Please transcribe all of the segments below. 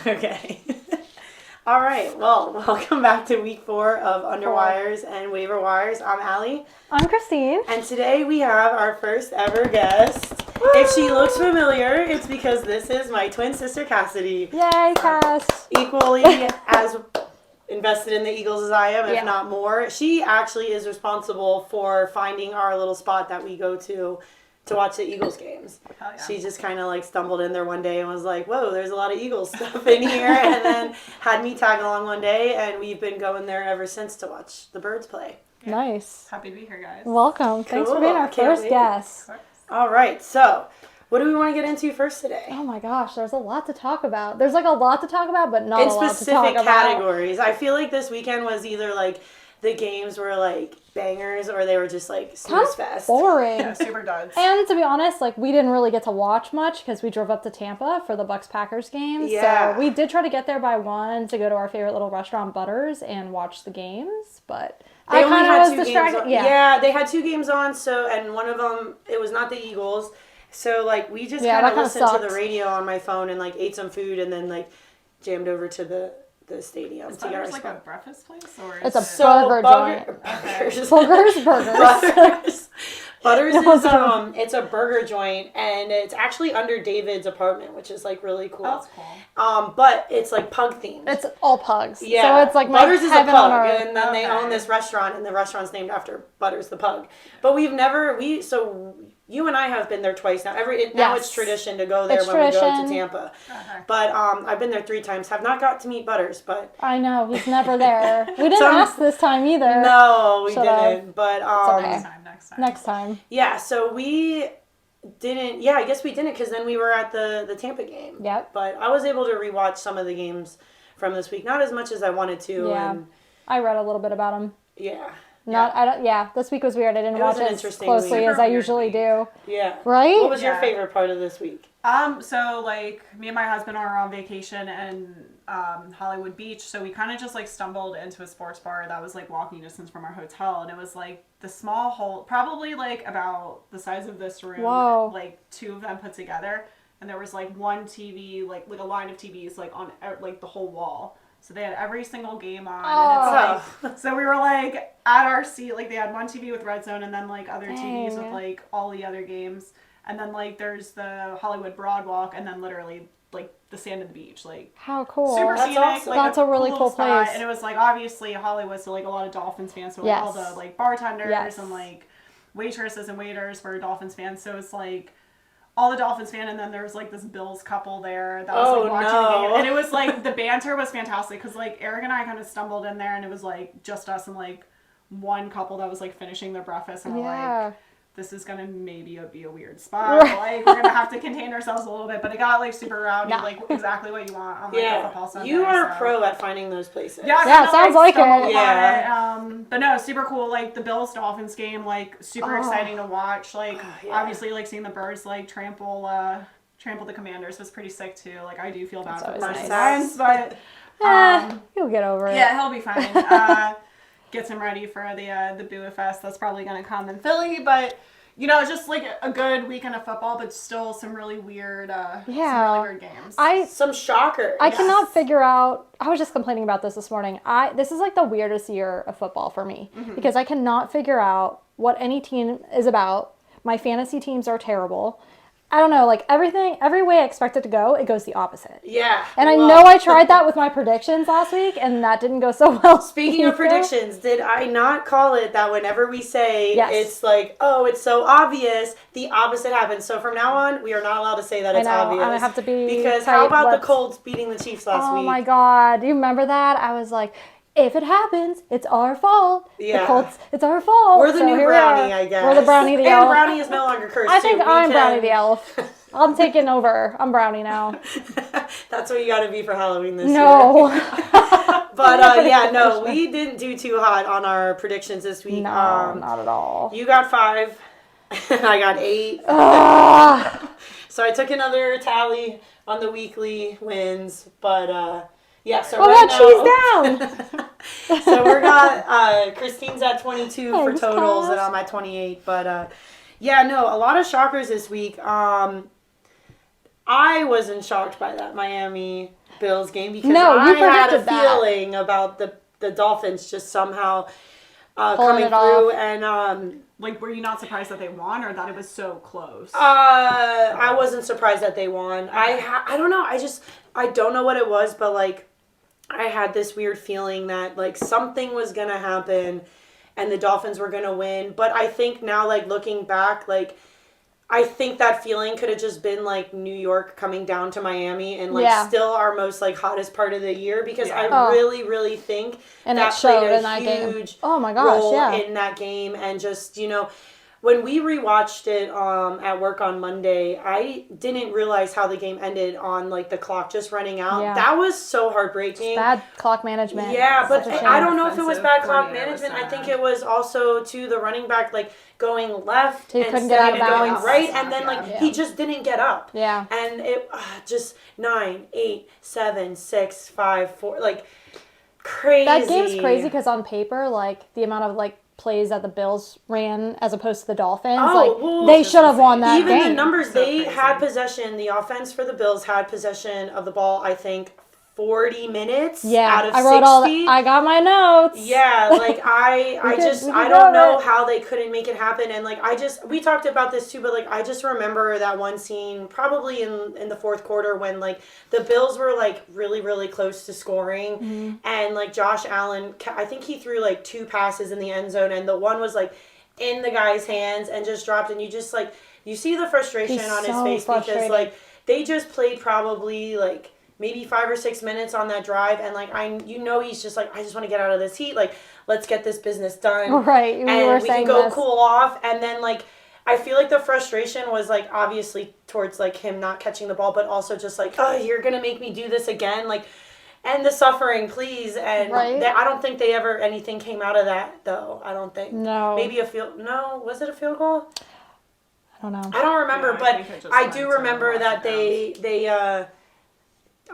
Okay. All right. Well, welcome back to week 4 of Underwires and Waiver Wires. I'm Allie. I'm Christine. And today we have our first ever guest. Woo! If she looks familiar, it's because this is my twin sister, Cassidy. Yay, Cass. Equally as invested in the Eagles as I am, if not more. She actually is responsible for finding our little spot that we go to watch the Eagles games. Oh, yeah. She just kind of like stumbled in there one day and was like, whoa, there's a lot of Eagles stuff in here. And then had me tag along one day, and we've been going there ever since to watch the Birds play. Yeah. Nice. Happy to be here, guys. Welcome. Thanks for being our first guest. All right, so what do we want to get into first today? Oh my gosh, there's a lot to talk about. There's like a lot to talk about, but not a lot to talk about. In specific categories. I feel like this weekend was either like the games were like bangers or they were just like snooze fest. Boring. Yeah, super duds. And to be honest, like we didn't really get to watch much because we drove up to Tampa for the Bucks-Packers game. Yeah. So we did try to get there by 1 to go to our favorite little restaurant, Butters, and watch the games, but they I kind of was distracted. Yeah, they had 2 games on, so and one of them it was not the Eagles. So like we just kind of listened to the radio on my phone and like ate some food and then like jammed over to the stadium to get our like spot. a breakfast place, or it's a burger joint. Burgers. Butters is it's a burger joint, and it's actually under David's apartment, which is like really cool. That's cool. But it's like pug themed. It's all pugs. Yeah, so it's like Butters is a pug, and then they own this restaurant, and the restaurant's named after Butters the pug. But we've never you and I have been there twice now. Now it's tradition to go there when we go to Tampa. Okay. But I've been there 3 times. Have not got to meet Butters, but I know he's never there. We didn't ask this time either. No, we didn't. But okay. Next time. Yeah. So we didn't. Yeah, I guess we didn't because then we were at the Tampa game. Yep. But I was able to rewatch some of the games from this week. Not as much as I wanted to. Yeah. And I read a little bit about them. Yeah. This week was weird. I didn't watch it as closely as I usually do. Yeah. Right? What was your favorite part of this week? So like me and my husband are on vacation in Hollywood Beach, so we kind of just like stumbled into a sports bar that was like walking distance from our hotel, and it was like the small hole, probably like about the size of this room. Whoa. Like 2 of them put together, and there was like one TV, like a line of TVs like on like the whole wall. So they had every single game on, and it's like, so we were like at our seat, like they had one TV with Red Zone and then like other TVs with like all the other games. And then like there's the Hollywood Broadwalk and then literally like the sand and the beach. Like how cool. Super scenic. Awesome. Like, that's a really cool place. And it was like obviously Hollywood, so like a lot of Dolphins fans, so like all the like bartenders and like waitresses and waiters were Dolphins fans. So it's like all the Dolphins fan, and then there was like this Bills couple there that was like watching the game, and it was like the banter was fantastic because like Eric and I kind of stumbled in there, and it was like just us and like one couple that was like finishing their breakfast, and we're like, this is gonna maybe be a weird spot, like we're gonna have to contain ourselves a little bit, but it got like super rowdy, like exactly what you want on like a football Sunday. You are a pro at finding those places. Yeah, it sounds like it. Yeah. But no, super cool. Like the Bills Dolphins game, like super exciting to watch. Like obviously, like seeing the Birds like trample the Commanders was pretty sick too. Like I do feel bad for my Saints, but he'll get over it. Yeah, he'll be fine. Gets him ready for the Boo Fest that's probably gonna come in Philly, but. You know, just like a good weekend of football, but still some really weird, games. Some shockers. I cannot figure out. I was just complaining about this morning. This is like the weirdest year of football for me because I cannot figure out what any team is about. My fantasy teams are terrible. I don't know, like every way I expect it to go, it goes the opposite. Yeah. And I know I tried that with my predictions last week, and that didn't go so well. Speaking of predictions, did I not call it that whenever we say it's like, oh, it's so obvious, the opposite happens. So from now on, we are not allowed to say that it's obvious. I have to be because how about the Colts beating the Chiefs last week? Oh my God. Do you remember that? I was like, if it happens, it's our fault. Yeah. The Colts, it's our fault. We're the new brownie, I guess. We're the brownie the elf. And brownie is no longer cursed. I think I'm brownie the elf. I'm taking over. I'm brownie now. That's what you got to be for Halloween this year. No. But we didn't do too hot on our predictions this week. No, not at all. You got 5. I got 8. So I took another tally on the weekly wins, but so right now, she's down. So we're got Christine's at 22 for totals, Cass. and I'm at 28. But a lot of shockers this week. I wasn't shocked by that Miami Bills game because I you had a predicted that. feeling about the Dolphins just somehow coming Pulling it through off. and Like, were you not surprised that they won, or that it was so close? I wasn't surprised that they won. Okay. I don't know. I don't know what it was, but like I had this weird feeling that like something was gonna happen, and the Dolphins were gonna win. But I think now, like looking back, like I think that feeling could have just been like New York coming down to Miami and like still our most like hottest part of the year because I really think and that it showed played a in that huge game. Oh my gosh, role in that game. And just, when we rewatched it at work on Monday, I didn't realize how the game ended on like the clock just running out. Yeah. That was so heartbreaking. Bad clock management. Yeah, but I don't know if it was bad clock Offensive management. I think coordinator it was also to the running back like going left He couldn't instead get out of of going bounds. right, and then he just didn't get up. Yeah. And it just 9, 8, 7, 6, 5, 4, like crazy. That game's crazy because on paper, like the amount of like plays that the Bills ran as opposed to the Dolphins, they should have won that even game. the numbers, they crazy. had possession. The offense for the Bills had possession of the ball, I think 40 minutes out of 60. I wrote all that. I got my notes. Yeah, like I don't know how they couldn't make it happen. And like we talked about this too, but like I just remember that one scene probably in the fourth quarter when like the Bills were like really, really close to scoring. And like Josh Allen, I think he threw like 2 passes in the end zone, and the one was like in the guy's hands and just dropped, and you just like you see the frustration on his face because like they just played probably like maybe 5 or 6 minutes on that drive, and like he's just like, I just want to get out of this heat, like let's get this business done, right? And we can go cool off. And then like I feel like the frustration was like obviously towards like him not catching the ball, but also just like, oh, you're gonna make me do this again, like, and the suffering, please. And I don't think anything came out of that though. I don't think. No. Maybe was it a field goal? I don't know. I don't remember, but I do remember that they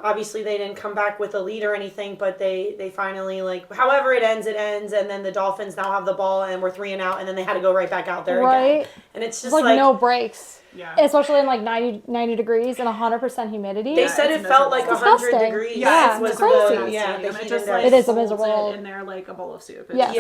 obviously they didn't come back with a lead or anything, but they finally, like, however it ends, and then the Dolphins now have the ball and we're 3 and out, and then they had to go right back out there again. And it's just like no breaks. Yeah. Especially in like 90 degrees and 100% humidity. They said it felt like 100 degrees. Yeah, was it's crazy. The just it is a miserable. In there like a bowl of soup. Yes.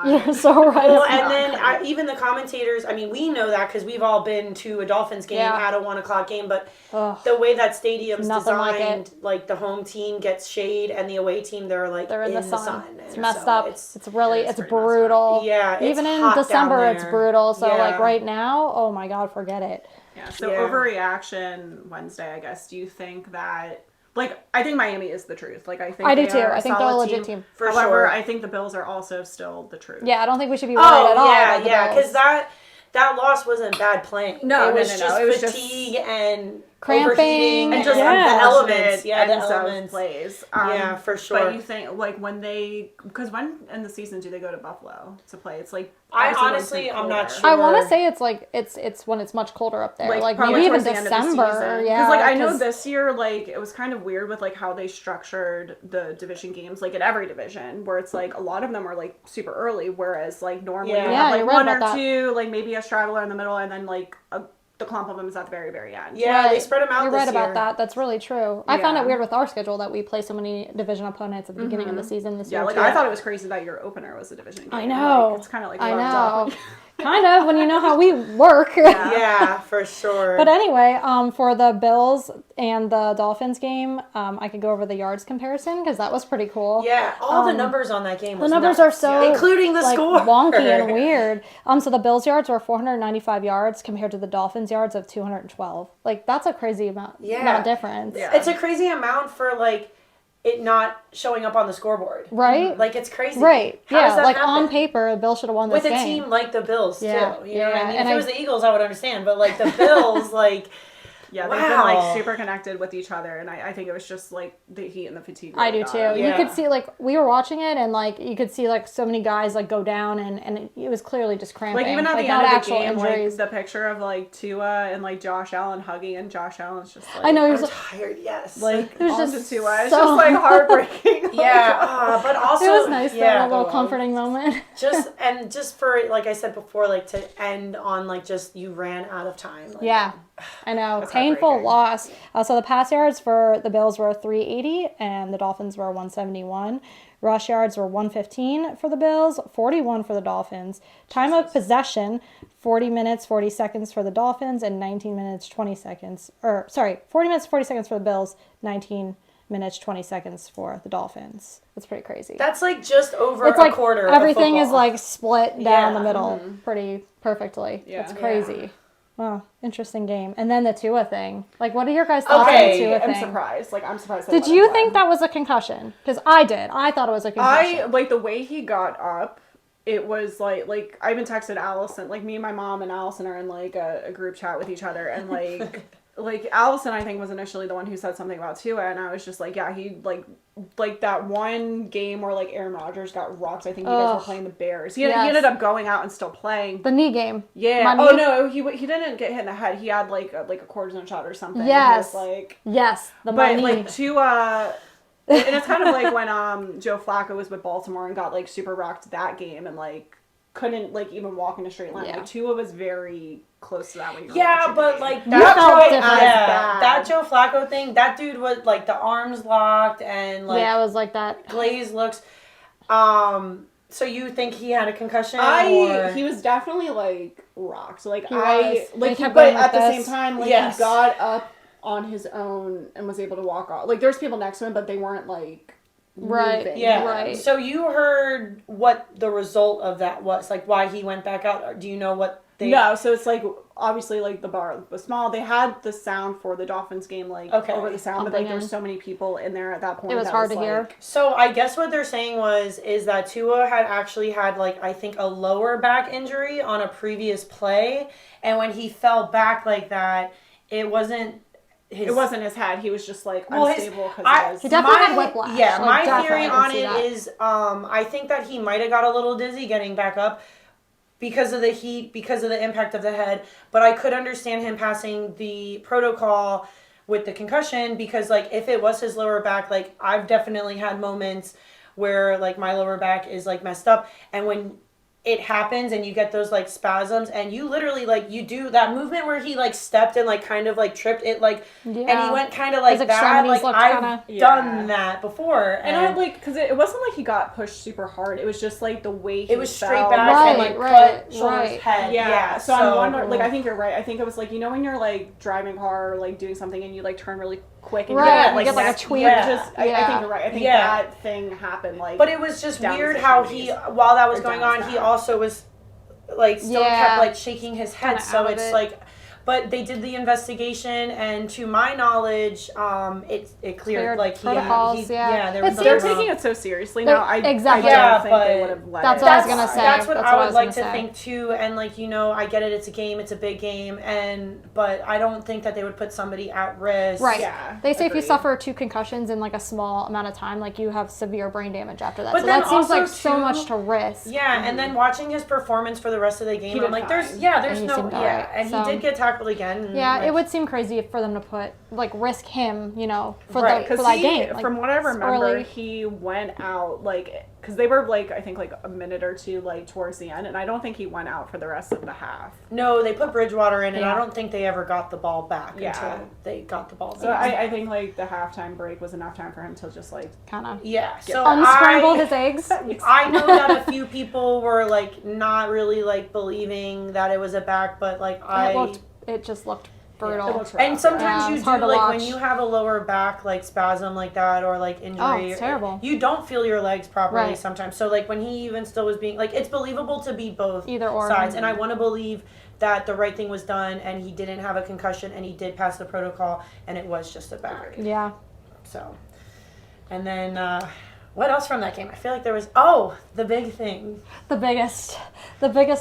You're so right. Well, and then even the commentators, I mean, we know that because we've all been to a Dolphins game at a 1 o'clock game, but the way that stadium's designed, like the home team gets shade and the away team, they're in the sun. It's messed up. It's brutal. Yeah, even in December it's brutal. So like right now, oh my God, forget it. Yeah. So overreaction Wednesday, I guess. Do you think that? Like, I think Miami is the truth. Like, I think I do too. I think they're a legit team. However, I think the Bills are also still the truth. Yeah, I don't think we should be worried at all. Yeah, because that loss wasn't bad playing. No, it was just just fatigue and cramping and just the elements. Yeah, the elements. Plays. Yeah, for sure. But you think, like, when in the season do they go to Buffalo to play? It's like, I'm not sure. I want to say it's like it's when it's much colder up there, like maybe even December. Yeah, because like I know this year, like it was kind of weird with like how they structured the division games, like in every division, where it's like a lot of them are like super early, whereas like normally you have like 1 or 2, like maybe a straggler in the middle, and then like the clump of them is at the very, very end. Yeah, they spread them out. You're right about that. That's really true. I found it weird with our schedule that we play so many division opponents at the beginning of the season this year. Yeah, like I thought it was crazy that your opener was a division game. I know. Like, it's kind of like I know. Kind of, when you know how we work. Yeah, for sure. But anyway, for the Bills and the Dolphins game, I could go over the yards comparison because that was pretty cool. Yeah, all the numbers on that game was the numbers nuts. are so including the score wonky and weird. So the Bills yards were 495 yards compared to the Dolphins yards of 212. Like that's a crazy amount of difference. Yeah. It's a crazy amount for like it not showing up on the scoreboard. Right? Like it's crazy. Right. How does that like happen? on paper, the Bills should have won this game. game. With a team like the Bills too. You know what I mean? And if it was the Eagles I would understand, but like the Bills like they've been like super connected with each other, and I think it was just like the heat and the fatigue. I do too. Yeah. You could see like we were watching it, and like you could see like so many guys like go down, and it was clearly just cramping. Like even at the end of the game, like the picture of like Tua and like Josh Allen hugging, and Josh Allen's just like I know he was tired. Yes, like it was just Tua. It's just like heartbreaking. But also it was nice. A little comforting moment. just for like I said before, like to end on like just you ran out of time. Like, I know, painful loss. So the pass yards for the Bills were 380 and the Dolphins were 171. Rush yards were 115 for the Bills, 41 for the Dolphins. Time of possession, 40 minutes, 40 seconds for the Dolphins and 19 minutes, 20 seconds. 40 minutes, 40 seconds for the Bills, 19 minutes, 20 seconds for the Dolphins. That's pretty crazy. That's like just over a quarter of everything football. is like split down the middle pretty perfectly. Yeah. That's crazy. Yeah. Wow, interesting game. And then the Tua thing. Like, what are your guys' thoughts on the Tua thing? I'm surprised. Like, I'm surprised. Did you think that was a concussion? Because I did. I thought it was a concussion. Like the way he got up. It was like I even texted Allison. Like, me and my mom and Allison are in like a group chat with each other, and like. Like, Allison, I think, was initially the one who said something about Tua, and I was just like, yeah, he, like that one game where, like, Aaron Rodgers got rocked. I think you guys were playing the Bears. He ended up going out and still playing. The knee game. Yeah. Oh, no, he didn't get hit in the head. He had, like a cortisone shot or something. Yes. He was like... Yes, but, like, Tua... and it's kind of like when Joe Flacco was with Baltimore and got, like, super rocked that game and, like, couldn't, like, even walk in a straight line. Yeah. Like, Tua was very... close to that when you were but like that Joe Flacco thing, that dude was like the arms locked and like it was like that glazed looks. So you think he had a concussion? He was definitely like rocked. Like but at the same time, like he got up on his own and was able to walk off. Like there's people next to him, but they weren't like moving. Yeah. Right. So you heard what the result of that was, like why he went back out? Or do you know what? No, so it's like obviously like the bar was small. They had the sound for the Dolphins game over the sound, but like there were so many people in there at that point. It was hard to hear. So I guess what they're saying is that Tua had actually had like I think a lower back injury on a previous play, and when he fell back like that, it wasn't his head. He was just like unstable because he definitely had whiplash. Yeah, like, my theory on it is I think that he might have got a little dizzy getting back up. Because of the heat, because of the impact of the head. But I could understand him passing the protocol with the concussion because, like, if it was his lower back, like, I've definitely had moments where, like, my lower back is, like, messed up. And when it happens and you get those, like, spasms and you literally, like, you do that movement where he, like, stepped and, like, kind of, like, tripped it, like, and he went kind of like that. Like, I've done that before. And I, like, because it wasn't like he got pushed super hard. It was just, like, the way he it was straight fell. back and, like, foot, shoulders, head. Yeah. So I'm wondering, like, I think you're right. I think it was, like, you know when you're, like, driving a car or, like, doing something and you, like, turn really quick and you get, like, a tweak. I think you're right. I think that thing happened, like... But it was just weird how he, while that was going on, he also was, like, still kept, like, shaking his head. So it's, like... But they did the investigation, and to my knowledge, it cleared. Like they're taking it so seriously now. I don't think they would have let that's it. what I was gonna say. That's what I would like to think too. And like I get it. It's a game. It's a big game. But I don't think that they would put somebody at risk. Right. Yeah. They say if you suffer 2 concussions in like a small amount of time, like you have severe brain damage after that. But so that seems like so much to risk. Yeah, and then watching his performance for the rest of the game, I'm like, there's no, and he did get tackled again. It would seem crazy for them to put risk him, for that game. From what I remember, he went out because they were I think a minute or two towards the end, and I don't think he went out for the rest of the half. No, they put Bridgewater in, and I don't think they ever got the ball back until they got the ball back. So I think the halftime break was enough time for him to just kind of so unscramble his eggs. I know that a few people were not really believing that it was a back, but it just looked brutal. And sometimes you do when you have a lower back spasm like that or injury. Oh, it's terrible. You don't feel your legs properly sometimes. So when he even still was being it's believable to be both sides, and I want to believe that the right thing was done and he didn't have a concussion and he did pass the protocol and it was just a back. Yeah. So, and then what else from that game? I feel like there was the big thing. The biggest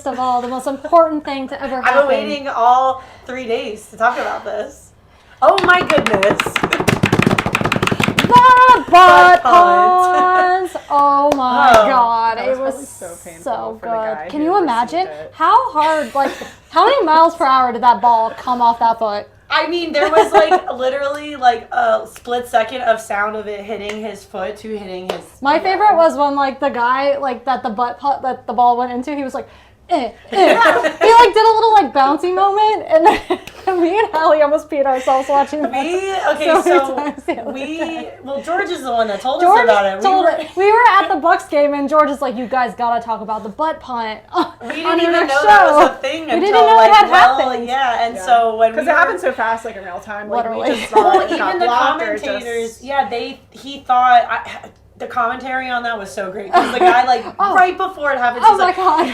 of all, the most important thing to ever happen. I've been waiting all 3 days to talk about this. Oh my goodness. The Butt Punt. Oh my God. It was so good. Can you imagine how hard, how many miles per hour did that ball come off that foot? I mean, there was literally a split second of sound of it hitting his foot to hitting his. My favorite was when the guy that the ball went into, he was like, like did a little like bouncy moment, and then me and Allie almost peed ourselves watching that. George is the one that told us about it. We were at the Bucks game, and George is like, "You guys gotta talk about the butt punt." We didn't even know that was a thing until, we didn't know it had happened. Yeah, and so when because it happened so fast, like in real time, like literally. we just saw it, even the commentators, he thought. The commentary on that was so great because the guy right before it happened,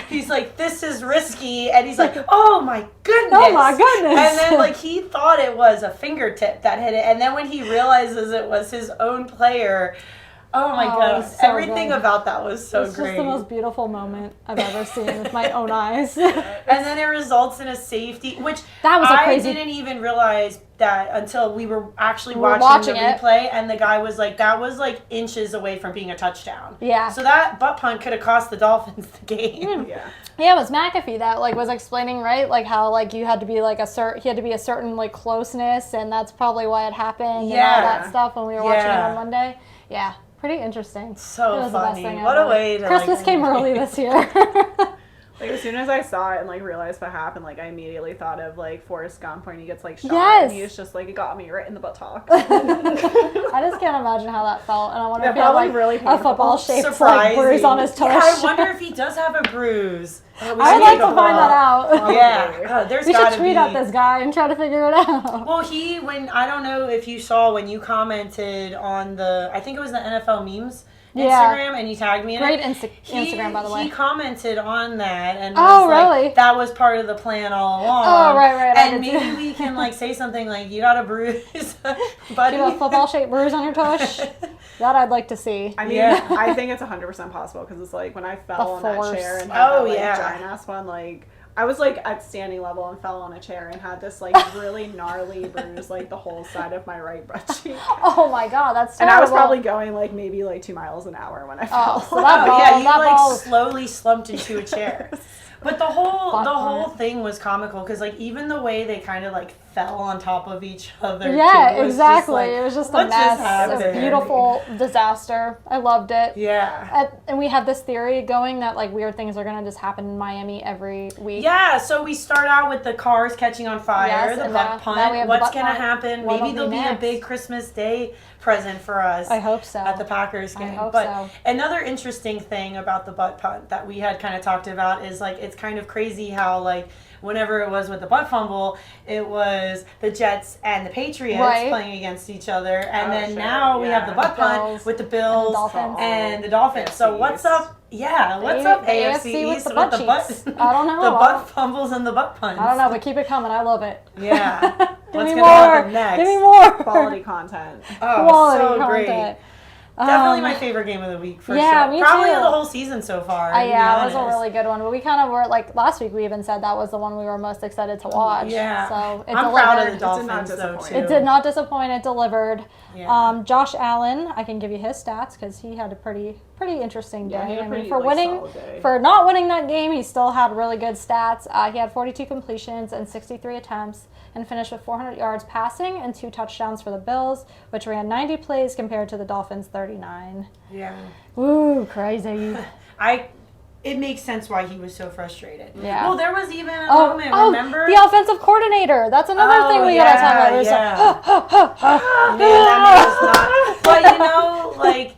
he's like, "This is risky," and he's like, "Oh my goodness, oh my goodness!" And then he thought it was a fingertip that hit it, and then when he realizes it was his own player. Oh my goodness. So everything about that was so great. It's just the most beautiful moment I've ever seen with my own eyes. And then it results in a safety, which that was I didn't even realize that until we were actually watching the replay, and the guy was like, that was inches away from being a touchdown. Yeah. So that butt punt could have cost the Dolphins the game. Yeah. Yeah, it was McAfee that was explaining, right? How you had to be he had to be a certain closeness, and that's probably why it happened and all that stuff when we were watching it on Monday. Yeah. Pretty interesting. So it was funny. The best thing what ever. A way to Christmas came early this year. As soon as I saw it and realized what happened, I immediately thought of Forrest Gump when he gets shot and he's just it got me right in the buttock. I just can't imagine how that felt, and I wonder if he had really a football shaped bruise on his toe. Yeah, I wonder if he does have a bruise. I'd like to find that out. Yeah, we should tweet at this guy and try to figure it out. Well, I don't know if you saw when you commented on I think it was the NFL memes Instagram, and you tagged me in it. Great Instagram, by the way. He commented on that, and really? That was part of the plan all along. Oh, right. And maybe we can say something you got a bruise, buddy. You have a football-shaped bruise on your tush? That I'd like to see. I mean, I think it's 100% possible because it's when I fell on that chair and had that giant ass one, I was at standing level and fell on a chair and had this really gnarly bruise the whole side of my right butt cheek. Oh my god, that's terrible. And I was probably going maybe 2 miles an hour when I fell. So you slowly slumped into a chair. But the whole thing was comical because even the way they kind of fell on top of each other. Yeah, exactly. It was just a mess. Just a beautiful disaster. I loved it. Yeah. And we have this theory going that weird things are gonna just happen in Miami every week. Yeah. So we start out with the cars catching on fire, the butt punt. What's gonna happen? Maybe there'll be a big Christmas Day present for us. I hope so. At the Packers game. I hope so. Another interesting thing about the butt punt that we had kind of talked about is it's kind of crazy how whenever it was with the butt fumble, it was the Jets and the Patriots playing against each other, and then now we have the butt punt with the Bills and the Dolphins. So what's up? Yeah, what's up, AFC East with the butt? I don't know. The butt fumbles and the butt punts. I don't know, but keep it coming. I love it. Yeah. Give me more. Give me more. Quality content. Oh, Quality so great. Content. Definitely my favorite game of the week, for sure. Me Probably too. The whole season so far. Yeah, it was a really good one. But we kind of were, last week we even said that was the one we were most excited to watch. Yeah. So I'm proud of the Dolphins, though, too. It did not disappoint. It delivered. Yeah. Josh Allen, I can give you his stats because he had a pretty interesting day. For not winning that game, he still had really good stats. He had 42 completions and 63 attempts and finished with 400 yards passing and 2 touchdowns for the Bills, which ran 90 plays compared to the Dolphins' 39. Yeah. Ooh, crazy. It makes sense why he was so frustrated. Yeah. Well, there was even a moment, remember? The offensive coordinator. That's another thing we gotta talk about. But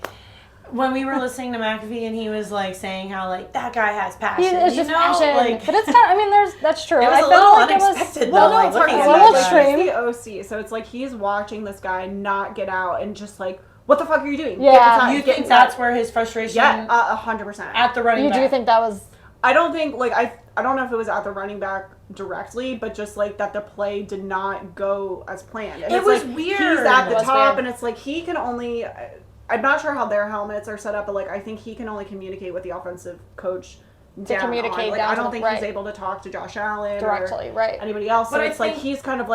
when we were listening to McAfee and he was saying how that guy has passion. It's just passion. But it's kind of, that's true. It was a little unexpected though. It's a little extreme. The OC, so it's he's watching this guy not get out and just what the fuck are you doing? Yeah. You think that's where his frustration? Yeah, 100%. At the running back. Do you think that was? I don't think I don't know if it was at the running back directly, but just that the play did not go as planned. And it was weird. He's at the top, and it's he can only. I'm not sure how their helmets are set up, but I think he can only communicate with the offensive coach. To communicate down. I don't think he's able to talk to Josh Allen directly, or anybody else. So it's he's kind of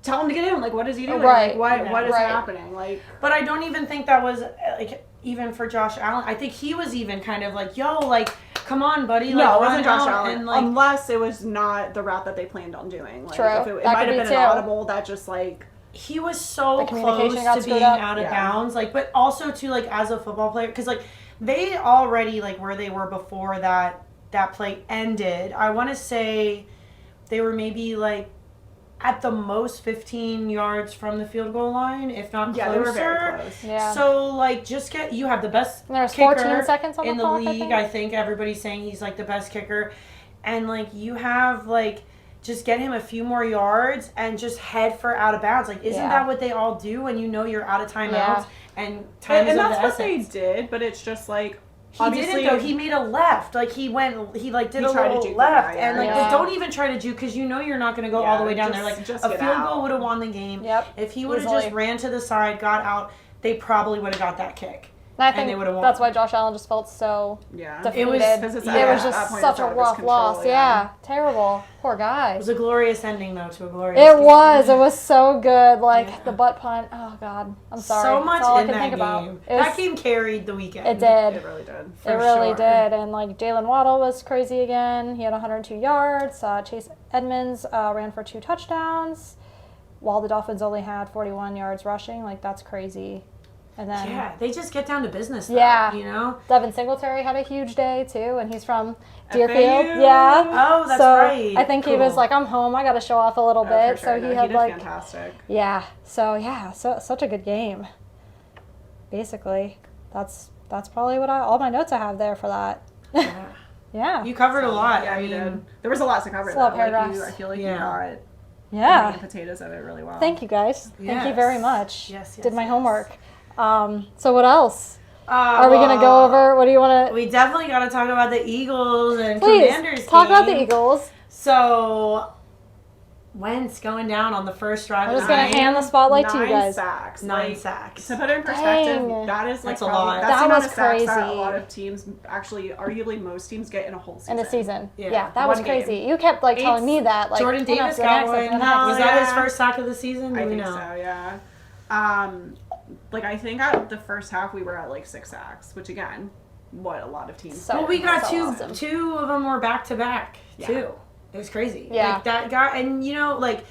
tell him to get in. What is he doing? Right. What is happening? But I don't even think that was even for Josh Allen. I think he was even kind of yo, come on, buddy. No, it wasn't Josh Allen. And unless it was not the route that they planned on doing. True. If it might have been an audible that just he was so close to being out of bounds. But also too as a football player, because they already where they were before that that play ended. I want to say they were maybe like at the most 15 yards from the field goal line, if not closer. They were very close. Yeah. So, like, you have the best There's kicker 14 seconds on in the clock, league. I think everybody's saying he's, like, the best kicker. And, like, you have, like, just get him a few more yards and just head for out of bounds. Like, isn't that what they all do when you know you're out of timeouts and time is of the essence? And that's what they did, but it's just, like, he didn't though. He made a left. Like he did a little left, and like don't even try to juke because you know you're not going to go all the way down there. Like a field goal would have won the game. Yep. If he would have just ran to the side, got out, they probably would have got that kick. And I think they would have won. That's why Josh Allen just felt so defeated. It was just such a rough loss. Yeah, terrible. Poor guy. It was a glorious ending though to a glorious. It was so good. Like the butt punt. Oh God, I'm sorry. So much That's all in I can that think game. about. That game carried the weekend. It did. It really did. It really did. And like Jalen Waddle was crazy again. He had 102 yards. Chase Edmonds ran for 2 touchdowns, while the Dolphins only had 41 yards rushing. Like that's crazy. And then they just get down to business. Though, you know. Devin Singletary had a huge day too, and he's from Deerfield. FAU. Yeah. Oh, that's right. I think he was like, I'm home. I got to show off a little bit. For sure. So he had did like fantastic. Yeah. So such a good game. Basically, that's probably what all my notes I have there for that. Yeah. Yeah. You covered a lot. Yeah, you did. There was a lot to cover. A lot of paragraphs. I feel like you got the meat and potatoes of it really well. Thank you guys. Yes. Thank you very much. Yes. Did my homework. So what else? Are we going to go over? What do you want to? We definitely got to talk about the Eagles and Commanders talk about the Eagles. So, Wentz going down on the first drive. I'm just going to hand the spotlight to you guys. 9 sacks. To put it in perspective, that is that's a lot. That was crazy. That a lot of teams, actually, arguably most teams get in a whole season. In a season. Yeah, that was crazy. You kept like telling me that. Like Jordan Davis got one. Was that his first sack of the season? I think so, yeah. Like, I think at the first half we were at, like, 6 sacks, which, again, what a lot of teams Well, we got two of them were back-to-back, too. It was crazy. Yeah. Like, that guy, and, you know, like,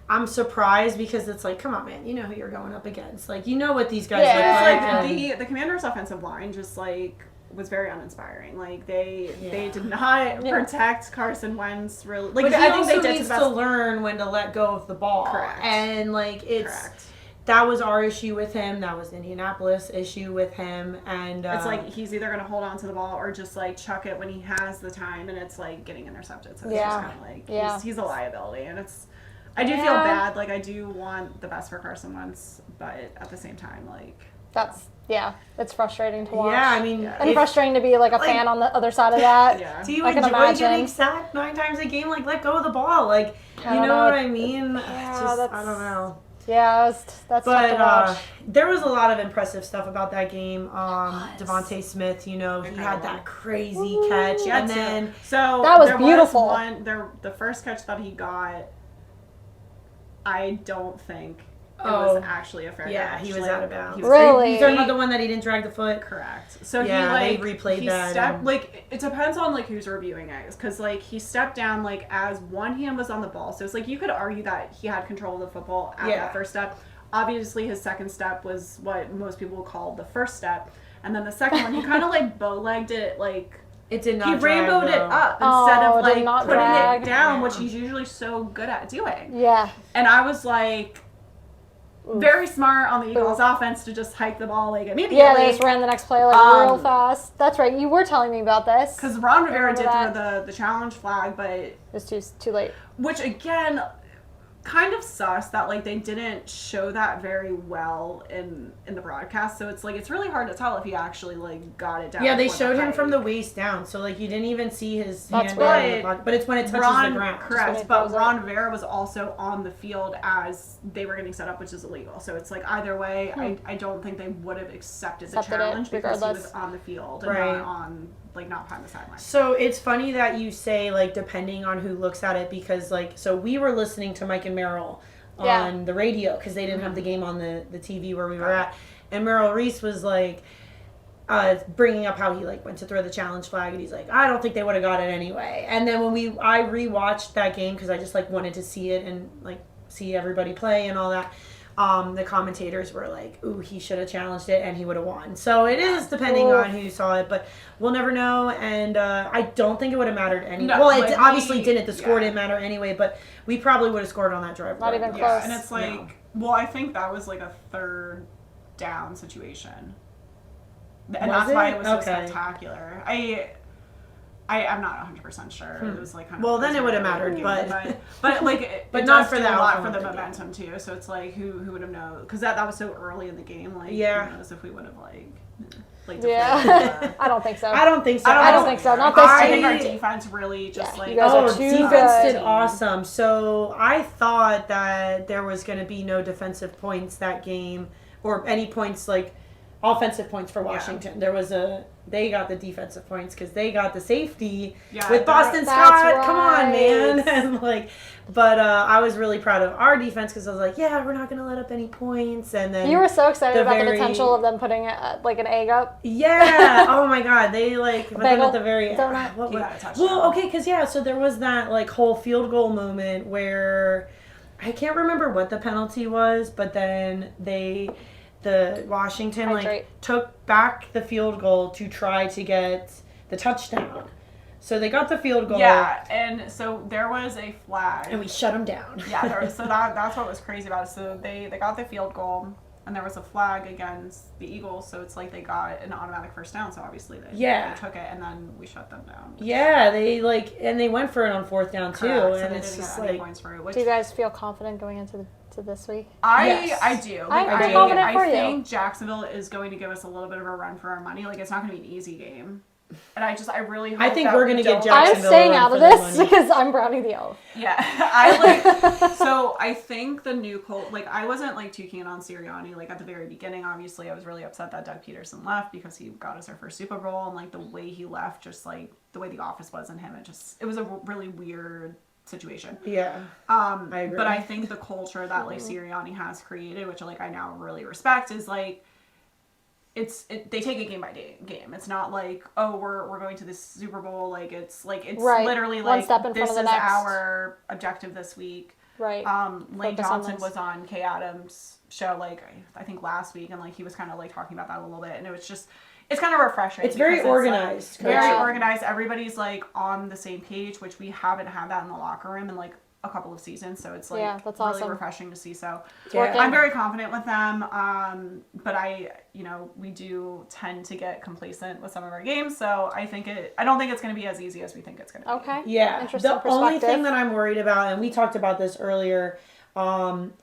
I'm surprised because it's like, come on, man, you know who you're going up against. Like, you know what these guys look like. Like, the Commanders' offensive line just, like, was very uninspiring. Like, they did not protect Carson Wentz really. Like, but I think they needs to learn when to let go of the ball. Correct. And, like, that was our issue with him. That was Indianapolis' issue with him. And it's like he's either going to hold on to the ball or just, like, chuck it when he has the time, and it's, like, getting intercepted. So it's just kind of like he's a liability. And I do feel bad. Like, I do want the best for Carson Wentz, but at the same time, like... it's frustrating to watch. Yeah, I mean... And frustrating to be, like, a fan on the other side of that. Do you enjoy getting sacked 9 times a game? Like, let go of the ball. Like, you know what I mean? I don't know. Yeah, that's tough to watch. There was a lot of impressive stuff about that game. Devontae Smith, you know, he had that crazy catch, and then that was beautiful. The first catch that he got, I don't think it was actually a fair catch. Yeah, he was out of bounds. Really? You're talking about the one that he didn't drag the foot? Correct. So they replayed that. Stepped, like, it depends on, like, who's reviewing it. Because, like, he stepped down, like, as one hand was on the ball. So it's like you could argue that he had control of the football at that first step. Obviously, his second step was what most people would call the first step. And then the second one, he kind of, like, bow-legged it, like... It did not He rainbowed it up instead of, like, putting it down, which he's usually so good at doing. Yeah. And I was like... Very smart on the Eagles' offense to just hike the ball, like, immediately. Yeah, they just ran the next play, like, real fast. That's right. You were telling me about this. Because Ron Rivera did throw the challenge flag, but... It was too late. Which, again, kind of sus that, like, they didn't show that very well in the broadcast. So it's, like, it's really hard to tell if he actually, like, got it down. Yeah, they showed him from the waist down. So, like, you didn't even see his hand. But it's when it touches the ground. Correct. But Ron Rivera was also on the field as they were getting set up, which is illegal. So it's, like, either way, I don't think they would have accepted the challenge because he was on the field and not on... like, not behind the sideline. So it's funny that you say, like, depending on who looks at it, because, like, so we were listening to Mike and Merrill on the radio because they didn't have the game on the TV where we were at. And Merrill Reese was, like, bringing up how he, like, went to throw the challenge flag, and he's like, I don't think they would have got it anyway. And then when I rewatched that game because I just, like, wanted to see it and, like, see everybody play and all that. the commentators were like, ooh, he should have challenged it and he would have won. So it is depending on who saw it, but we'll never know. And I don't think it would have mattered anyway. No, well, it obviously didn't. The score didn't matter anyway, but we probably would have scored on that drive. Not even close. Yeah, and it's like, well, I think that was like a third down situation. And that's why it was so spectacular. I'm not 100% sure. It was like kind of then it would have mattered, but like but it not does for do that a lot for the momentum too. So it's like who would have known? Because that was so early in the game. Like who knows if we would have like I don't think so. I don't think so. I don't think so. Not this I team. think our defense really just like you guys are too defense good. did awesome. So I thought that there was going to be no defensive points that game or any points like offensive points for Washington. There was they got the defensive points because they got the safety with Boston Scott. Right. Come on, man. And but I was really proud of our defense because I was like, yeah, we're not going to let up any points. And then you were so excited about the potential of them putting like an egg up. Yeah. Oh my God. They but then at the very end. Well, okay, because so there was that like whole field goal moment where I can't remember what the penalty was, but then the Washington took back the field goal to try to get the touchdown. So they got the field goal. Yeah, and so there was a flag. And we shut them down. Yeah, so that's what was crazy about it. So they got the field goal, and there was a flag against the Eagles, so it's like they got an automatic first down, so obviously they took it, and then we shut them down. Yeah, they and they went for it on fourth down too. Correct, and so it's just any points for it, do you guys feel confident going into this week? I do. I'm confident for you. I think Jacksonville is going to give us a little bit of a run for our money. Like, it's not going to be an easy game. And I really hope I think we're going to get Jacksonville. I'm staying out of this because I'm Brownie the Elf. Yeah. So I think the new Colt, I wasn't too keen on Sirianni. At the very beginning, obviously, I was really upset that Doug Peterson left because he got us our first Super Bowl. And the way he left, just the way the office was in him, it was a really weird situation. Yeah. I agree. But I think the culture that Sirianni has created, which I now really respect, is they take it game by game. It's not we're going to this Super Bowl. It's literally one step in this front of the is next. Our objective this week. Right. Lane Johnson was on Kay Adams' show I think last week, and he was kind of talking about that a little bit, and it was just. It's kind of refreshing. It's very organized. Very organized. Everybody's on the same page, which we haven't had that in the locker room in a couple of seasons. So it's that's really awesome. refreshing to see. So yeah. I'm very confident with them. But we do tend to get complacent with some of our games. So I don't think it's going to be as easy as we think it's going to be. Okay. Yeah. Interesting the only thing that I'm worried about, and we talked about this earlier,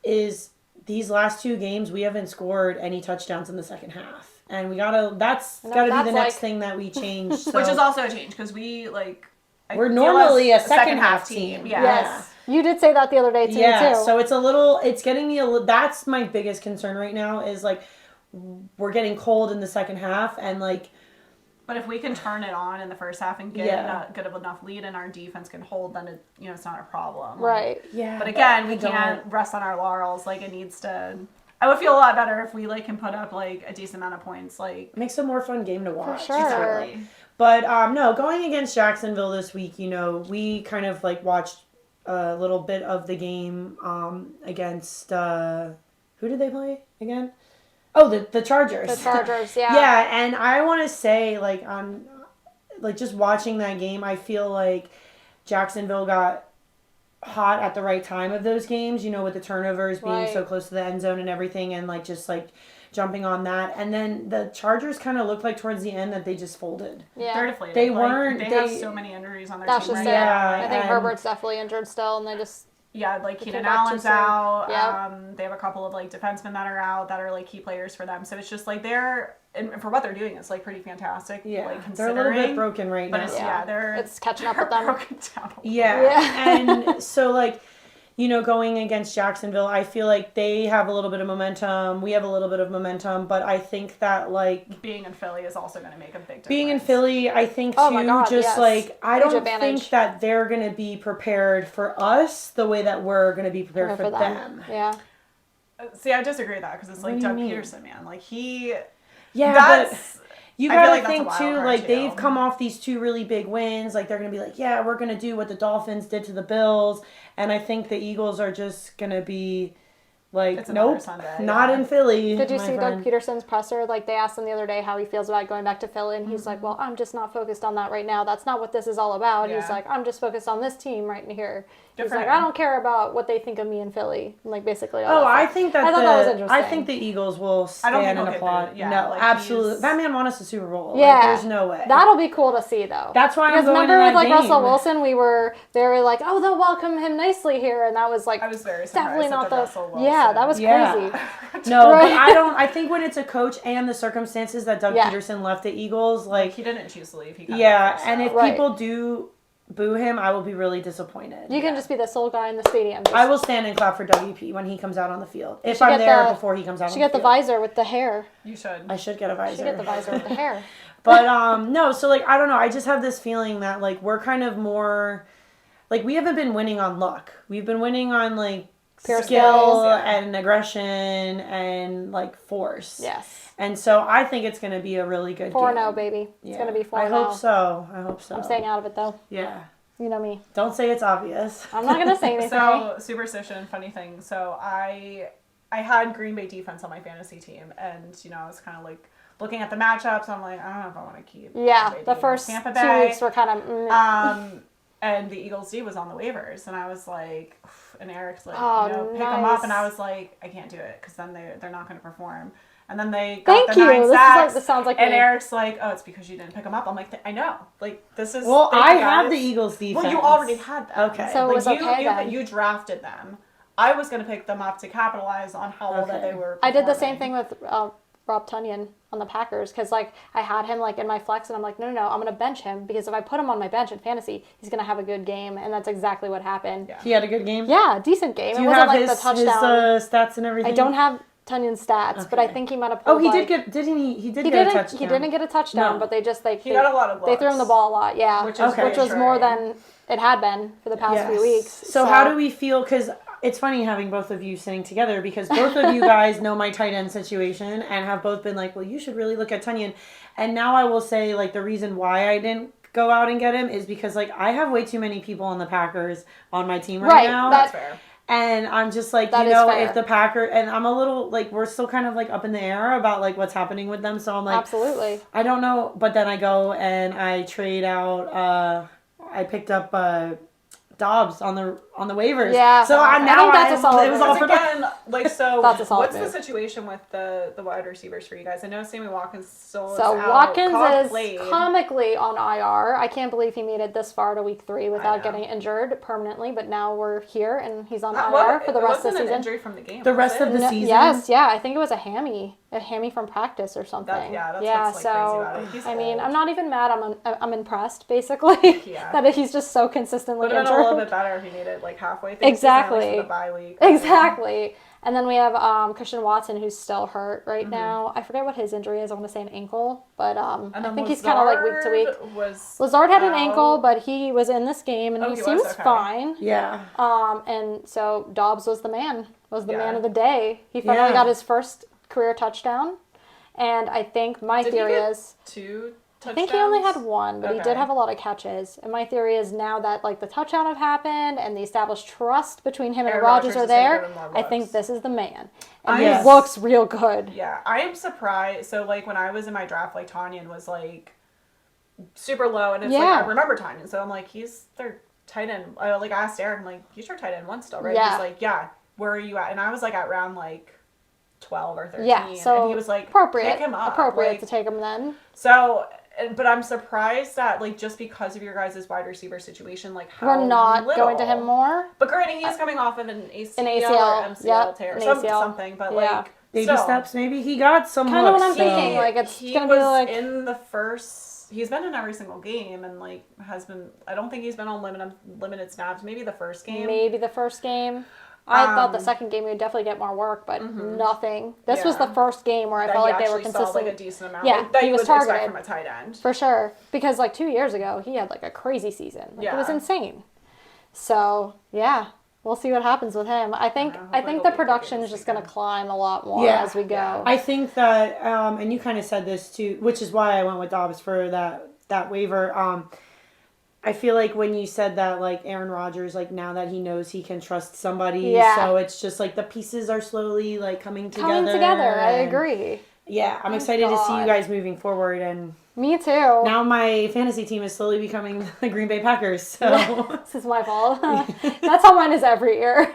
is these last two games we haven't scored any touchdowns in the second half. And that's gotta be the next thing that we change. So. Which is also a change because we're normally a second half team. Yeah. Yes. You did say that the other day too. Yeah. So it's getting me that's my biggest concern right now is we're getting cold in the second half and But if we can turn it on in the first half and get a good enough lead and our defense can hold, then it's not a problem. Right. Yeah. But again, we can't rest on our laurels. It needs to. I would feel a lot better if we can put up a decent amount of points. Makes a more fun game to watch. For sure. Exactly. But no, going against Jacksonville this week, we kind of watched a little bit of the game against who did they play again? Oh, the Chargers. The Chargers, yeah. Yeah, and I want to say on just watching that game, I feel like Jacksonville got hot at the right time of those games, with the turnovers being so close to the end zone and everything, and just jumping on that. And then the Chargers kind of looked towards the end that they just folded. Yeah. They're deflated. They weren't. They have so many injuries on their That's team just right now. I think Herbert's definitely injured still, and they just. Yeah, Keenan Allen's out. Yep. They have a couple of defensemen that are out that are key players for them. So it's just they're and for what they're doing, it's pretty fantastic. Yeah, considering. they're a little bit broken right now. But it's catching up with them. Broken down. Yeah, and so going against Jacksonville, I feel like they have a little bit of momentum. We have a little bit of momentum, but I think that being in Philly is also going to make a big difference. Being in Philly, I think too. I don't think that they're going to be prepared for us the way that we're going to be prepared for them. Yeah. See, I disagree with that because it's Doug Peterson, man. He. Yeah, but you gotta think too. They've come off these two really big wins. They're gonna be yeah, we're gonna do what the Dolphins did to the Bills, and I think the Eagles are just gonna be Like, It's another nope, Sunday, not in Philly. Did you my see friend. Doug Peterson's presser? Like, they asked him the other day how he feels about going back to Philly, and he's like, well, I'm just not focused on that right now. That's not what this is all about. Yeah. He's like, I'm just focused on this team right here. Good He's for like, him. I don't care about what they think of me in Philly. Like, basically all Oh, that I stuff. think that I thought that was interesting. I think the Eagles will I don't stand think and he'll applaud. get the- yeah, no, like, absolutely. he's- That man won us a Super Bowl. Yeah. Like, there's no way. That'll be cool to see, though. That's why I'm because going to remember that with like game. Russell Wilson, we were like, oh, they'll welcome him nicely here, and that was like I was very definitely surprised not at the Russell Wilson. yeah, that was Yeah. crazy. No, Right. but I don't. I think when it's a coach and the circumstances that Doug Yeah. Peterson left the Eagles, Like, like, he didn't choose to leave. He got yeah, forced and out. if Right. people do boo him, I will be really disappointed. You can just be the sole guy in the stadium. I will stand and clap for WP when he comes out on the field. If should I'm get there the- before he comes out on She the get the field. visor with the hair. You should. I should get a visor. She get the visor with the hair. But no, so like I don't know. I just have this feeling that like we're kind of more like we haven't been winning on luck. We've been winning on like Pure skill skills, yeah. and aggression and like force. Yes. And so I think it's going to be a really good 4-0, game. baby. It's Yeah. going to be 4-0. I hope so. I hope so. I'm staying out of it, though. Yeah. You know me. Don't say it's obvious. I'm not going to say anything. So, superstition, funny thing. So, I had Green Bay defense on my fantasy team, and, you know, I was kind of like looking at the matchups. I'm like, I don't know if I want to keep yeah, Green Bay the D. first Tampa 2 Bay. weeks were kind of... And the Eagles D was on the waivers, and I was like, and Eric's like, Oh, you know, pick nice. them up, and I was like, I can't do it because then they're not going to perform. And then they Thank got the you. 9 This is sacks, like- this sounds like and me. Eric's like, oh, it's because you didn't pick them up. I'm like, I know, like this is. Well, thank I you have guys. the Eagles defense. Well, you already had them. Okay. So it Like, was okay you, then. you drafted them. I was going to pick them up to capitalize on how well that Okay. they were. I did the same performing. thing with Rob Tunyon on the Packers because like I had him like in my flex and I'm like no I'm gonna bench him because if I put him on my bench in fantasy he's gonna have a good game and that's exactly what happened. Yeah. He had a good game? Yeah, decent game. Do It you wasn't have like his, the touchdown. his stats and everything? I don't have Tunyon's stats, but I Okay. think he might have. Oh, pulled, he like, did get. Didn't he? He did He get a didn't. touchdown. He didn't get a touchdown, No. but they just like He got a lot of They threw him the looks. ball a lot. Yeah, Which is which was more reassuring. than it had been for the past few Yes. weeks. So how do we feel? Because it's funny having both of you sitting together because both of you guys know my tight end situation and have both been like, well, you should really look at Tunyon. And now I will say like the reason why I didn't go out and get him is because like I have way too many people on the Packers on my team right now. That's fair. And I'm just like, That you is know, fair. if the Packer and I'm a little like we're still kind of like up in the air about like what's happening with them. So I'm like, Absolutely. I don't know. But then I go and I trade out. I picked up Dobbs on the waivers. Yeah. So I think that's a solid it was move. all for Again, like so. That's a solid what's move. the situation with the wide receivers for you guys? I know Sammy Watkins still is So out. Watkins Cobb is played. comically on IR. I can't believe he made it this far to week 3 without know. getting injured permanently. But now we're here and he's on Well, IR for the it rest of the wasn't an season. injury from the game. The was rest it? of the season? Yes, yeah. I think it was a hammy from practice or something. That's yeah. what's, like, So crazy about it. He's I mean, old. I'm not even mad. I'm impressed basically Yeah. that he's just so consistently Would have injured. been a little bit better if he made it like halfway through Exactly. the season, at least for the bye week. Exactly. And then we have Christian Watson, who's still hurt right Mm-hmm. now. I forget what his injury is. I want to say an ankle, but And I then think he's kind of like week to week. Was Lazard had an out. ankle, but he was in this game, and Oh, he he seems was? Okay. fine. Yeah. And so Dobbs was the man Yeah. of the day. He finally Yeah. got his first career touchdown, and I think my Did he theory get is. 2 touchdowns? I think he only had one, but he did Okay. have a lot of catches. And my theory is now that like the touchdown have happened and the established trust between him and Aaron Rodgers Rodgers are is gonna there, give him more I think looks. this is the man. And Yes. he looks real good. Yeah, I am surprised. So, like, when I was in my draft, like, Tanyan was, like, super low. And it's like, Yeah. I remember Tanyan. So I'm like, he's their tight end. I, like, asked Eric, I'm like, he's your tight end 1 still, right? Yeah. He's like, yeah, where are you at? And I was, like, at round, like, 12 or 13. Yeah, so and he was like, appropriate pick him up. appropriate Like, to take him then. So, but I'm surprised that, like, just because of your guys' wide receiver situation, like, how We're not little. going to him more. But granted, he's coming off of an ACL, An or ACL, MCL yep, tear, an some, ACL. something. But, Yeah. like, Baby still, steps, maybe. He got some Kinda what looks, I'm so- thinking, like, it's he gonna was be like in the first. He's been in every single game and like has been. I don't think he's been on limited snaps. Maybe the first game. maybe the first game. I thought the second game would definitely get more work, but nothing. This was Yeah. the first game where I That felt he like they were actually saw, consistent. like, a decent amount. Yeah, like, that he you was would expect targeted. from a tight end. For sure. Because like 2 years ago, he had like a crazy season. Like, it was Yeah. insane. So, yeah. We'll see what happens with him. I think hopefully I think he'll the be production good is this just going to weekend. climb a lot more Yeah. as we go. Yeah. I think that, and you kind of said this too, which is why I went with Dobbs for that waiver. I feel like when you said that, like, Aaron Rodgers, like, now that he knows he can trust somebody, so it's just, like, the pieces are slowly, like, coming together. I agree. Yeah, I'm excited to see you guys moving forward, and... Me too. Now my fantasy team is slowly becoming the Green Bay Packers, so... This is my fault. That's how mine is every year.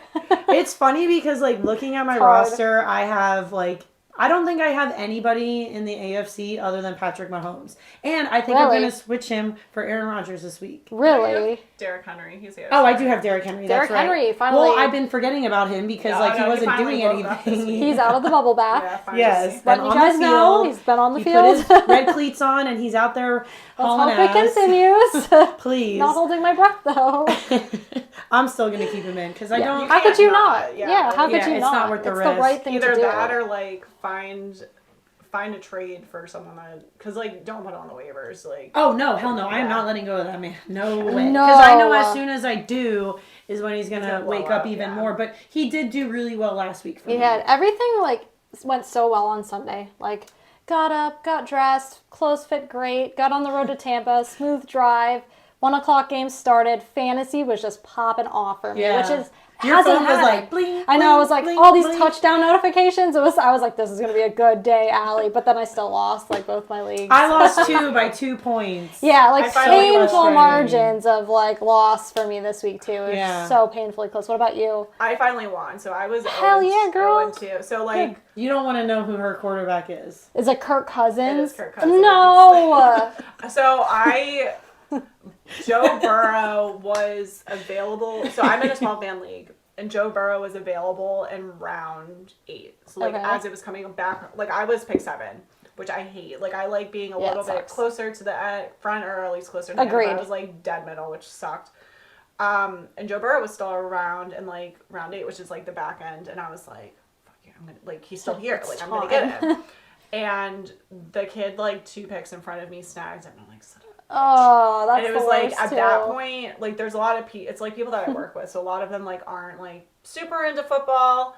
It's funny because, like, looking at my roster, I have, like... I don't think I have anybody in the AFC other than Patrick Mahomes. And I think I'm going to switch him for Aaron Rodgers this week. Really? Derrick Henry. He's here. Oh, I do have Derrick Henry. That's right. Henry, finally. Well, I've been forgetting about him because he wasn't doing anything. He's out of the bubble bath. Yes. Letting you guys know he's been on the field. He put his red cleats on and he's out there hauling ass. Let's hope it continues. Please. Not holding my breath, though. I'm still going to keep him in because I don't... How could you not? How could you not? It's not worth the risk. It's the right thing to do. Either that or, like, find a trade for someone that, because, like, don't put it on the waivers, like. Oh no, hell no! I am not letting go of that man. No way. Because I know as soon as I do is when he's gonna wake up even more. But he did do really well last week for me. Yeah, everything like went so well on Sunday. Like, got up, got dressed, clothes fit great, got on the road to Tampa, smooth drive. 1:00 game started. Fantasy was just popping off for me, which is. Your phone was like, bling, I know, it was like bling, all these bling. touchdown notifications. I was like, this is going to be a good day, Allie. But then I still lost, like, both my leagues. I lost by 2 points. Yeah, like, painful margins of, like, loss for me this week, too. It was so painfully close. What about you? I finally won, so I was Hell yeah, girl. 0-2. So, like... You don't want to know who her quarterback is. Is it Kirk Cousins? It is Kirk Cousins. No! So, Joe Burrow was available. So, I'm in a small fan league. And Joe Burrow was available in round 8. So, like, as it was coming back, like, I was pick 7, which I hate. Like, I like being a little bit closer to the front or at least closer to the end. I was, like, dead middle, which sucked. And Joe Burrow was still around in, like, round 8, which is, like, the back end. And I was like, fuck yeah, I'm gonna, like, he's still here. Like, I'm gonna get him. And the kid, like, 2 picks in front of me snags it. And I'm like, oh, that's and it was like at that point, like there's a lot of it's like people that I work with, so a lot of them like aren't like super into football.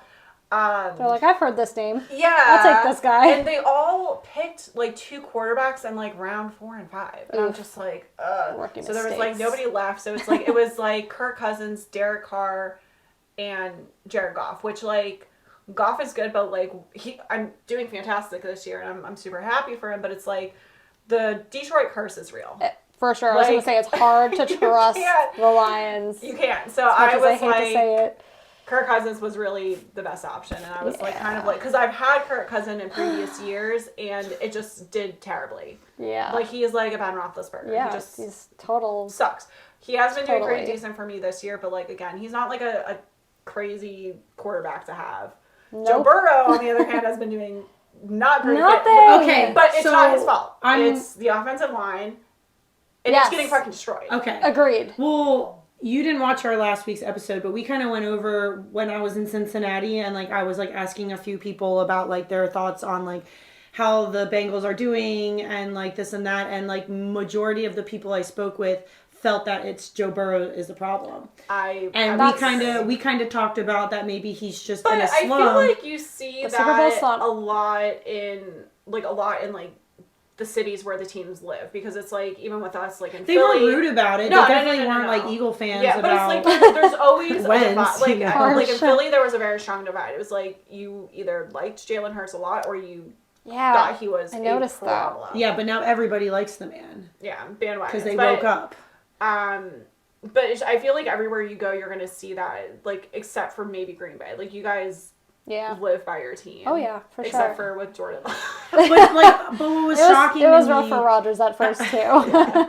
They're like, I've heard this name. Yeah, I'll take this guy. And they all picked like 2 quarterbacks in like round 4 and 5, and I'm just like, ugh. So there was like nobody left. So it's like it was like Kirk Cousins, Derek Carr, and Jared Goff, which like Goff is good, but like I'm doing fantastic this year, and I'm super happy for him. But it's like. The Detroit curse is real. For sure. I was going to say it's hard to trust the Lions. You can't. So I was hate to say it. Kirk Cousins was really the best option. And I was like kind of like, because I've had Kirk Cousins in previous years and it just did terribly. Yeah. Like he is like a Ben Roethlisberger. Yeah. He just he's total. Sucks. He has been doing pretty decent for me this year, but like again, he's not like a crazy quarterback to have. Nope. Joe Burrow, on the other hand, has been doing not great. Okay, but it's not his fault. It's the offensive line. And it's getting fucking destroyed. Okay. Agreed. Well, you didn't watch our last week's episode, but we kind of went over when I was in Cincinnati and like I was like asking a few people about like their thoughts on like how the Bengals are doing and like this and that, and like majority of the people I spoke with felt that it's Joe Burrow is the problem. We kind of talked about that maybe he's just in a slump. I feel like you see that a lot in the cities where the teams live, because it's like even with us like in Philly, they were rude about it. They definitely weren't like Eagle fans. Yeah, but it's like there's always like in Philly there was a very strong divide. It was like you either liked Jalen Hurts a lot or you thought he was a problem. Yeah, but now everybody likes the man. Yeah, bandwagon because they woke up. But I feel like everywhere you go, you're gonna see that, like, except for maybe Green Bay. Like, you guys live by your team. Oh yeah, for sure. Except for with Jordan. but what was shocking it was rough for Rodgers at first too.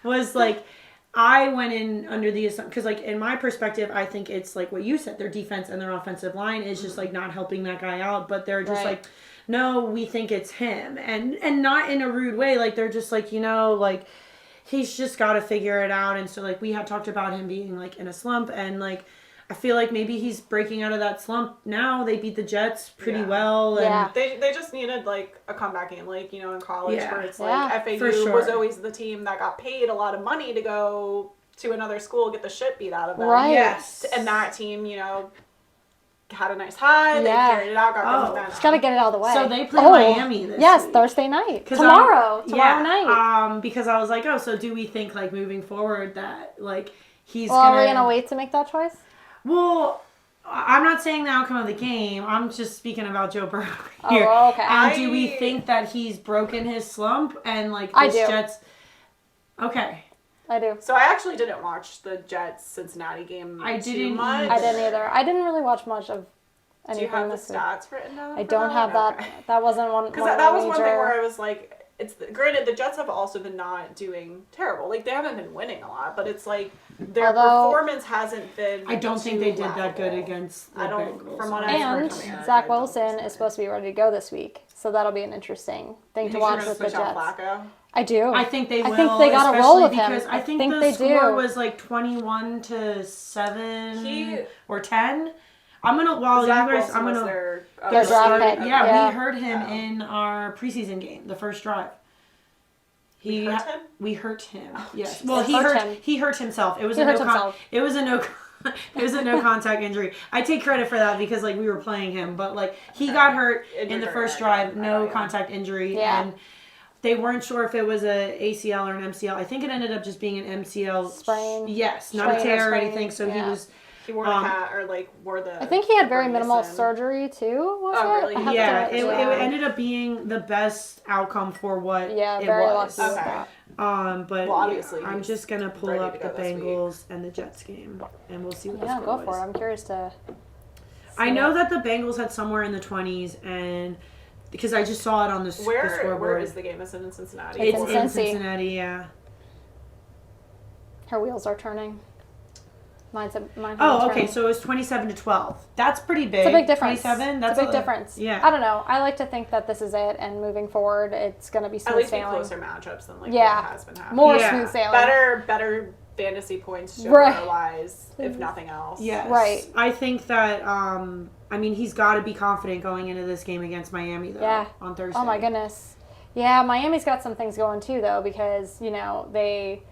Was like I went in under the assumption, because like in my perspective, I think it's like what you said. Their defense and their offensive line is just like not helping that guy out. But they're just like, no, we think it's him, and not in a rude way. Like they're just like, like. He's just got to figure it out. And so, like, we had talked about him being, like, in a slump. And, like, I feel like maybe he's breaking out of that slump now. They beat the Jets pretty well. And They just needed, like, a comeback game. Like, in college where it's, like, FAU was always the team that got paid a lot of money to go to another school, get the shit beat out of them. Right. Yes. And that team, had a nice high. They carried it out, got good momentum. Just got to get it out of the way. So they play Miami this week. Thursday night. Tomorrow night. Because I was like, so do we think, like, moving forward that, like, he's are we going to wait to make that choice? Well, I'm not saying the outcome of the game. I'm just speaking about Joe Burrow here. Oh, okay. And do we think that he's broken his slump and, like, the Jets... Okay. I do. So I actually didn't watch the Jets-Cincinnati game too much. I didn't either. I didn't really watch much of anything. Do you have the stats written down? I don't have that. Okay. That wasn't one. Because that was one thing where I was like, granted, the Jets have also been not doing terrible. Like, they haven't been winning a lot, but it's like their performance hasn't been. I don't think they did that good against the Bengals. From what I've heard. And Zach Wilson is supposed to be ready to go this week, so that'll be an interesting thing to watch with the Jets. Flacco? I do. I think they will. I think they got a roll with him. I think the score was like 21-7 or 10. I'm gonna their draft pick. Yeah, we heard him in our preseason game, the first drive. We hurt him. Oh, yes. geez. Well, he hurt himself. It was a no contact injury. I take credit for that because like we were playing him, but like he got hurt in the first drive, no contact injury, and they weren't sure if it was a ACL or an MCL. I think it ended up just being an MCL sprain. Yes, not a tear or anything. So he was. He wore the. I think he had very minimal surgery too. Really? Yeah, it ended up being the best outcome for what it was. Okay. But obviously I'm just gonna pull up the Bengals and the Jets game, and we'll see what the score go for it. I'm curious to. I know that the Bengals had somewhere in the 20s, and because I just saw it on the scoreboard. Where is the game? Is it in Cincinnati? It's in Cincinnati. Yeah. Her wheels are turning. Mine's okay. So it was 27-12. That's pretty big. It's a big difference. 27. That's a big difference. Yeah. I don't know. I like to think that this is it, and moving forward, it's going to be smooth sailing. At least closer matchups than what has been happening. More smooth sailing. Better fantasy points wise, if nothing else. Yes. Right. I think that. He's got to be confident going into this game against Miami though. On Thursday. Oh my goodness. Yeah, Miami's got some things going too though because they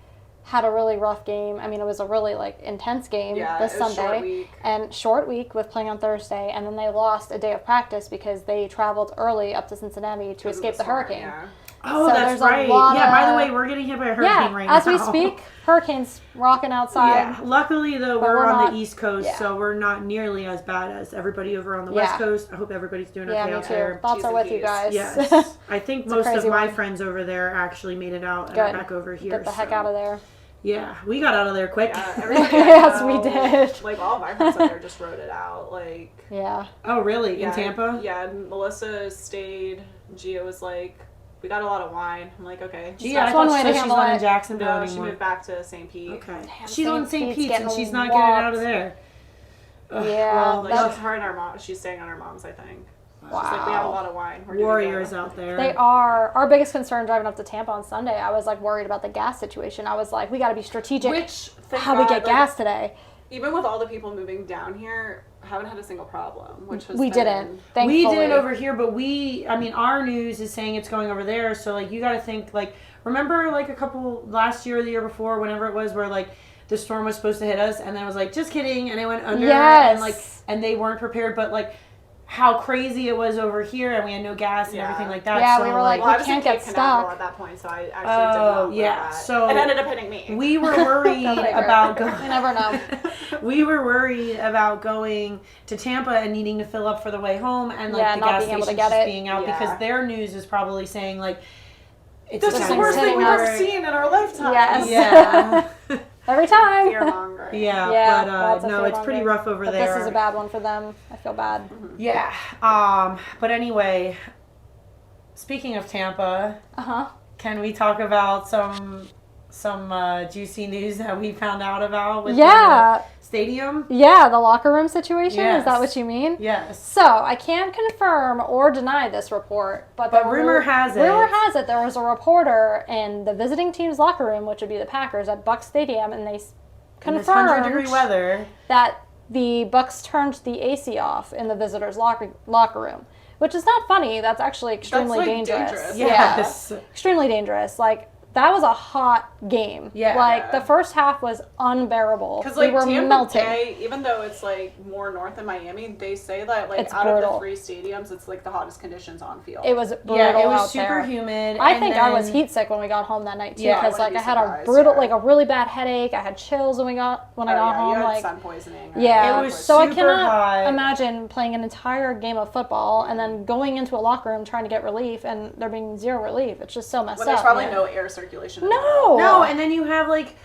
had a really rough game. I mean, it was a really intense game this Sunday short week with playing on Thursday, and then they lost a day of practice because they traveled early up to Cincinnati to escape the hurricane. Yeah. Oh, so that's right. By the way, we're getting hit by a hurricane right now. As we speak, hurricanes rocking outside. Yeah. Luckily, though, we're on the East Coast, so we're not nearly as bad as everybody over on the West Coast. I hope everybody's doing okay out there. Thoughts are with you guys. Yes. I think most of my friends over there actually made it out and are back over here. Get the heck out of there. Yeah, we got out of there quick. Yes, we did. All of my friends out there just wrote it out. Yeah. Oh, really? In Tampa? Yeah, Melissa stayed. Gia was like, we got a lot of wine. I'm like, okay. Gia, I thought she's not in Jacksonville anymore. She moved back to St. Pete. Okay. She's on St. Pete and she's not getting out of there. Yeah. She's her and our mom. She's staying on her mom's, I think. Wow. She's like, we have a lot of wine. Warriors out there. They are. Our biggest concern driving up to Tampa on Sunday, I was worried about the gas situation. I was like, we got to be strategic. How we get gas today. Even with all the people moving down here, haven't had a single problem, which has didn't. Thankfully. We didn't over here, but our news is saying it's going over there. So you got to think remember a couple last year or the year before, whenever it was, where the storm was supposed to hit us, and then it was just kidding, and it went under, and they weren't prepared, but how crazy it was over here, and we had no gas and everything like that. Yeah, so we were we can't get stuck at that point, so I actually did not that. So it ended up hitting me. We were worried about going. You never know. We were worried about going to Tampa and needing to fill up for the way home, and the gas stations just being out because their news is probably saying it's this is the worst thing we've ever seen in our lifetime. Yes. Yeah. Every time. Fear-mongering. Yeah, but no, it's pretty rough over there. This is a bad one for them. I feel bad. Mm-hmm. Yeah. But anyway, speaking of Tampa, can we talk about some juicy news that we found out about with the stadium? Yeah, the locker room situation. Yes. Is that what you mean? Yes. So I can't confirm or deny this report, but rumor has it there was a reporter in the visiting team's locker room, which would be the Packers at Bucs Stadium, and they confirmed 100-degree weather that the Bucs turned the AC off in the visitors' locker room. Which is not funny. That's actually extremely dangerous. Yes. Yeah. Extremely dangerous. that was a hot game. Yeah. Like, the first half was unbearable. Because, like, we were Tampa melting. Bay, even though it's, like, more north than Miami, they say that, like, It's out brutal. of the 3 stadiums, it's, like, the hottest conditions on field. It was brutal it was out super there. humid. I think I was heat sick when we got home that night, too. Because, like, I had a brutal, like, a really bad headache. I had chills when I got home. You had like, sun poisoning. Yeah. It was so I super cannot hot. imagine playing an entire game of football and then going into a locker room trying to get relief and there being zero relief. It's just so messed Well, there's up. probably no air circulation. No, and then you have like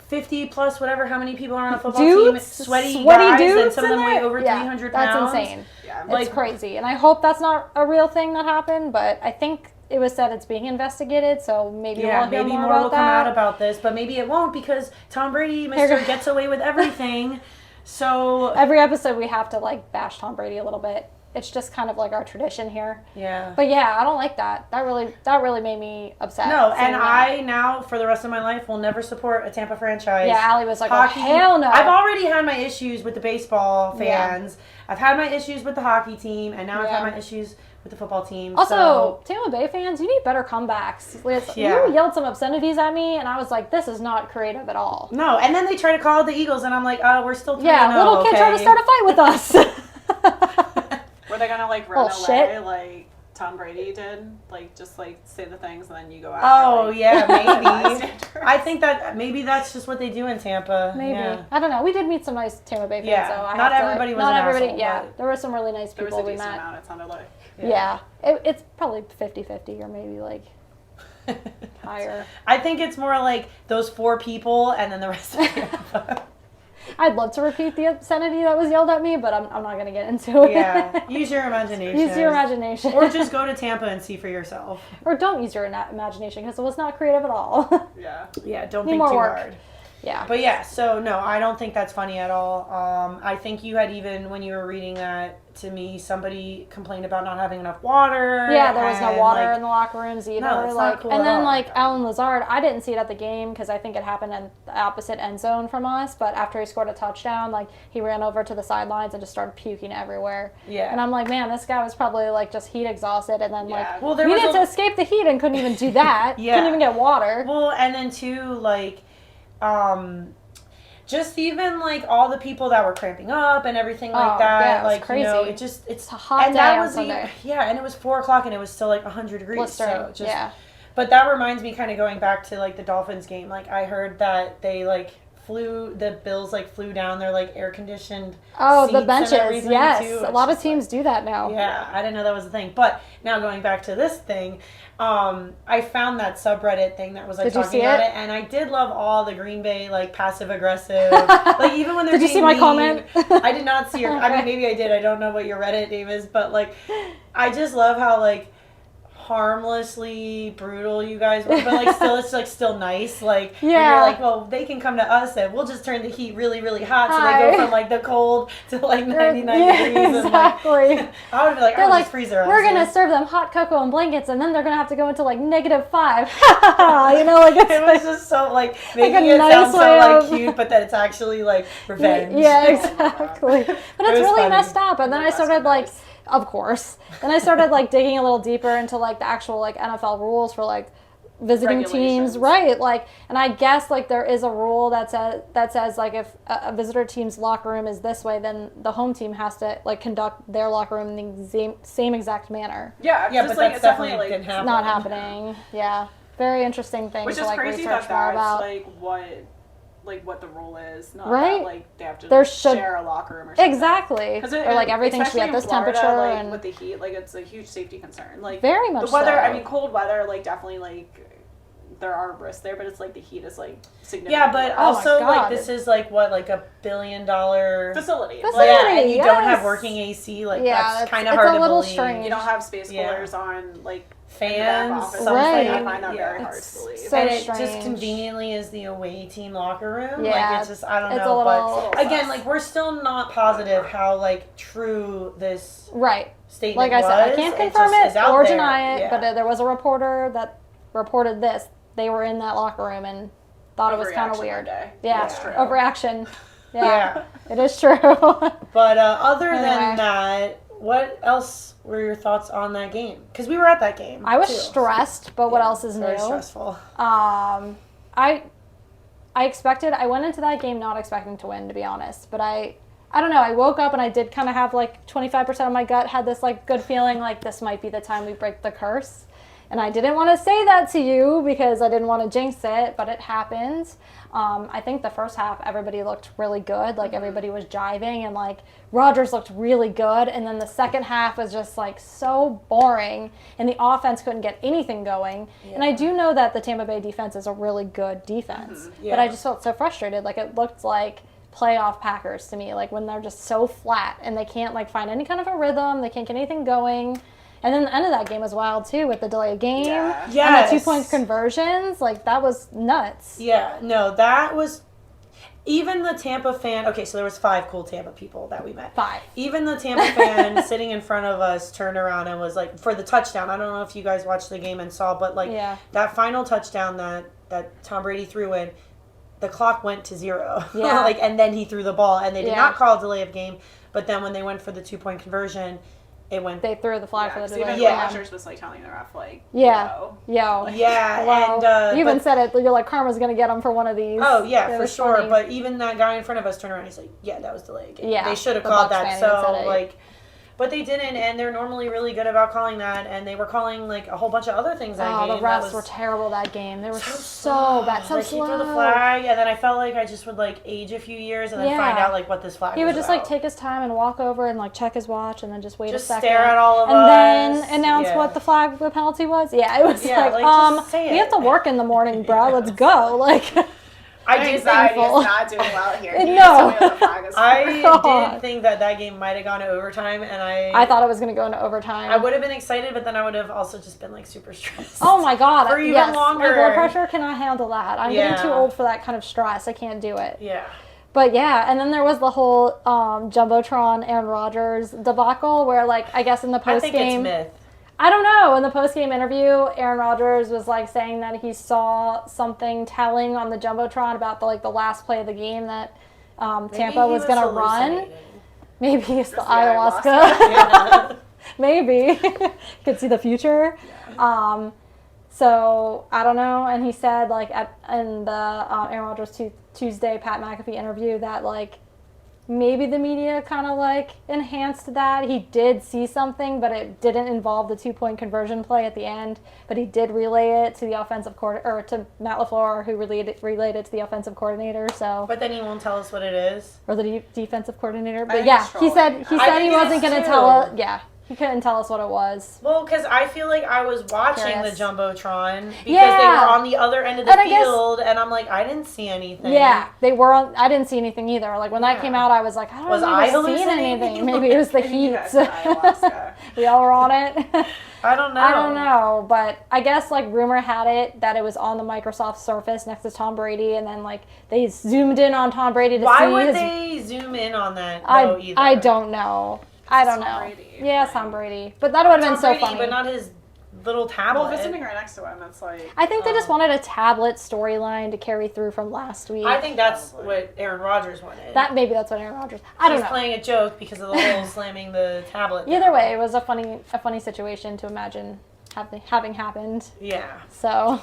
50 plus whatever, how many people are on a football dudes, team, sweaty dudes, guys, and some of them weigh there. over 300 pounds. That's insane. Yeah. It's crazy. And I hope that's not a real thing that happened, but I think it was said it's being investigated, so maybe we'll hear maybe more more about will that. come out about this, but maybe it won't because Tom Brady, Mr. gets away with everything. So every episode we have to like bash Tom Brady a little bit. It's just kind of like our tradition here. Yeah. But yeah, I don't like that. That really made me upset. No, and I now for the rest of my life will never support a Tampa franchise. Yeah, Allie was like, hockey, oh, hell no. I've already had my issues with the baseball fans. Yeah. I've had my issues with the hockey team, and now I've had my issues with the football team. Also, Tampa Bay fans, you need better comebacks. You yelled some obscenities at me, and I was like, this is not creative at all. No, and then they try to call the Eagles, and I'm like, we're still 3-0. Yeah, little kid trying to start a fight with us. Were they gonna like run away shit. like Tom Brady did? Like just like say the things and then you go out. Oh yeah, maybe. I think that maybe that's just what they do in Tampa. Maybe. Yeah. I don't know. We did meet some nice Tampa Bay fans. Yeah. So Not everybody was an asshole, Yeah, but there were some really nice There was people a we decent met. amount, it sounded like. Yeah. It's probably 50-50 or maybe like higher. I think it's more like those 4 people and then the rest of Tampa. I'd love to repeat the obscenity that was yelled at me, but I'm not going to get into it. Yeah. Use your imagination. Use your imagination. Or just go to Tampa and see for yourself. Or don't use your imagination because it was not creative at all. Yeah. Yeah, don't Need think more too work. hard. Yeah. But yeah, so no, I don't think that's funny at all. I think you had even, when you were reading that to me, somebody complained about not having enough water. Yeah, there was no water like, in the locker rooms either. No, that's not cool and at then all. like Alan Lazard, I didn't see it at the game because I think it happened in the opposite end zone from us. But after he scored a touchdown, like he ran over to the sidelines and just started puking everywhere. Yeah. And I'm like, man, this guy was probably like just heat exhausted, and then like well, there we was needed to escape the heat and couldn't even do that. Yeah. Couldn't even get water. Well, and then too, like, just even like all the people that were cramping up and everything like that. Yeah, it was like crazy. You know, it's a hot and day that on was Sunday. and it was 4:00 and it was still like 100 degrees. Blistering. So just, yeah. But that reminds me, kind of going back to like the Dolphins game. Like I heard that they like the Bills like flew down their like air conditioned. Oh, the seats and benches. everything, Yes, too. a lot of just teams do that now. Yeah, I didn't know that was a thing. But now going back to this thing, I found that subreddit thing that was like Did you talking see about it? it, and I did love all the Green Bay like passive aggressive, like even when they're Did you see being my mean. comment? I did not see your. I mean, maybe I did. I don't know what your Reddit name is, but like, I just love how like harmlessly brutal you guys were, but like still it's like still nice. Like when you're like, well, they can come to us and we'll just turn the heat really, really hot, so they go from like the cold to like 99 degrees. Exactly. And, like, I would be like, They're I'll like, just freeze their we're eyes, gonna serve them hot cocoa and blankets, and then they're gonna have to go into like -5. You know, like it was just so like making a it nice sound so way like of- cute, but that it's actually like revenge. Yeah, exactly. But it's was really funny. messed up. And then I started like, of course. Then I started like digging a little deeper into like the actual like NFL rules for like visiting teams, right? Like, and I guess like there is a rule that says like if a visitor team's locker room is this way, then the home team has to like conduct their locker room in the same exact manner. Yeah, Yeah, just, but like, that's it's definitely definitely like didn't happen. It's not happening. Yeah, very interesting thing which to is like crazy research that more that's about. like what the rule is, not Right? that like they have to There like, should- share a locker room or something. Exactly. Or like everything should be at this Florida, temperature like, and with the heat, like it's a huge safety concern. Like very much the weather. so. I mean, cold weather, like definitely like there are risks there, but it's like the heat is like significant. Yeah, but Oh my also like God. this is like what, like $1 billion facility. Facility. yeah, and you don't have yes. working AC. Like Yeah, that's kind it's of hard a to little believe. strange. You don't have space Yeah. coolers on like Fans, in the back office. something. Right. I find that Yeah. very hard It's to believe. so and it strange. just conveniently is the away team locker room. Yeah, like it's just I don't it's know, a little- but again, like we're still not positive how like true this Right. statement Like I said, I was. can't It confirm just it is out or there. deny it, Yeah. but there was a reporter that reported this. They were in that locker room and thought it was kind of Overreaction weird. one day. Yeah, That's true. overreaction. Yeah, Yeah. it is true. But other Anyway. than that, what else were your thoughts on that game? Because we were at that game. I was stressed, but what else is new? Very stressful. I went into that game not expecting to win, to be honest. But I don't know. I woke up and I did kind of have like 25% of my gut had this like good feeling like this might be the time we break the curse. And I didn't want to say that to you because I didn't want to jinx it, but it happened. I think the first half, everybody looked really good. Like, everybody was jiving, and, like, Rodgers looked really good. And then the second half was just, like, so boring, and the offense couldn't get anything going. Yeah. And I do know that the Tampa Bay defense is a really good defense. Yeah. But I just felt so frustrated. Like, it looked like playoff Packers to me, like, when they're just so flat and they can't, like, find any kind of a rhythm. They can't get anything going. And then the end of that game was wild, too, with the delayed game. Yeah. Yes. And the 2-point conversions. Like, that was nuts. Yeah. No, that was... Even the Tampa fan... Okay, so there was 5 cool Tampa people that we met. 5. Even the Tampa fan sitting in front of us turned around and was like... For the touchdown, I don't know if you guys watched the game and saw, but, like, that final touchdown that Tom Brady threw in, the clock went to 0. Yeah. Like, and then he threw the ball, and they did not call a delay of game. But then when they went for the 2-point conversion... They threw the flag for the delay. Even Rodgers was like telling the ref, like, yo. Yeah, hello. And you even said it. You're like, karma's gonna get him for one of these. Oh yeah, for sure. Funny. But even that guy in front of us turned around. He's like, yeah, that was delayed game. Yeah, they should have called that. So like. But they didn't, and they're normally really good about calling that, and they were calling, like, a whole bunch of other things that game. Oh, the refs were terrible that game. They were so bad, so slow. He threw the flag, and then I felt like I just would, like, age a few years and then find out, like, what this flag was He would just, about. like, take his time and walk over and, like, check his watch and then just wait a second. Just stare at all of us. And then announce what the penalty was. Yeah, it was we have to work in the morning, bro. Let's go. Like... Anxiety is not doing well here. No. I did think that game might have gone to overtime, and I thought it was going to go into overtime. I would have been excited, but then I would have also just been, like, super stressed. Oh, my God. For even longer. My blood pressure cannot handle that. I'm getting too old for that kind of stress. I can't do it. Yeah. But, and then there was the whole Jumbotron Aaron Rodgers debacle where, like, I guess in the postgame... I think it's myth. I don't know. In the post-game interview, Aaron Rodgers was, like, saying that he saw something telling on the Jumbotron about, the last play of the game that Tampa was going to run. Maybe it's the ayahuasca. Yeah. Maybe. You could see the future. Yeah. So, I don't know. And he said, like, in the Aaron Rodgers Tuesday Pat McAfee interview that, like, maybe the media kind of, like, enhanced that. He did see something, but it didn't involve the 2-point conversion play at the end. But he did relay it to the offensive or to Matt LaFleur, who relayed it to the offensive coordinator. So. But then he won't tell us what it is. Or the defensive coordinator. But he said he wasn't going to tell us. Yeah. He couldn't tell us what it was. Well, because I feel like I was watching the Jumbotron because they were on the other end of the field, and I'm like, I didn't see anything. Yeah, they were on. I didn't see anything either. Like, when that came out, I was like, I don't remember seeing anything. Maybe it was the heat. We all were on it. I don't know. But I guess, like, rumor had it that it was on the Microsoft Surface next to Tom Brady, and then, like, they zoomed in on Tom Brady to see Why would they zoom in on that, though, either? I don't know. I don't know. Brady. Yeah, Tom Brady. But that would have been so funny. But not his little tablet. Well, if it's sitting right next to him, it's like... I think they just wanted a tablet storyline to carry through from last week. I think that's what Aaron Rodgers wanted. Maybe that's what Aaron Rodgers... I don't know. He's playing a joke because of the whole slamming the tablet. Either way, it was a funny situation to imagine having happened. Yeah. So...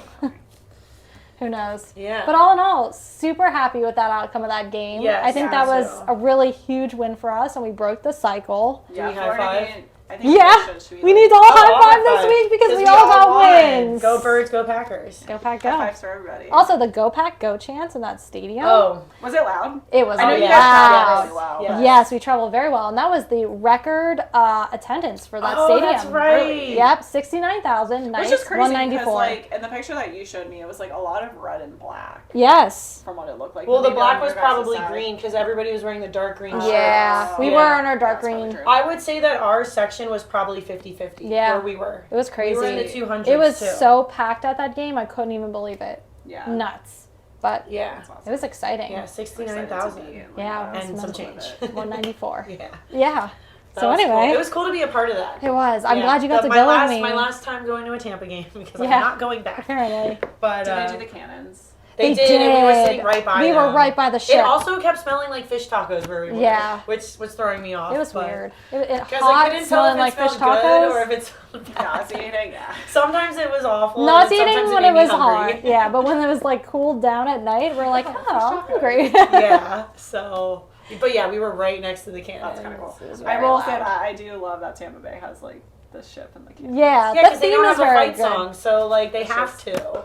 Who knows? Yeah. But all in all, super happy with that outcome of that game. Yes, I think that was a really huge win for us, and we broke the cycle. Yeah, do we high five? We need to all high five this week because we all got wins. Go Birds, go Packers. Go Pack, go. High fives for everybody. Also, the Go Pack, go chants in that stadium. Oh. Was it loud? It was loud. Really loud. Yes, we traveled very well. And that was the record attendance for that stadium. Oh, that's right. Really? Yep, 69,000. Nice. Which is crazy 194. because, like, in the picture that you showed me, it was, like, a lot of red and black. Yes. From what it looked like. Well, the black was probably green because everybody was wearing the dark green shirts. Yeah, we were in our dark green. I would say that our section was probably 50-50. Yeah. Where we were. It was crazy. We were in the 200s, It was too. so packed at that game, I couldn't even believe it. Yeah. Nuts. But yeah, it was exciting. Yeah, 69,000. Yeah. And some change. 194. Yeah. Yeah. So anyway. Cool. It was cool to be a part of that. It was. I'm glad you got to go with me. My last time going to a Tampa game because I'm not going back. Apparently. But, did they do the cannons? They did, and we were sitting right by them. We were right by the ship. It also kept smelling like fish tacos where we were. Yeah. Which was throwing me off. It was weird. It Because hot, I couldn't tell smelling if it like fish smelled tacos. good or if it smelled bad. Nauseating, yeah. Sometimes it was awful. Nauseating when it was hungry. hot. Yeah, but when it was like cooled down at night, we're like, oh, I'm hungry. Yeah, so... But yeah, we were right next to the cannon. That's kind of cool. I will say that I do love that Tampa Bay has like the ship and the cannon. Yeah, because they don't have a fight good. song, so like they have to.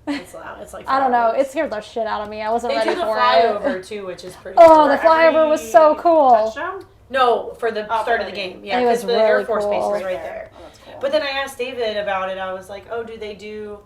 It's loud. It's like I don't know. It scared the shit out of me. I wasn't ready for it. They do the flyover too, which is pretty. Oh, cool. the flyover was so cool. Touchdown? No, for the start of the game. Yeah, it was because the really Air Force cool. Base was right there. Oh, that's cool. But then I asked David about it. I was like, "Oh, do they do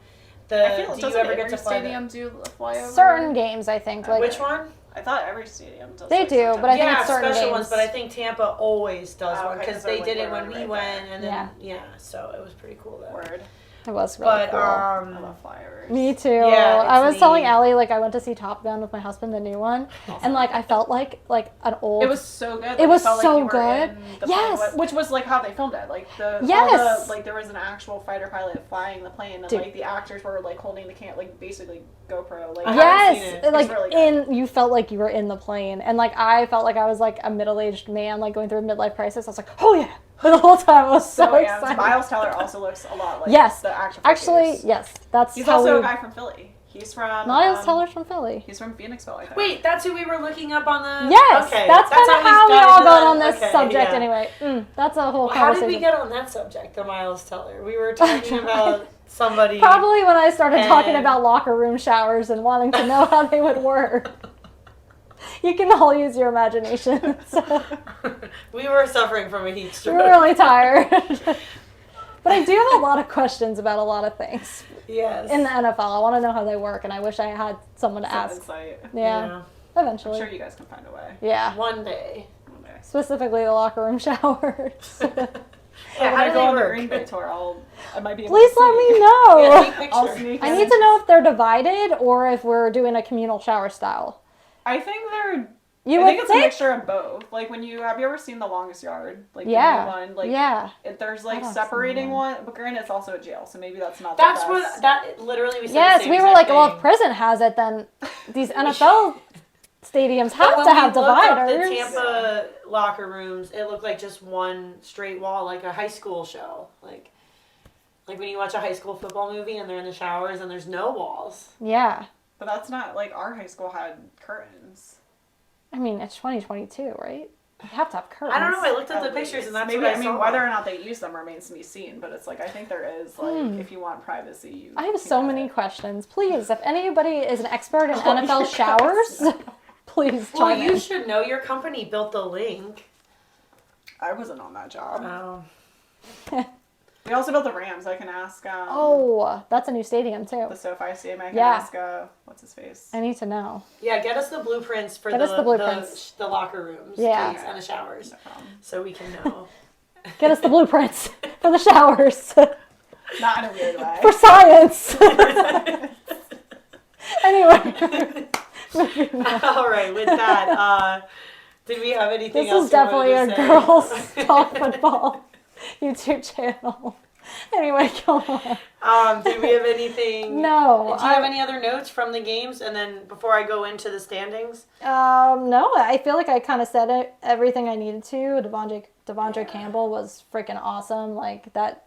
the? Do you ever get to fly stadium do the flyover? Certain games, I think. Like which one? I thought every stadium does. They do, but I think it's certain special games. ones. But I think Tampa always does one because they like did it when we right went, there. and then so it was pretty cool though. Word. It was really cool. I love flyovers. Me too. Yeah, I was neat. telling Allie, like, I went to see Top Gun with my husband, the new one, and like I felt like an old. It was so good. Like, it was felt so like you were good. in the Yes, plane, which was like how they filmed it. Like like there was an actual fighter pilot flying the plane, and like the actors were like holding the like basically GoPro. Like yes, like really you felt like you were in the plane, and like I felt like I was like a middle-aged man, like going through a midlife crisis. I was like, oh yeah. The whole time I was so excited. Miles Teller also looks a lot like the actor. Actually, yes. He's also a guy from Philly. He's from Miles Teller's from Philly. He's from Phoenixville, I think. Wait, that's who we were looking up on the. Yes, okay. that's kind of how we all got on this okay, subject. Yeah. Anyway, that's a whole. How conversation. did we get on that subject, the Miles Teller? We were talking about somebody. Probably when I started talking about locker room showers and wanting to know how they would work. You can all use your imagination. So. We were suffering from a heat stroke. We were really tired. But I do have a lot of questions about a lot of things. Yes. In the NFL. I want to know how they work, and I wish I had someone to ask. Insight. Yeah. Eventually. I'm sure you guys can find a way. Yeah. One day. Specifically the locker room showers. Yeah, how do they work? Green Bay tour, I might be able Please to let me know. Yeah, I'll sneak I need to know if they're divided or if we're doing a communal shower style. I think they're. I think it's a mixture of both. Like have you ever seen The Longest Yard? Like the new one. Like there's like separating one, but granted it's also a jail, so maybe that's not. That's the best. what that literally we said. Yes, the same we were like, thing. well, if prison has it, then these NFL stadiums have to have dividers. The Tampa locker rooms, it looked like just one straight wall, like a high school show, like when you watch a high school football movie and they're in the showers and there's no walls. Yeah. But that's not like our high school had curtains. I mean, it's 2022, right? You have to have curtains. I don't know. I looked at the pictures and that's maybe. what I saw. Whether or not they use them remains to be seen. But it's like I think there is like if you want privacy, I have so many questions. Please, if anybody is an expert in NFL showers, please chime in. You should know. Your company built the link. I wasn't on that job. Oh. We also built the Rams. I can ask. That's a new stadium too. The SoFi Stadium. I can ask. What's his face? I need to know. Yeah, get us the blueprints for the locker rooms, please, and the showers, so we can know. Get us the blueprints for the showers. Not in a weird way. For science. Anyway. All right. With that, did we have anything else? This is definitely a girls talk football YouTube channel. Anyway, go on. Did we have anything? No. Do you have any other notes from the games? And then before I go into the standings? No. I feel like I kind of said everything I needed to. Devondre Campbell was freaking awesome. Like that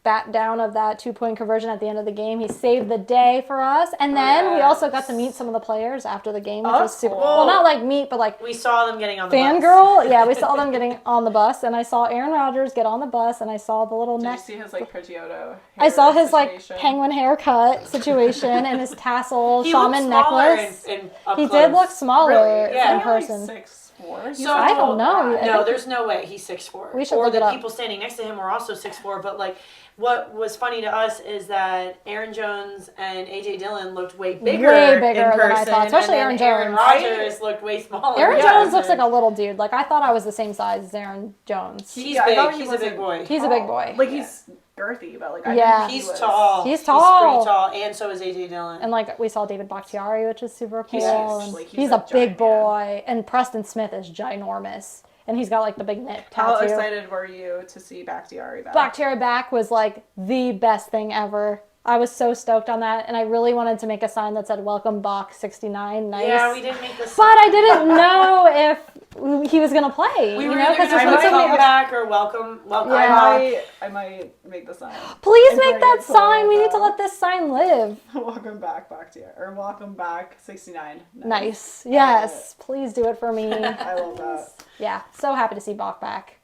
bat down of that 2-point conversion at the end of the game. He saved the day for us. And then we also got to meet some of the players after the game, which was super cool. Well, not like meet, but like... We saw them getting on the bus. Yeah, we saw them getting on the bus. And I saw Aaron Rodgers get on the bus, and I saw the little neck... Did you see his, like, Pidgeotto I saw his, like, penguin haircut situation and his tassel shaman necklace. He did look smaller in person. Like 6'4"? So I don't know. No, there's no way he's 6'4". We should or look the it up. people standing next to him were also 6'4", but like... What was funny to us is that Aaron Jones and A.J. Dillon looked way bigger in person, than I thought, especially Aaron Jones. Aaron Rodgers looked way smaller. Aaron Jones looks like a little dude. Like, I thought I was the same size as Aaron Jones. He's big. He's a big boy. He's a big boy. Like, he's girthy, but like, he's tall. He's tall. He's pretty tall, and so is A.J. Dillon. And like, we saw David Bakhtiari, which is super cool. He's a big boy. And Preston Smith is ginormous. And he's got like the big neck tattoo. How excited were you to see Bakhtiari back? Bakhtiari back was like the best thing ever. I was so stoked on that, and I really wanted to make a sign that said "Welcome Bach 69." Nice. Yeah, we didn't make the sign. But I didn't know if he was gonna play. We were either going to say welcome back or welcome back. I might make the sign. Please make that sign. We need to let this sign live. Welcome back to you. Or welcome back 69. Nice. Yes. Please do it for me. I love that. Yeah. So happy to see Bach back.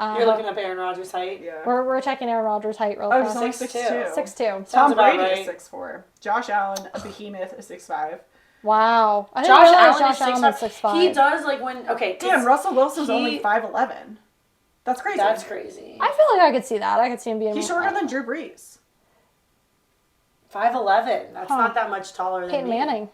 You're looking up Aaron Rodgers' height? Yeah. We're checking Aaron Rodgers' height real fast. Oh, he's only 6'2". 6'2". Tom Brady right. is 6'4". Josh Allen, a behemoth, is 6'5". Wow. I didn't realize Josh Allen is 6'5". He does like when, okay. Damn, Russell Wilson's only 5'11". That's crazy. That's crazy. I feel like I could see that. I could see him being... He's shorter than Drew Brees. 5'11". That's not that much taller than Peyton Manning.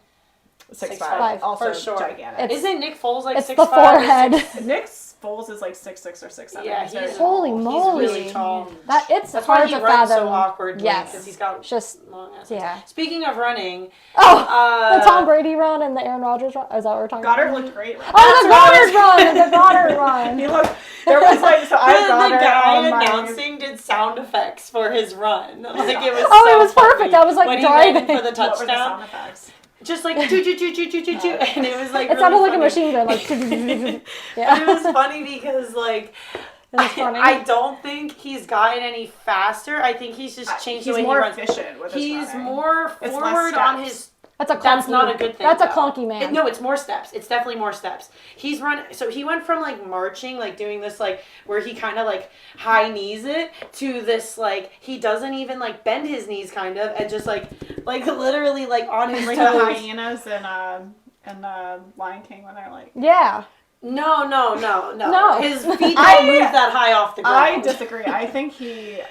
6'5". Also for sure. gigantic. Isn't Nick Foles like 6'5"? It's the forehead. Nick Foles is like 6'6" or 6'7". Yeah, he's holy moly. He's really tall. It's That's hard why he to runs fathom. so awkwardly. Yes. Because he's got just long ass. yeah. Speaking of running. Oh, the Tom Brady run and the Aaron Rodgers run. Is that what we're talking Goddard about? looked great. Oh, the Goddard run. He looked. There was like so. I got the guy announcing did sound effects for his run. Like it was. It was perfect. I was like when driving he ran for the What were the touchdown. sound effects? Just like choo choo choo choo choo choo choo, and it was like it sounded like a machine gun, like yeah. But it was funny because like funny. I don't think he's gotten any faster. I think he's just changed the way he runs. He's more efficient with his He's running. more forward on his. That's not a good thing. That's a clunky man. No, it's more steps. It's definitely more steps. He's run. So he went from like marching, like doing this, like where he kind of like high knees it to this like he doesn't even like bend his knees, kind of, and just like literally like on his like toes. the hyenas and Lion King when they're like. Yeah. No. His feet don't move that high off the ground. I disagree. I think he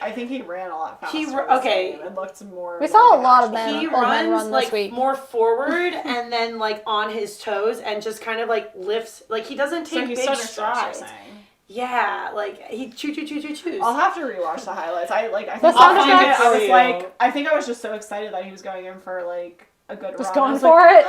ran a lot faster. It looked more. We saw a lot of men. He runs like more forward and then like on his toes and just kind of like lifts. Like he doesn't take big strides. Yeah, like he chews. I'll have to rewatch the highlights. I think I was just so excited that he was going in for like a good run. Just going for it.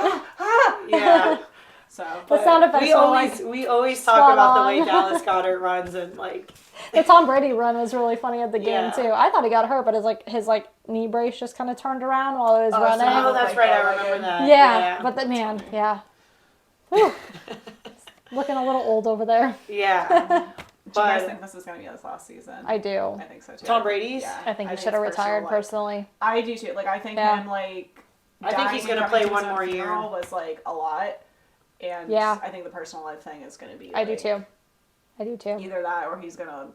Yeah. So the sound effects we always talk about the way Dallas Goedert runs and like the Tom Brady run was really funny at the game too. I thought he got hurt, but his knee brace just kind of turned around while he was running. Oh, that's right. I remember that. Yeah, but the man, looking a little old over there. Yeah. Do you guys think this is going to be his last season? I do. I think so too. Tom Brady's? Yeah. I think he should have retired personally. I do too. Like I think him like. I think he's going to play one more year. Was like a lot. And I think the personal life thing is going to be. I do too. Either that, or he's going to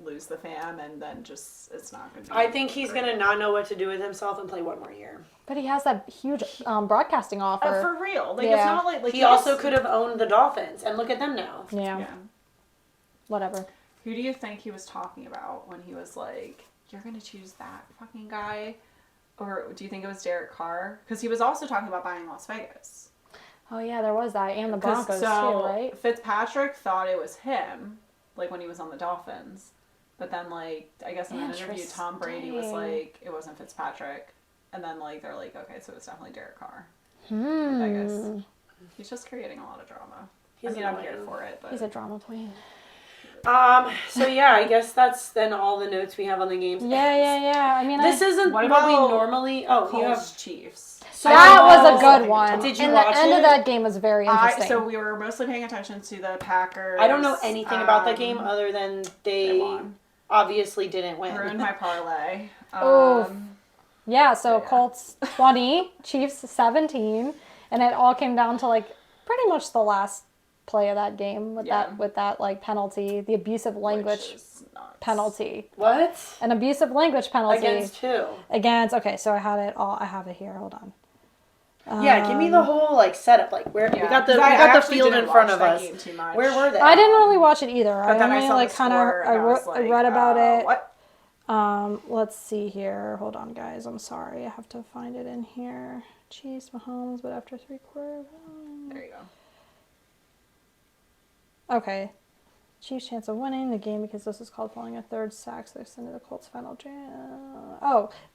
lose the fam, and then just it's not going to. I think he's going to not know what to do with himself and play one more year. But he has that huge broadcasting offer. For real, like it's not like he also could have owned the Dolphins, and look at them now. Yeah. Whatever. Who do you think he was talking about when he was like, "You're going to choose that fucking guy," or do you think it was Derek Carr? Because he was also talking about buying Las Vegas. Oh, yeah, there was that. And the Broncos, too, right? Fitzpatrick thought it was him, like, when he was on the Dolphins. But then, like, I guess in an interview, Tom Brady was like, it wasn't Fitzpatrick. And then, like, they're like, okay, so it's definitely Derek Carr. I guess. He's just creating a lot of drama. I'm here for it. But. He's a drama queen. So, yeah, I guess that's then all the notes we have on the games. Yeah. I mean, this isn't what we normally... Oh, you have Chiefs. So that was a good one. Did you and watch the end it? of that game was very interesting. So we were mostly paying attention to the Packers. I don't know anything about that game other than they obviously didn't win. Ruined my parlay. So Colts 20, Chiefs 17, and it all came down to like pretty much the last play of that game with that like penalty, the abusive language penalty. What? An abusive language penalty. Against who? So I have it here. Hold on. Yeah, give me the whole like setup. Like where we got the field in front of us. Where were they? I didn't really watch it either. But then I saw like kind of I read about it. What? Let's see here. Hold on, guys. I'm sorry. I have to find it in here. Chiefs, Mahomes, but after 3 quarters. There you go. Okay. Chiefs' chance of winning the game because this is called following a third sack, so they extended the Colts' final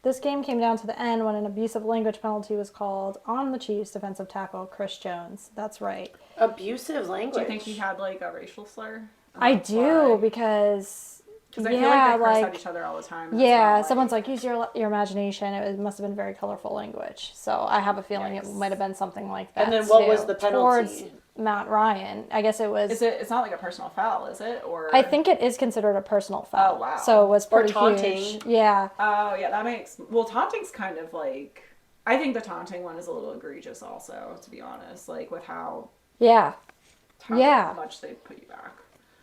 this game came down to the end when an abusive language penalty was called on the Chiefs' defensive tackle, Chris Jones. That's right. Abusive language? Do you think he had, like, a racial slur? I do, because Because I feel like they curse at each other all the time. Yeah, someone's like, use your imagination. It must have been very colorful language. So I have a feeling it might have been something like that. And then what was the penalty? Towards Matt Ryan. I guess it was... It's not like a personal foul, is it? Or I think it is considered a personal foul. Oh, wow. So it was pretty taunting. huge. Yeah. Oh, yeah, that makes... Well, taunting's kind of like... I think the taunting one is a little egregious also, to be honest. Like, with how... Yeah. How much they put you back.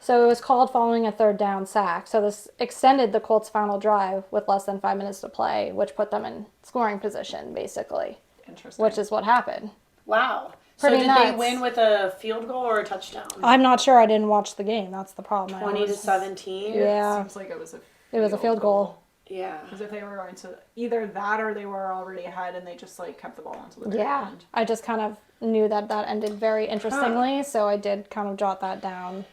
So it was called following a 3rd down sack. So this extended the Colts' final drive with less than 5 minutes to play, which put them in scoring position, basically. Interesting. Which is what happened. Wow. Pretty so did nuts. they win with a field goal or a touchdown? I'm not sure. I didn't watch the game. That's the problem. 20-17? Yeah. It seems like it was a field goal. Yeah. Because if they were going to... Either that or they were already ahead and they just, like, kept the ball until the very end. I just kind of knew that ended very interestingly, so I did kind of jot that down.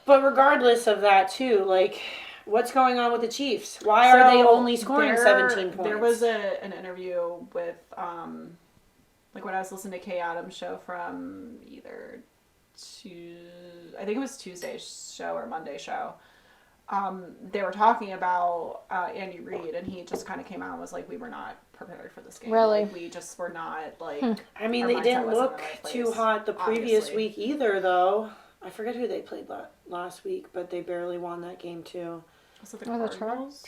But regardless of that, too, like, what's going on with the Chiefs? Why are they only scoring 17 points? There was an interview with, like, when I was listening to Kay Adams' show from either I think it was Tuesday's show or Monday's show. They were talking about Andy Reid, and he just kind of came out and was like, we were not prepared for this game. Really? Like, we just were not, like... I mean, they didn't look too hot the previous week either, though. I forget who they played last week, but they barely won that game, too. Was it the Cardinals?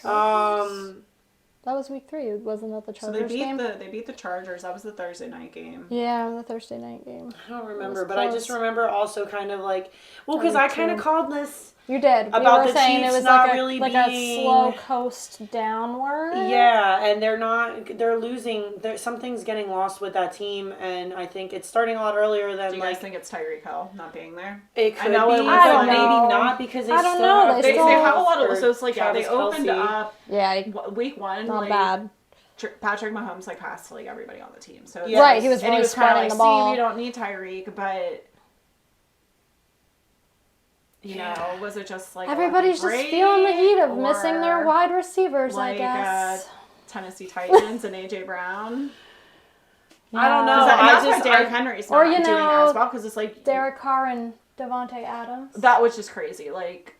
That was week 3, wasn't that the Chargers game? So they beat the Chargers. That was the Thursday night game. Yeah, the Thursday night game. I don't remember, but I just remember also kind of like... Well, because I kind of called this... You did. About we were the saying Chiefs it was not like really a slow coast downward. Yeah, and they're losing. Something's getting lost with that team, and I think it's starting a lot earlier than. Do you guys think it's Tyreek Hill not being there? It could be, but maybe not because they they have a lot of. So it's like they opened up. Yeah, week 1. Not like, bad. Patrick Mahomes like passed to like everybody on the team. So right, he was really spreading like, the ball. See, we don't need Tyreek, but. You know, was it just like everybody's just feeling the heat of missing their wide receivers, like, I guess. Tennessee Titans and AJ Brown. Yeah. I don't know. That's why Derrick Henry's not doing as well, because it's like Derek Carr and Devontae Adams. That was just crazy. Like,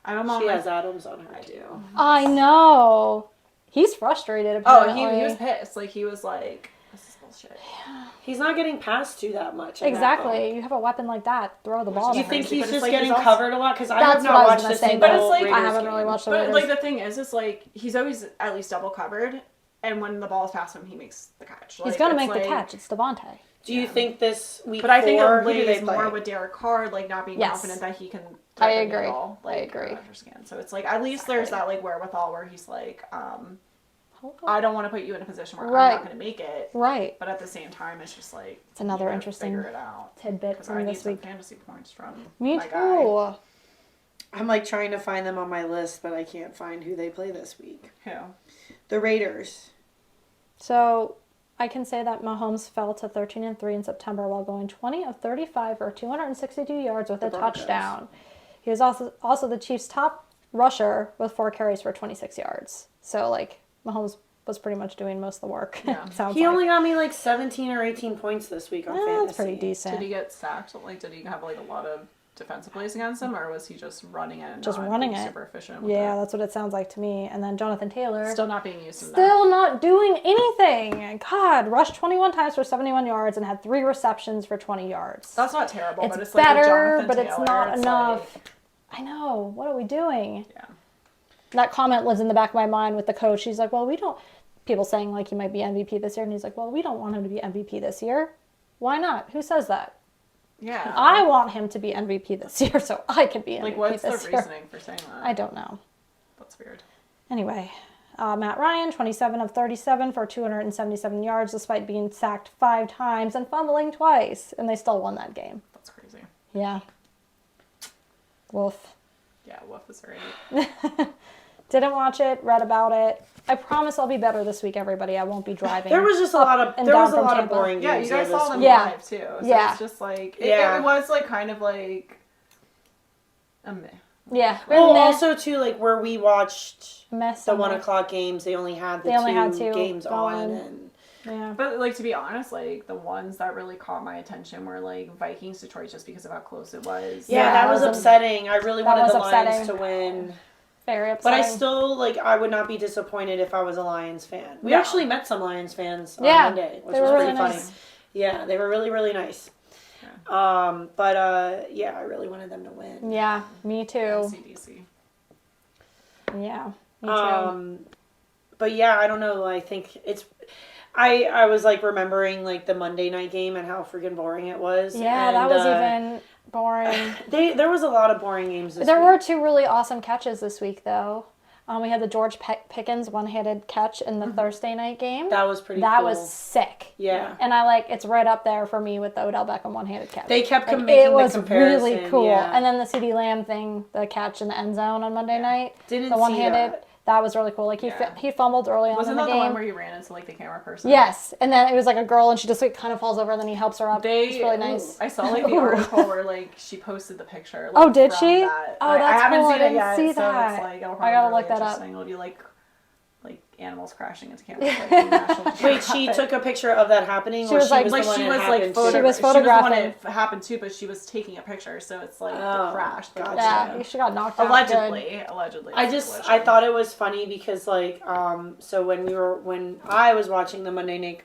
she has Adams on her too. I know. He's frustrated. Apparently. Oh, he was pissed. Like, he was like, "This is bullshit." Yeah. He's not getting passed to that much. Exactly. You have a weapon like that. Throw the ball. Do you think he's just getting covered a lot? Because I have not watched this game. But it's like I haven't really watched the Raiders. But like the thing is like he's always at least double covered, and when the ball is past him, he makes the catch. He's gonna make the catch. It's Devontae. Do you think this week? But I think it lays more with Derek Carr, like not being confident that he can. I agree. Like, I agree. So it's like at least there's that like wherewithal where he's like, I don't want to put you in a position where I'm not going to make it. Right. But at the same time, it's just like it's another interesting figure it out. tidbit from this week. Fantasy points from me my too. Guy. I'm like trying to find them on my list, but I can't find who they play this week. Who? The Raiders. So I can say that Mahomes fell to 13-3 in September while going 20 of 35 for 262 yards with a touchdown. He was also the Chiefs' top rusher with 4 carries for 26 yards. So like Mahomes was pretty much doing most of the work. Yeah. He only got me like 17 or 18 points this week on fantasy. That's pretty decent. Did he get sacked? Like, did he have like a lot of defensive plays against him, or was he just running it? And just running it. Super efficient. Yeah, that's what it sounds like to me. And then Jonathan Taylor still not being used. Still not doing anything. God, rushed 21 times for 71 yards and had 3 receptions for 20 yards. That's not terrible. It's but it's better, like but Taylor, it's not enough. Like... I know. What are we doing? Yeah. That comment lives in the back of my mind with the coach. He's like, well, we don't... People saying, like, he might be MVP this year. And he's like, well, we don't want him to be MVP this year. Why not? Who says that? Yeah. I want him to be MVP this year so I can be MVP this year. Like, what's the reasoning for saying that? I don't know. That's weird. Anyway, Matt Ryan, 27 of 37 for 277 yards despite being sacked 5 times and fumbling twice. And they still won that game. That's crazy. Yeah. Woof. Yeah, woof is right. Didn't watch it, read about it. I promise I'll be better this week, everybody. I won't be driving. There was just a lot of boring games. Yeah, you guys saw them live too. So it's just like it was like kind of like a meh. Yeah. Well, also too, like where we watched the 1:00 games, they only had the two games on. And yeah. But like to be honest, like the ones that really caught my attention were like Vikings Detroit, just because of how close it was. Yeah, that was upsetting. I really wanted the Lions to win. very upsetting. But I still, like, I would not be disappointed if I was a Lions fan. We actually met some Lions fans on Monday, which was pretty funny. Nice. Yeah, they were really, really nice. Yeah. I really wanted them to win. Yeah, me too. CDC. Yeah, me too. But yeah, I don't know. I think it's... I was, like, remembering, like, the Monday night game and how freaking boring it was. Yeah, and, that was even boring. There was a lot of boring games this week. There were 2 really awesome catches this week, though. We had the George Pickens one-handed catch in the Thursday night game. That was pretty cool. That was sick. Yeah. And it's right up there for me with the Odell Beckham one-handed catch. They kept making the comparison. It was really cool. Yeah. And then the CeeDee Lamb thing, the catch in the end zone on Monday night. Didn't the one-handed. see that. That was really cool. Like, he fumbled early on in the game. Wasn't that the one where he ran into, like, the camera person? Yes. And then it was, like, a girl, and she just, like, kind of falls over, and then he helps her up. It's really nice. I saw, like, the article where, like, she posted the picture. Like, did she? That. Oh, that's I haven't cool. seen it yet, see so that. it's, like, it'll I gotta really look that up. It'll be, like animals crashing into cameras. Like, wait, she took a picture of that happening? She was the photographing. She was the one it happened to, but she was taking a picture, so it's like the crash. Gotcha. Yeah, she got knocked out. Allegedly. I thought it was funny because, like, so when I was watching the Monday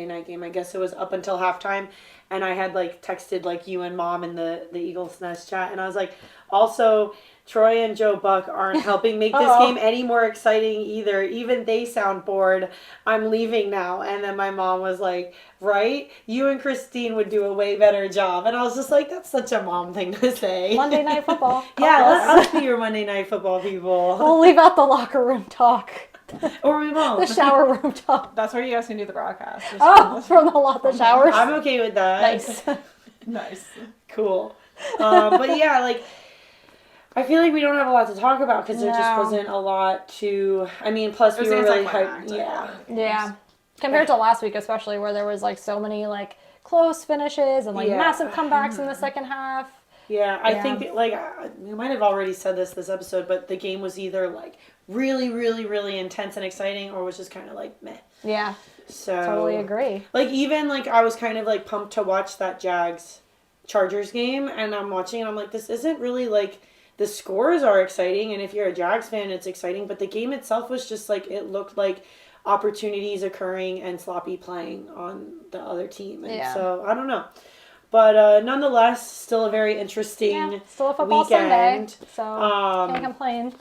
night game, I guess it was up until halftime, and I had, like, texted, like, you and Mom in the Eagles Nest chat, and I was like, also, Troy and Joe Buck aren't helping make this game any more exciting either. Even they sound bored. I'm leaving now. And then my mom was like, right? You and Christine would do a way better job. And I was just like, that's such a mom thing to say. Monday Night Football. Yeah, let us be your Monday Night Football people. We'll leave out the locker room talk. Or we won't. The shower room talk. That's where you guys can do the broadcast. From the showers? I'm okay with that. Nice. Nice. Cool. But yeah, like... I feel like we don't have a lot to talk about because there just wasn't a lot to... I mean, plus we were really hyped. Yeah. Compared to last week, especially, where there was, like, so many, like, close finishes and, like, massive comebacks in the second half. Yeah, I think, like, we might have already said this episode, but the game was either, like, really, really, really intense and exciting or was just kind of, like, meh. Yeah. So... Totally agree. Like, even, like, I was kind of, like, pumped to watch that Jags-Chargers game, and I'm watching and I'm like, this isn't really, like... The scores are exciting, and if you're a Jags fan, it's exciting. But the game itself was just like, it looked like opportunities occurring and sloppy playing on the other team. And so, I don't know. But nonetheless, still a very interesting still a football weekend. Sunday, so can't complain.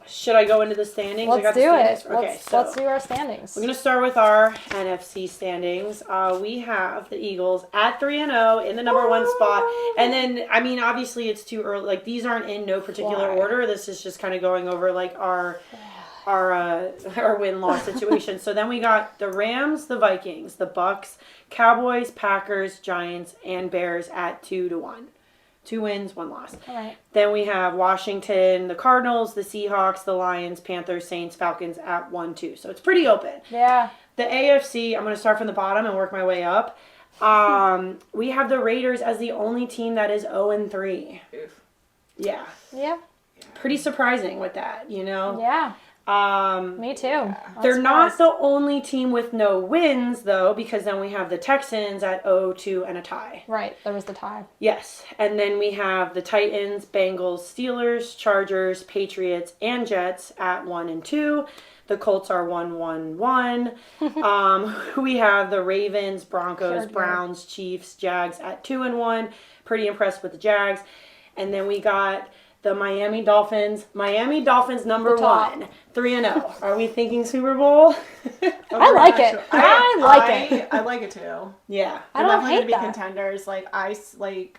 Should I go into the standings? Let's do it. Okay, let's do our standings. We're going to start with our NFC standings. We have the Eagles at 3-0 in the number 1 spot. And then, I mean, obviously it's too early. Like, these aren't in no particular order. This is just kind of going over, like, our win-loss situation. So then we got the Rams, the Vikings, the Bucks, Cowboys, Packers, Giants, and Bears at 2-1. 2 wins, 1 loss. All right. Then we have Washington, the Cardinals, the Seahawks, the Lions, Panthers, Saints, Falcons at 1-2. So it's pretty open. Yeah. The AFC, I'm going to start from the bottom and work my way up. We have the Raiders as the only team that is 0-3. Yeah. Yeah. Pretty surprising with that, you know? Yeah. Me too. Yeah. They're not the only team with no wins, though, because then we have the Texans at 0-2 and a tie. Right, there was the tie. Yes, and then we have the Titans, Bengals, Steelers, Chargers, Patriots, and Jets at 1-2. The Colts are 1-1-1. We have the Ravens, Broncos, Browns, Chiefs, Jags at 2-1. Pretty impressed with the Jags. And then we got the Miami Dolphins. Miami Dolphins number 1, 3-0. Are we thinking Super Bowl? I like it. I like it too. Yeah, I don't hate to be contenders. Like I see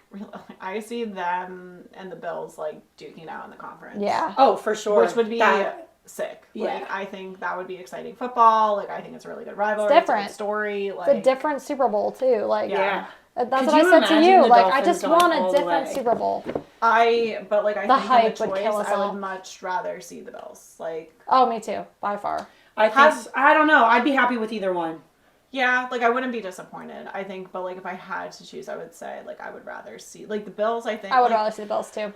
them and the Bills like duking out in the conference. Yeah. Oh, for sure. Which would be sick. Yeah. Like I think that would be exciting football. Like I think it's a really good rivalry. It's different. It's a good story. Like it's a different Super Bowl too. Like that's Could what I said to you. Like I just want a different way. Super Bowl. I think hype the would choice, kill us I all. would much rather see the Bills. Like oh, me too, by far. I don't know. I'd be happy with either one. Yeah, like I wouldn't be disappointed. I think, but like if I had to choose, I would say like I would rather see like the Bills. I think I would rather see the Bills too.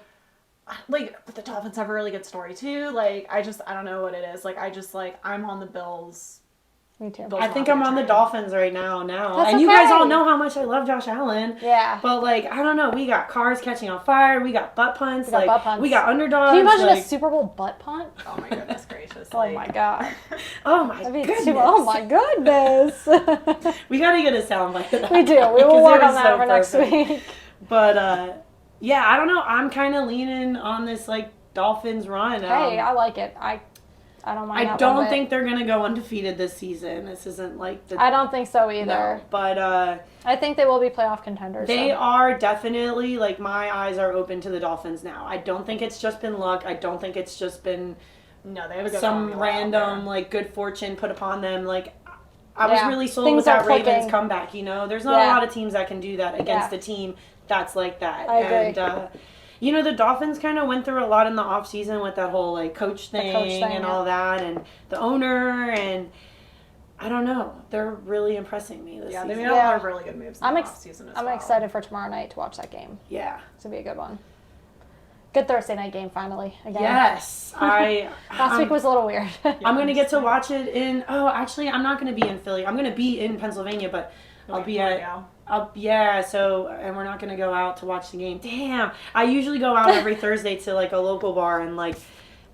Like, but the Dolphins have a really good story too. Like I don't know what it is. Like I just like I'm on the Bills Me too. I think I'm on the Dolphins right now. That's and you guys all know how much I love Josh Allen. Yeah. But, like, I don't know. We got cars catching on fire. We got butt punts. We got underdogs. Can you imagine a Super Bowl butt punt? Oh, my goodness gracious. Oh, my God. Oh, my goodness. Oh, my goodness. We got to get a soundbite of that. We do. We will work on that for next week. But, yeah, I don't know. I'm kind of leaning on this, like, Dolphins run. Hey, I like it. I don't mind. I don't think they're gonna go undefeated this season. This isn't like the. I don't think so either. No, but I think they will be playoff contenders. They are definitely, like, my eyes are open to the Dolphins now. I don't think it's just been luck. I don't think it's just been they have a good some random like good fortune put upon them. Like, I was really sold with that Ravens comeback. You know, there's not a lot of teams that can do that against a team that's like that. I agree. And, you know, the Dolphins kind of went through a lot in the offseason with that whole, like, coach thing and all that, and the owner, and I don't know. They're really impressing me this season. They made a lot of really good moves in the offseason as well. I'm excited for tomorrow night to watch that game. Yeah. It's going to be a good one. Good Thursday night game, finally. Again. Yes. Last week was a little weird. I'm going to get to watch it in, actually, I'm not going to be in Philly. I'm going to be in Pennsylvania, but I'll be at... and we're not going to go out to watch the game. Damn. I usually go out every Thursday to, like, a local bar and, like,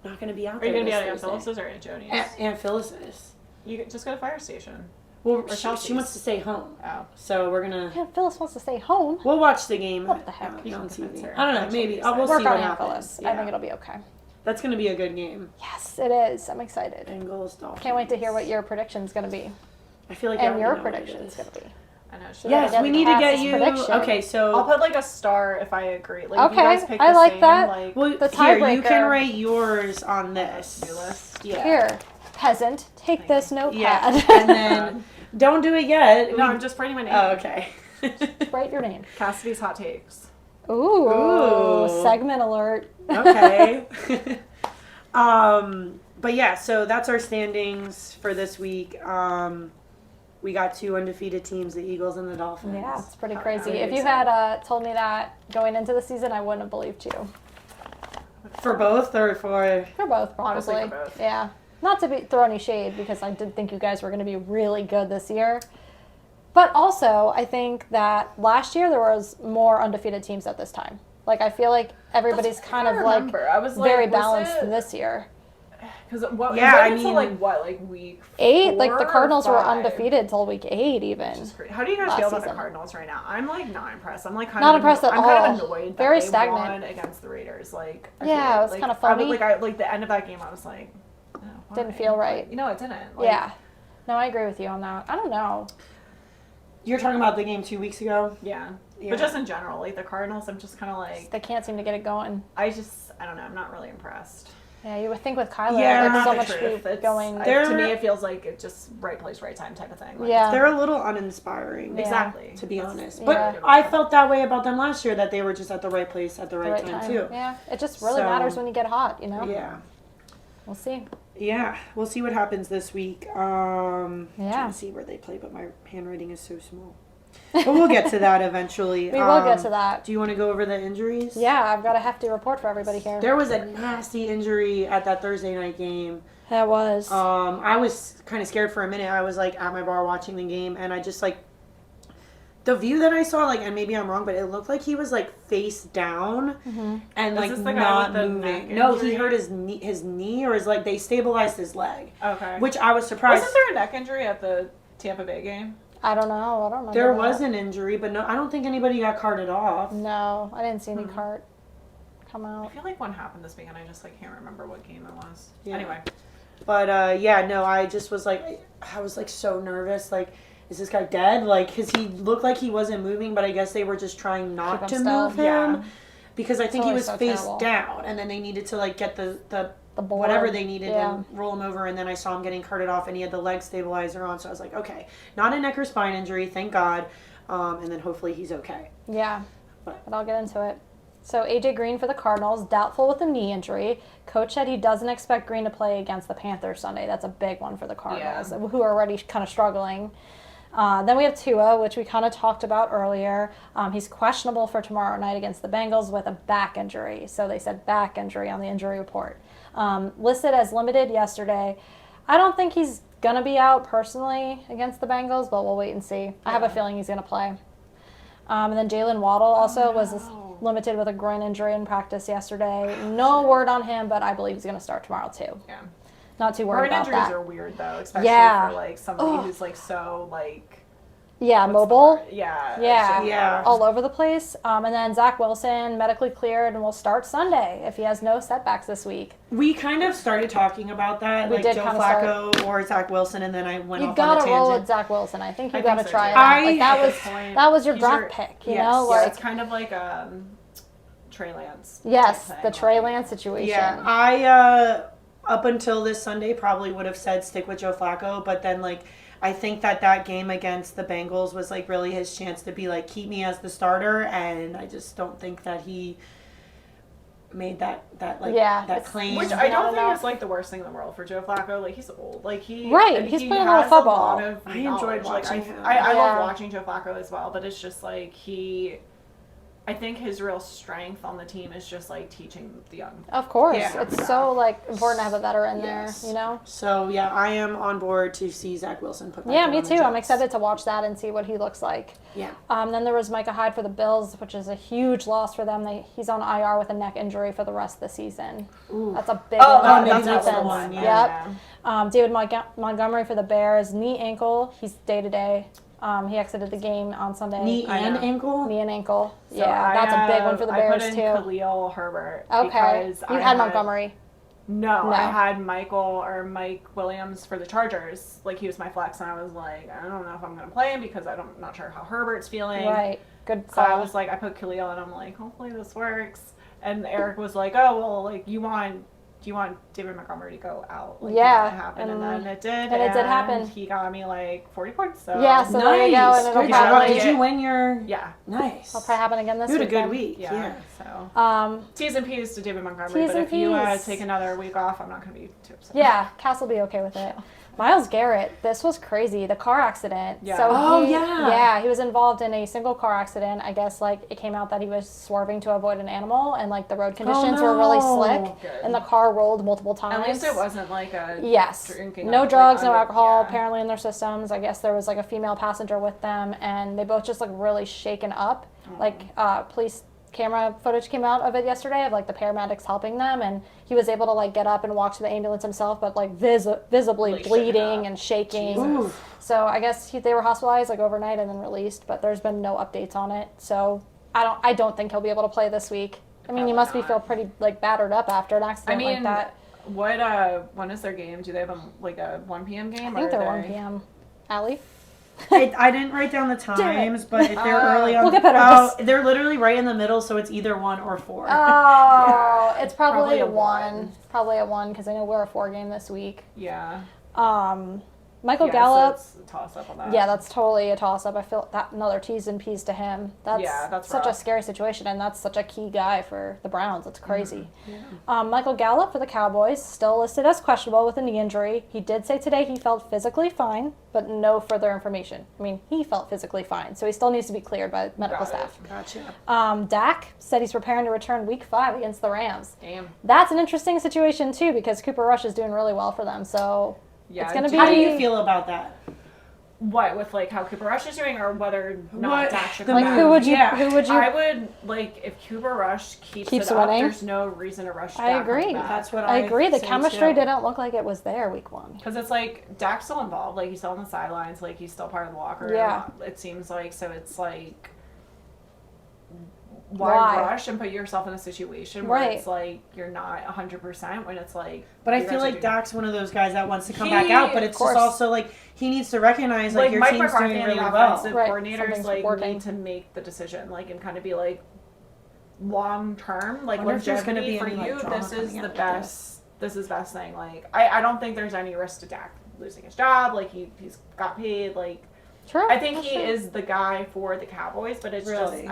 not going to be out there. Are you going to be at Aunt Phyllis's or Aunt Joni's? Aunt Phyllis's. You just go to Fire Station. Well, she wants to stay home. Oh. So we're going to... Aunt Phyllis wants to stay home. We'll watch the game. What the heck? On TV. I don't know. Maybe. We'll work see on what Aunt happens. Phyllis. Yeah. I think it'll be okay. That's going to be a good game. Yes, it is. I'm excited. Bengals, Dolphins. Can't wait to hear what your prediction's going to be. I feel like and your prediction's going to be. I know. Yes, we need to get you. Okay, so I'll put like a star if I agree. Like, okay, if you guys pick I the like same, that. Like, well, the here, tiebreaker. you can rate yours on this. Yeah. Here, peasant, take this notepad. Yeah, and then don't do it yet. No, I'm just writing my name. Oh, okay. Write your name. Cassidy's hot takes. Ooh. Segment alert. Okay. But yeah, so that's our standings for this week. We got 2 undefeated teams, the Eagles and the Dolphins. Yeah, it's pretty crazy. If you had told me that going into the season, I wouldn't have believed you. For both or for? For both, probably. Honestly, for both. Yeah. Not to throw any shade, because I did think you guys were going to be really good this year. But also, I think that last year there was more undefeated teams at this time. Like, I feel like everybody's kind of like very balanced this year. Because what? Yeah, I mean, like week 8. Like the Cardinals were 5? undefeated till week 8, even. How do you guys feel about the Cardinals right now? I'm like not impressed. I'm like kind not of impressed at all. I'm kind of annoyed very that they stagnant won against the Raiders. Like, yeah, it was kind of funny. Like the end of that game, I was like, oh, didn't feel right. You know, it didn't. Like, yeah. No, I agree with you on that. I don't know. You're talking about the game 2 weeks ago? Yeah. But just in general, like the Cardinals, I'm just kind of like... They can't seem to get it going. I don't know. I'm not really impressed. Yeah, you would think with Kyler, there's so much going. To me, it feels like it's just right place, right time type of thing. Like, yeah. They're a little uninspiring. Exactly. To be honest. But I felt that way about them last year, that they were just at the right place at the right time, too. Yeah. It just really matters when you get hot, you know? Yeah. We'll see. Yeah. We'll see what happens this week. Trying Yeah. to see where they play, but my handwriting is so small. But we'll get to that eventually. We will get to that. Do you want to go over the injuries? Yeah, I've got a hefty report for everybody here. There was a nasty injury at that Thursday night game. That was. I was kind of scared for a minute. I was like at my bar watching the game, and I just like the view that I saw, like, and maybe I'm wrong, but it looked like he was like face down and like not moving. No, he hurt his knee or his leg. They stabilized his leg. Okay. Which I was surprised. Wasn't there a neck injury at the Tampa Bay game? I don't know. I don't remember. There was an injury, but no, I don't think anybody got carted off. No, I didn't see any cart come out. I feel like one happened this weekend. I just like can't remember what game it was. Yeah. Anyway. But I just was like, I was like so nervous. Like, is this guy dead? Like, cause he looked like he wasn't moving, but I guess they were just trying not to move him. Yeah. Because I think he was face down, and then they needed to like get the whatever they needed and roll him over, and then I saw him getting carted off, and he had the leg stabilizer on, so I was like, okay, not a neck or spine injury, thank God, and then hopefully he's okay. Yeah, but I'll get into it. So AJ Green for the Cardinals, doubtful with a knee injury. Coach said he doesn't expect Green to play against the Panthers Sunday. That's a big one for the Cardinals, who are already kind of struggling. Then we have Tua, which we kind of talked about earlier. He's questionable for tomorrow night against the Bengals with a back injury. So they said back injury on the injury report. Listed as limited yesterday. I don't think he's gonna be out personally against the Bengals, but we'll wait and see. I have a feeling he's gonna play. And then Jalen Waddle also was limited with a groin injury in practice yesterday. No word on him, but I believe he's gonna start tomorrow too. Yeah. Not too worried about that. Groin injuries are weird though, especially for like somebody who's like so like. Yeah, mobile. Yeah. All over the place. And then Zach Wilson, medically cleared, and will start Sunday if he has no setbacks this week. We kind of started talking about that, we like did Joe Flacco or Zach Wilson, and then I went off on a tangent. You gotta roll with Zach Wilson. I think you gotta try it out. Like that was your draft pick, you know? Like it's kind of like Trey Lance. Yes, the Trey Lance situation. Yeah, I up until this Sunday probably would have said stick with Joe Flacco, but then like I think that game against the Bengals was like really his chance to be like keep me as the starter, and I just don't think that he made that claim. Which I don't think is like the worst thing in the world for Joe Flacco. Like he's old. Like he's playing a lot of football. I enjoyed watching him. I love watching Joe Flacco as well, but it's just like I think his real strength on the team is just like teaching the young. Of course. It's so like important to have a veteran there, you know? So yeah, I am on board to see Zach Wilson put back Yeah, me too. I'm excited to watch that and see what he looks like. Yeah. Then there was Micah Hyde for the Bills, which is a huge loss for them. He's on IR with a neck injury for the rest of the season. Ooh. That's a big one. That's the one. Yep. David Montgomery for the Bears, knee ankle. He's day-to-day. He exited the game on Sunday. Knee and ankle? Knee and ankle. So that's a big one for the Bears, I put in Khalil Herbert. Okay. You had Montgomery. No, I had Mike Williams for the Chargers. Like, he was my flex, and I was like, I don't know if I'm going to play him because I'm not sure how Herbert's feeling. Right. Good So call. I was like, I put Khalil, and I'm like, hopefully this works. And Eric was like, oh, well, like, do you want David Montgomery to go out? Like, yeah. That happen? And then it did. And it did happen. He got me like 40 points. So nice. There you go. And it'll probably, did you win your? Yeah. Nice. It'll probably happen again this week. You had a good week. Yeah. So T's and P's to David Montgomery. But if you take another week off, I'm not going to be too upset. Yeah, Cass will be okay with it. Myles Garrett, this was crazy. The car accident. Yeah. So he was involved in a single car accident. I guess like it came out that he was swerving to avoid an animal, and like the road conditions were really slick, and the car rolled multiple times. At least it wasn't like a drinking. No drugs, no alcohol apparently in their systems. I guess there was like a female passenger with them, and they both just like really shaken up. Like police camera footage came out of it yesterday of like the paramedics helping them, and he was able to like get up and walk to the ambulance himself, but like visibly bleeding and shaking. So I guess they were hospitalized like overnight and then released, but there's been no updates on it. So I don't think he'll be able to play this week. I mean, you must feel pretty like battered up after an accident like that. When is their game? Do they have a 1 p.m. game? I think they're 1 p.m. Allie? I didn't write down the times, but if they're early on, we'll get better. They're literally right in the middle, so it's either 1 or 4. Oh, it's probably a 1. Probably a 1 because I know we're a 4 game this week. Yeah. Michael Gallup. So it's a toss up on that. Yeah, that's totally a toss up. I feel that another T's and P's to him. That's such rough. a scary situation, and that's such a key guy for the Browns. It's crazy. Michael Gallup for the Cowboys, still listed as questionable with a knee injury. He did say today he felt physically fine, but no further information. I mean, he felt physically fine, so he still needs to be cleared by medical staff. Gotcha. Dak said he's preparing to return week 5 against the Rams. Damn. That's an interesting situation, too, because Cooper Rush is doing really well for them, so... Yeah, it's gonna be. How do you feel about that? What, with like how Cooper Rush is doing, or whether or not Dak should come like back? who would you? I would like if Cooper Rush keeps it up. Winning. There's no reason to rush. I agree. That's what I agree. The chemistry too. didn't look like it was there week 1. Because it's like Dak's still involved. Like he's still on the sidelines. Like he's still part of the locker room. Yeah. It seems like so. It's like. Why rush and put yourself in a situation where it's like you're not 100% when it's like. But I feel like Dak's one of those guys that wants to come back out, but it's just also like he needs to recognize like your Mike team's McCarthy doing and really the well. offensive coordinators like need to make the decision like and kind of be like long term like longevity for you. This is the best. This is the best thing. Like I don't think there's any risk to Dak losing his job. Like he's got paid. Like I think he is the guy for the Cowboys, but it's just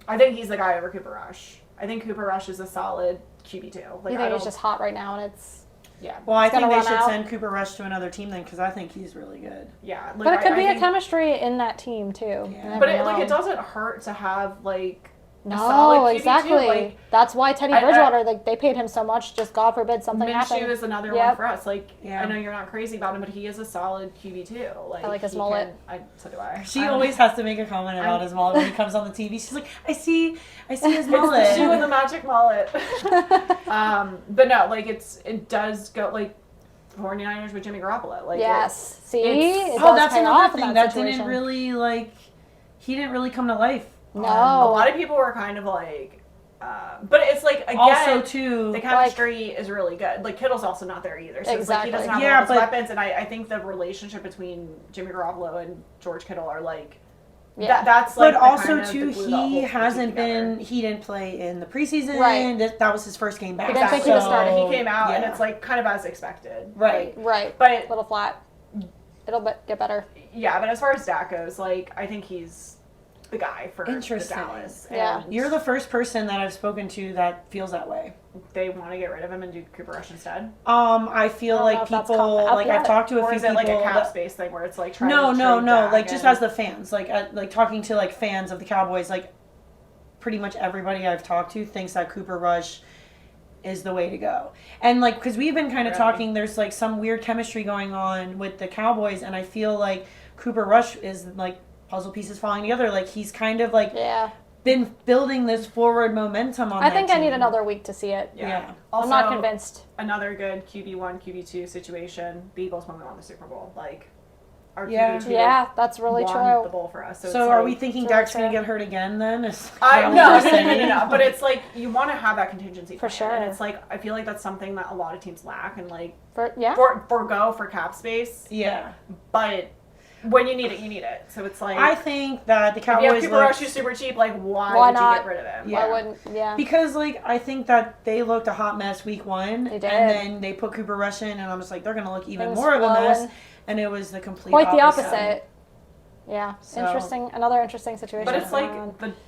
I think he's the guy over Cooper Rush. I think Cooper Rush is a solid QB2. Like, you think he's just hot right now and it's... Yeah. Well, I think they should send Cooper Rush to another team then because I think he's really good. Yeah. Like, but it could be a chemistry in that team too. Yeah. But it doesn't hurt to have like No, exactly. Like, that's why Teddy Bridgewater, they paid him so much. Just God forbid something happened. Minshew is another one for us. Like, I know you're not crazy about him, but he is a solid QB too. Like, I like his mullet. So do I. She always has to make a comment about his mullet when he comes on the TV. She's like, I see his mullet. It's the shoe with the magic mullet. But no, like it does go like 49ers with Jimmy Garoppolo. Like, yes. See, that's another thing that situation. didn't really like. He didn't really come to life. No. A lot of people were kind of like, but it's like, again, also too, the chemistry is really good. Like, Kittle's also not there either. So exactly. It's like he doesn't have all his weapons. And I think the relationship between Jimmy Garoppolo and George Kittle are like, that's like, but also too, he didn't play in the preseason. Right. That was his first game back. He didn't think he was starting. He came out and it's like kind of as expected. Right. Right. But a little flat. It'll get better. Yeah, but as far as Dak goes, like, I think he's the guy for the Dallas. Yeah. You're the first person that I've spoken to that feels that way. They want to get rid of him and do Cooper Rush instead? I feel like people, like, I've talked to a few people. Or is it like a cap space thing where it's like trying to No, like, just as the fans. Like talking to, like, fans of the Cowboys, like, pretty much everybody I've talked to thinks that Cooper Rush is the way to go. And, like, because we've been kind of talking, there's, like, some weird chemistry going on with the Cowboys, and I feel like Cooper Rush is, like, puzzle pieces falling together. Like, he's kind of, like, been building this forward momentum on I think team. I need another week to see it. Yeah. Also, I'm not convinced. Another good QB1, QB2 situation. The Eagles when we won the Super Bowl. Like, our QB2 that's really won true. the bowl for us. So are we thinking Dak's going to get hurt again then? No. But it's like, you want to have that contingency for sure. And it's like, I feel like that's something that a lot of teams lack and like forgo for cap space. Yeah. But when you need it, you need it. So it's like, I think that the Cowboys, if Cooper Rush is super cheap, like why would you get rid of him? Why wouldn't? Yeah. Because like I think that they looked a hot mess week 1, they did. and then they put Cooper Rush in, and I'm just like they're gonna look even more of a mess, and it was the complete quite opposite. the opposite. Yeah, so, another interesting situation. But it's like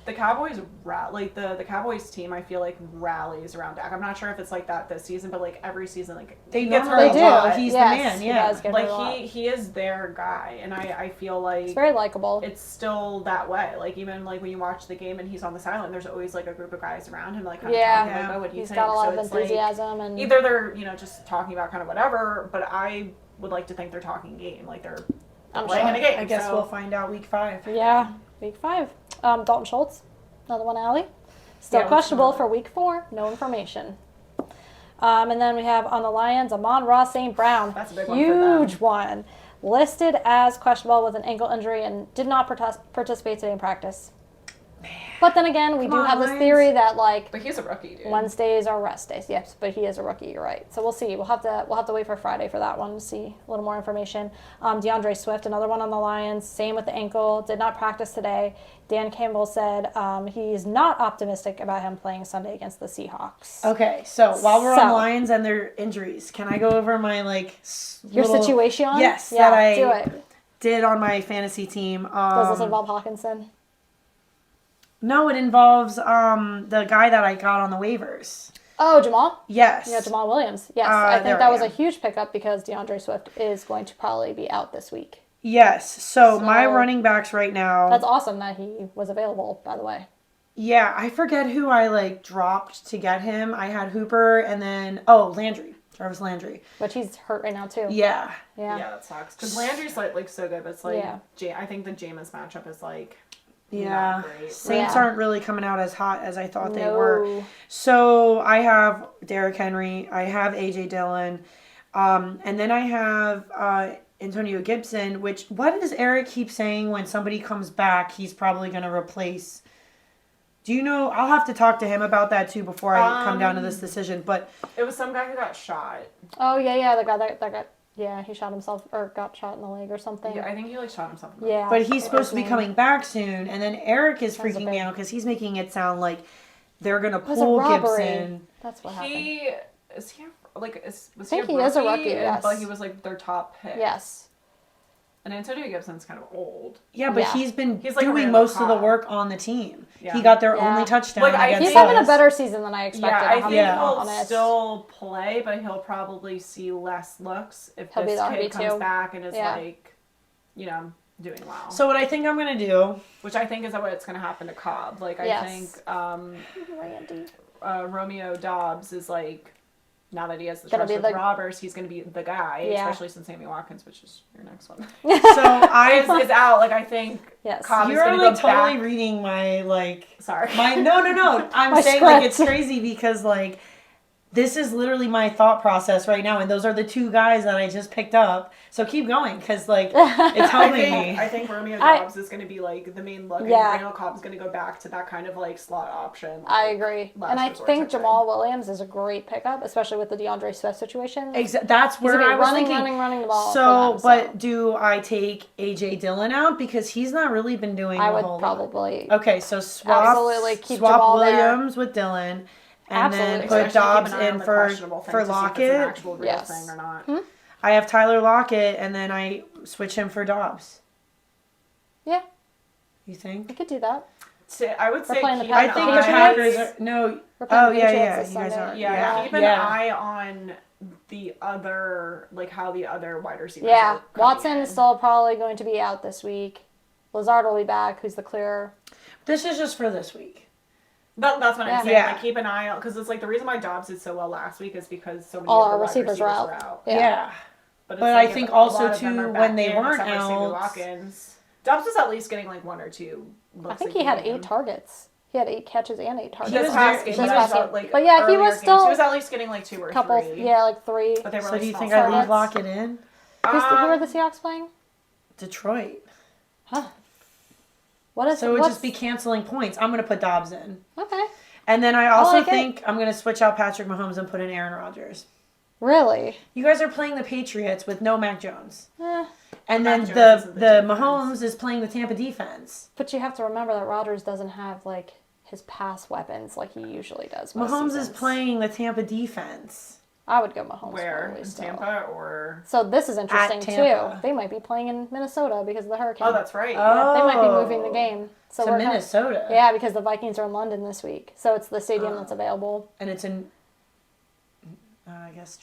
the Cowboys like the Cowboys team. I feel like rallies around Dak. I'm not sure if it's like that this season, but like every season, like they gets normally hurt do. a lot. He's the man. Yeah, like he is their guy, and I feel like it's very likable. It's still that way. Like even like when you watch the game and he's on the sideline, there's always like a group of guys around him, like kind of talking about what he's got a lot of enthusiasm, and either they're just talking about kind of whatever, but I would like to think they're talking game, like they're. Playing in a game. I guess we'll find out week 5. Yeah, week 5. Dalton Schultz, another one, Allie. Still questionable for week 4. No information. And then we have on the Lions, Amon-Ra St. Brown. That's a big one. Huge one. Listed as questionable with an ankle injury and did not participate today in practice. But then again, we do have this theory that like, but he's a rookie, dude. Wednesdays are rest days. Yes, but he is a rookie. You're right. So we'll see. We'll have to wait for Friday for that one to see a little more information. DeAndre Swift, another one on the Lions. Same with the ankle. Did not practice today. Dan Campbell said he's not optimistic about him playing Sunday against the Seahawks. Okay, so while we're on Lions and their injuries, can I go over my your situation? Yes, yeah, that I do it. Did on my fantasy team. Does this involve Hawkinson? No, it involves the guy that I got on the waivers. Oh, Jamal? Yes. Yeah, Jamal Williams. Yes, I think that was a huge pickup because DeAndre Swift is going to probably be out this week. Yes. So my running backs right now. That's awesome that he was available, by the way. Yeah, I forget who I dropped to get him. I had Hooper and then Landry. Jarvis Landry. But he's hurt right now too. Yeah. Yeah, that sucks. Because Landry's like so good, but it's like I think the Jameis matchup is like. Yeah, Saints aren't really coming out as hot as I thought they were. So I have Derrick Henry, I have AJ Dillon, and then I have Antonio Gibson. What does Eric keep saying when somebody comes back? He's probably going to replace. Do you know? I'll have to talk to him about that too before I come down to this decision. But it was some guy who got shot. Oh yeah, the guy that got. Yeah, he shot himself or got shot in the leg or something. Yeah, I think he shot himself. Yeah. But he's supposed to be coming back soon, and then Eric is freaking me out because he's making it sound like they're gonna pull Gibson. That's what happened. I think he is a rookie. Yes. But he was their top pick. Yes. And Antonio Gibson's kind of old. Yeah, but he's been doing most of the work on the team. Yeah. He got their only touchdown. He's having a better season than I expected. Yeah, I think he'll still play, but he'll probably see less looks if this kid comes back and is doing well. So what I think I'm going to do, which I think is what's going to happen to Cobb. Like, I think Randy. Romeo Dobbs is like, now that he has the trust with Roberts, he's going to be the guy, especially since Sammy Watkins, which is your next one. So is out. Like, I think Cobb is going to go totally back. reading my, like... Sorry. No. I'm saying, script. like, it's crazy because, like, this is literally my thought process right now, and those are the two guys that I just picked up. So keep going, because, like, it's helping me. I think Romeo Dobbs is going to be, like, the main look, and Randall Cobb's going to go back to that kind of, like, slot option. Like, I agree. And I think Jamal Williams is a great pickup, especially with the DeAndre Swift situation. That's where I was thinking. running the ball. But do I take A.J. Dillon out? Because he's not really been doing a whole lot. I would probably. Okay, so swap Williams with Dillon. And then put Dobbs in for Lockett. Yes. Thing or not. I have Tyler Lockett, and then I switch him for Dobbs. Yeah. You think? We could do that. I would say I think the Packers are... No. Oh, yeah. You guys are. Yeah, keep an eye on the other... Like, how the other wide receivers are Watson is still probably going to be out this week. Lazard will be back, who's the clearer. This is just for this week. That's what I'm saying. Like, keep an eye out, because it's like the reason why Dobbs did so well last week is because so many all of the our receivers were out. Yeah. But I think also too when they weren't out, Watkins, Dobbs was at least getting like 1 or 2. I think he had 8 targets. He had 8 catches and 8 targets. He was like, but yeah, he was still. He was at least getting like 2 or 3. Yeah, like 3. But they were so do you think I leave Lockett in? Who are the Seahawks playing? Detroit. Huh. What is so it would just be canceling points. I'm going to put Dobbs in. Okay. And then I also think I'm going to switch out Patrick Mahomes and put in Aaron Rodgers. Really? You guys are playing the Patriots with no Mac Jones. And then the Mahomes is playing the Tampa defense. But you have to remember that Rodgers doesn't have, like, his pass weapons like he usually does. Mahomes is playing the Tampa defense. I would go Mahomes. Where? In Tampa or? So this is interesting too. They might be playing in Minnesota because of the hurricane. Oh, that's right. They might be moving the game. So Minnesota. Yeah, because the Vikings are in London this week. So it's the stadium that's available. And it's in, I guess,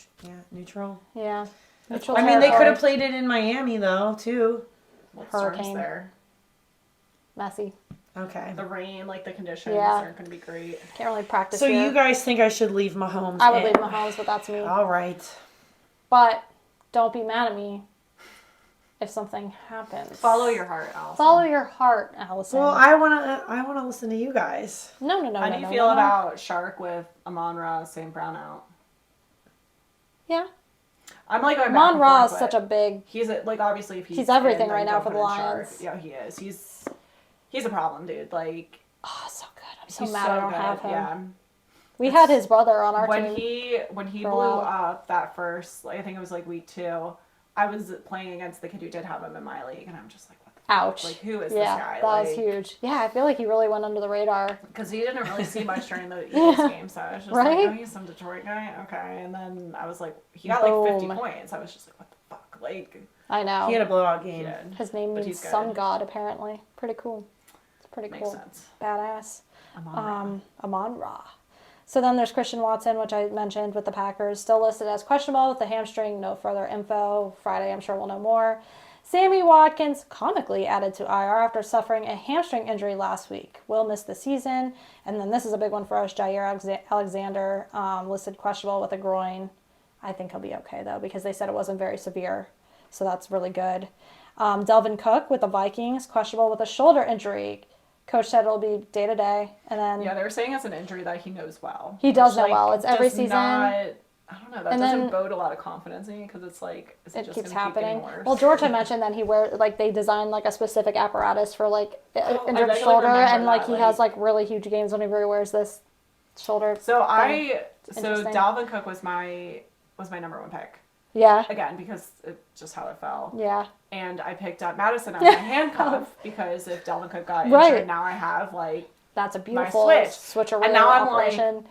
neutral. Yeah. Neutral. I mean, they could have played it in Miami though, too. Hurricane there. Messy. Okay. The rain, like the conditions aren't going to be great. Can't really practice. So you guys think I should leave Mahomes? I would leave Mahomes, but that's me. All right. But don't be mad at me if something happens. Follow your heart, Allison. Follow your heart, Allison. Well, I wanna listen to you guys. No. How do you feel about Shark with Amon-Ra, St. Brown out? Yeah. I'm like going back and forth. Is such a big. He's like obviously if he's everything right now for the Lions. Yeah, he is. He's a problem, dude. Like, so good. I'm so mad I don't have him. Yeah. We had his brother on our team. When he blew up that first, like, I think it was like week 2, I was playing against the kid who did have him in my league, and I'm just like, what the ouch. Fuck? Like, who is this guy? That was huge. Yeah, I feel like he really went under the radar. Because he didn't really see much during the Eagles game, so I was just like, oh, he's some Detroit guy? Okay. And then I was like, he got like 50 points. I was just like, what the fuck? Like, I know. He had a blowout game. His name means sun god, apparently. Pretty cool. It's pretty cool. Makes sense. Badass. Amon-Ra. So then there's Christian Watson, which I mentioned with the Packers, still listed as questionable with the hamstring. No further info. Friday, I'm sure we'll know more. Sammy Watkins, comically added to IR after suffering a hamstring injury last week. Will miss the season. And then this is a big one for us. Jairo Alexander, listed questionable with a groin. I think he'll be okay, though, because they said it wasn't very severe. So that's really good. Delvin Cook with the Vikings, questionable with a shoulder injury. Coach said it'll be day to day, and then they were saying it's an injury that he knows well. He does know well. It's every season. I don't know. That doesn't bode a lot of confidence in me because it's like it keeps happening. Well, Georgia mentioned that they designed like a specific apparatus for like injured shoulder, and like he has like really huge games whenever he wears this shoulder. So Dalvin Cook was my number 1 pick. Yeah. Again, because it's just how it fell. Yeah. And I picked up Madison as my handcuff because if Dalvin Cook got injured, now I have like that's a beautiful switcheroo and now I'm operation.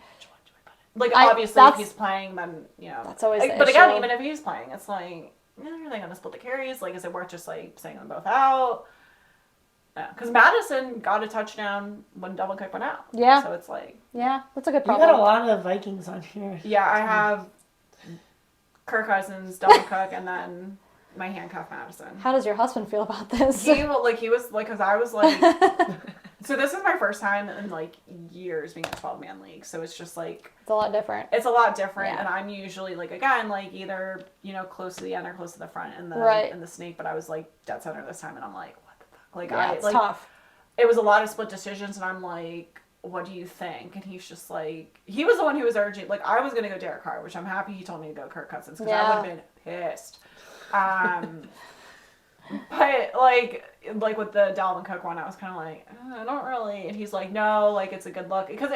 Like obviously if he's playing, then that's always. But again, even if he's playing, it's like are they gonna split the carries? Like, is it worth just like saying them both out? Because Madison got a touchdown when Dalvin Cook went out. Yeah. So it's like that's a good problem. You got a lot of Vikings on here. Yeah, I have Kirk Cousins, Dalvin Cook, and then my handcuff Madison. How does your husband feel about this? He was like, because I was like, so this is my first time in like years being a 12-man league. So it's just like, it's a lot different. It's a lot different. Yeah. And I'm usually like, again, like either, close to the end or close to the front in the snake. But I was like dead center this time. And I'm like, what the fuck? Like, it's tough. It was a lot of split decisions. And I'm like, what do you think? And he's just like, he was the one who was urging, like, I was going to go Derek Carr, which I'm happy he told me to go Kirk Cousins because I would have been pissed. But like with the Dalvin Cook one, I was kind of like, I don't really. And he's like, no, like it's a good look because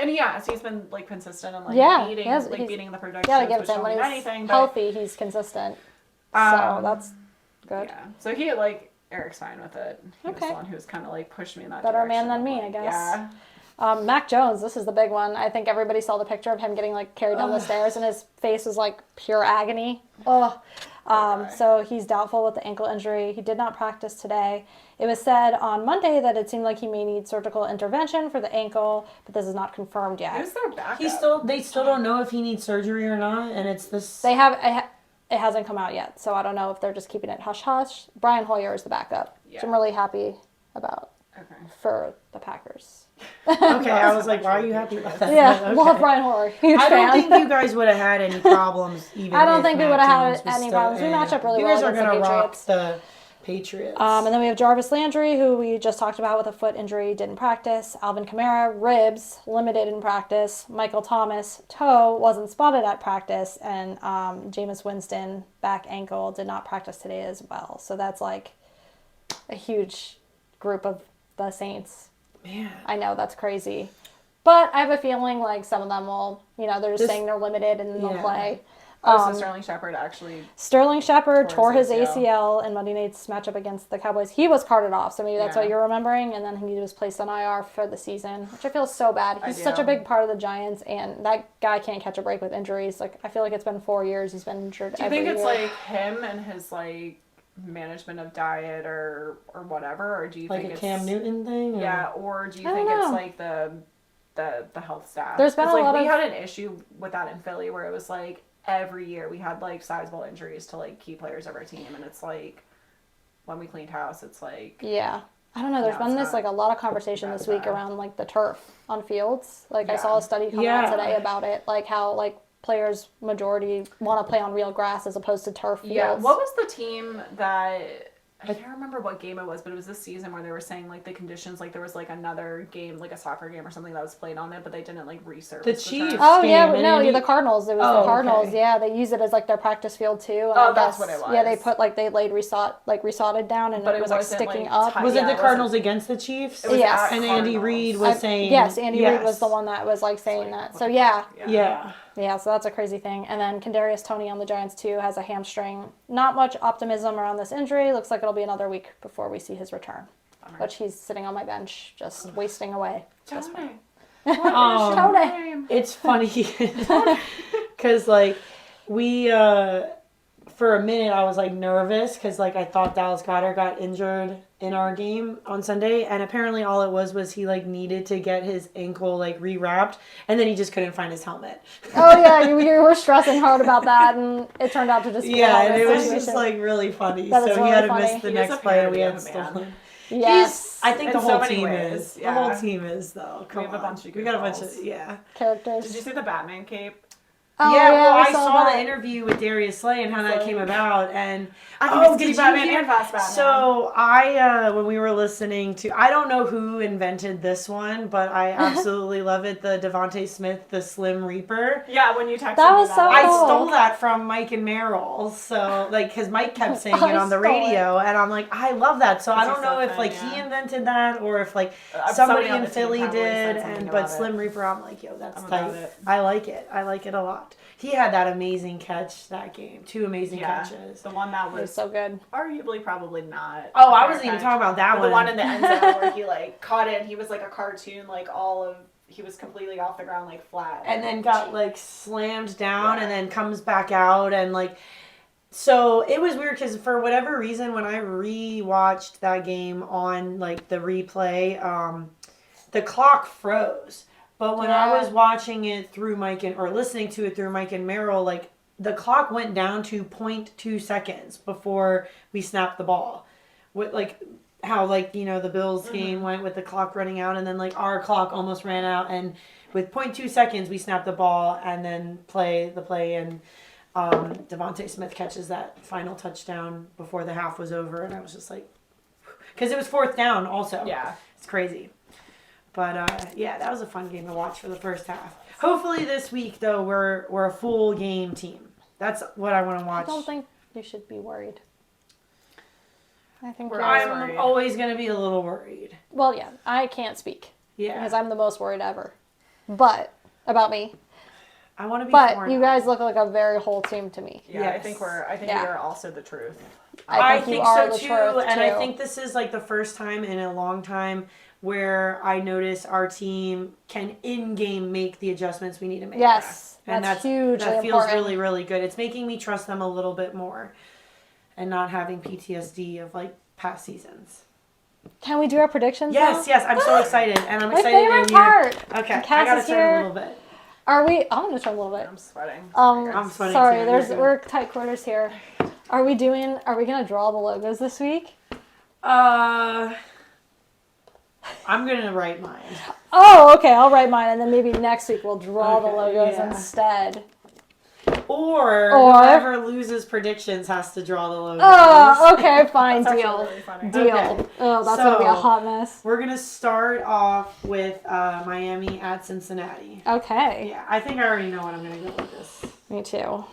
he's been like consistent and like beating the projections. Yeah, give it to him when he's healthy. He's consistent, so that's good. Yeah, so he Eric's fine with it. He was the one who's kind of like pushed me in that better direction. man than me, I guess. Yeah. Mac Jones, this is the big one. I think everybody saw the picture of him getting like carried down the stairs, and his face was like pure agony. So he's doubtful with the ankle injury. He did not practice today. It was said on Monday that it seemed like he may need surgical intervention for the ankle, but this is not confirmed yet. Who's their backup? They still don't know if he needs surgery or not, and it's this. It hasn't come out yet, so I don't know if they're just keeping it hush hush. Brian Hoyer is the backup, which I'm really happy about for the Packers. Okay, I was like, why are you happy about that? Yeah, love Brian Hoyer. Huge fan. I don't think you guys would have had any problems. I don't think we would have had any problems. We match up really well against the Patriots. You guys are going to rock the Patriots. And then we have Jarvis Landry, who we just talked about with a foot injury, didn't practice. Alvin Kamara, ribs, limited in practice. Michael Thomas, toe, wasn't spotted at practice. And Jameis Winston, back ankle, did not practice today as well. So that's like a huge group of the Saints. Man. I know, that's crazy. But I have a feeling like some of them will, they're just saying they're limited and then they'll play. So Sterling Shepard actually... Sterling Shepard tore his ACL in Monday night's matchup against the Cowboys. He was carted off, so maybe that's what you're remembering. And then he was placed on IR for the season, which I feel so bad. He's such a big part of the Giants, and that guy can't catch a break with injuries. Like, I feel like it's been 4 years he's been injured every year. Do you think it's like him and his management of diet or whatever, or do you think it's like a Cam Newton thing? Yeah, or do you think it's like the health staff? There's been a lot of... We had an issue with that in Philly where it was like every year we had like sizable injuries to like key players of our team, and it's like when we cleaned house, it's like I don't know. There's been this like a lot of conversation this week around like the turf on fields. Like I saw a study come out today about it, like how like players majority want to play on real grass as opposed to turf fields. Yeah. What was the team that... I can't remember what game it was, but it was this season where they were saying, like, the conditions, like, there was, like, another game, like a soccer game or something that was played on it, but they didn't, like, resurface the Chiefs. Oh, yeah, the Cardinals. It was the Cardinals, yeah. They use it as, like, their practice field, too. And that's what it was. Yeah, they put, like, they laid resodded down, and it was, like, sticking up. Was it the Cardinals against the Chiefs? Yes. And Andy Reid was saying... Yes, Andy Reid was the one that was, like, saying that. So, yeah. Yeah, so that's a crazy thing. And then Kadarius Toney on the Giants, too, has a hamstring. Not much optimism around this injury. Looks like it'll be another week before we see his return. Which he's sitting on my bench, just wasting away. Tony. It's funny. Because, like, we... for a minute, I was, like, nervous because, like, I thought Dallas Goedert got injured in our game on Sunday, and apparently all it was he, like, needed to get his ankle, like, rewrapped, and then he just couldn't find his helmet. Oh, yeah, you were stressing hard about that, and it turned out to just be and it was just, like, really funny. So he had to miss the next play, and we had stolen. Yes. I think the whole team is. Yeah. The whole team is, though. We have a bunch of We got a bunch of, characters. Did you see the Batman cape? Oh, I saw the interview with Darius Slay and how that came about, and did you Batman and Fast Batman? So when we were listening to, I don't know who invented this one, but I absolutely love it. The Devontae Smith, the Slim Reaper. Yeah, when you texted that me was so cool. I stole that from Mike and Meryl, so like because Mike kept saying it on the radio, and I'm like, I love that. So I don't know if he invented that or if like somebody in Philly did, but Slim Reaper, I'm like, yo, that's tight. I like it. I like it a lot. He had that amazing catch that game. 2 amazing catches. The one that was so good. Arguably probably not. Oh, I wasn't even talking about that one. The one in the end zone where he like caught it and he was like a cartoon, like he was completely off the ground, like flat. And then got like slammed down and then comes back out and like... So it was weird because for whatever reason when I rewatched that game on like the replay, the clock froze. But when I was watching it through Mike or listening to it through Mike and Meryl, like the clock went down to 0.2 seconds before we snapped the ball. With like how the Bills game went with the clock running out, and then like our clock almost ran out, and with 0.2 seconds we snapped the ball and then play and Devontae Smith catches that final touchdown before the half was over, and I was just like, because it was 4th down also. Yeah, it's crazy. But yeah, that was a fun game to watch for the first half. Hopefully this week though we're a full game team. That's what I want to watch. I don't think you should be worried. I think I'm always going to be a little worried. Well, yeah, I can't speak. Yeah. Because I'm the most worried ever. But, about me. I want to be But you guys look like a very whole team to me. Yeah, yes. I think we are also the truth. I think so too, and I think this is like the first time in a long time where I notice our team can in-game make the adjustments we need to make. Yes, and that's huge. That feels really, really good. It's making me trust them a little bit more and not having PTSD of like past seasons. Can we do our predictions now? Yes, I'm so excited. And I'm excited favorite to hear. part. Okay, Cass I gotta is turn here. a little bit. Are we? I'm gonna turn a little bit. I'm sweating. I'm sweating. Sorry, too. we're tight quarters here. Are we gonna draw the logos this week? I'm gonna write mine. Oh, okay, I'll write mine, and then maybe next week we'll draw the logos instead. Or whoever loses predictions has to draw the logos. Oh, okay, fine, deal. Really funny. Deal. Okay. Oh, that's gonna be a hot mess. We're gonna start off with Miami at Cincinnati. Okay. Yeah, I think I already know what I'm gonna go with this. Me too.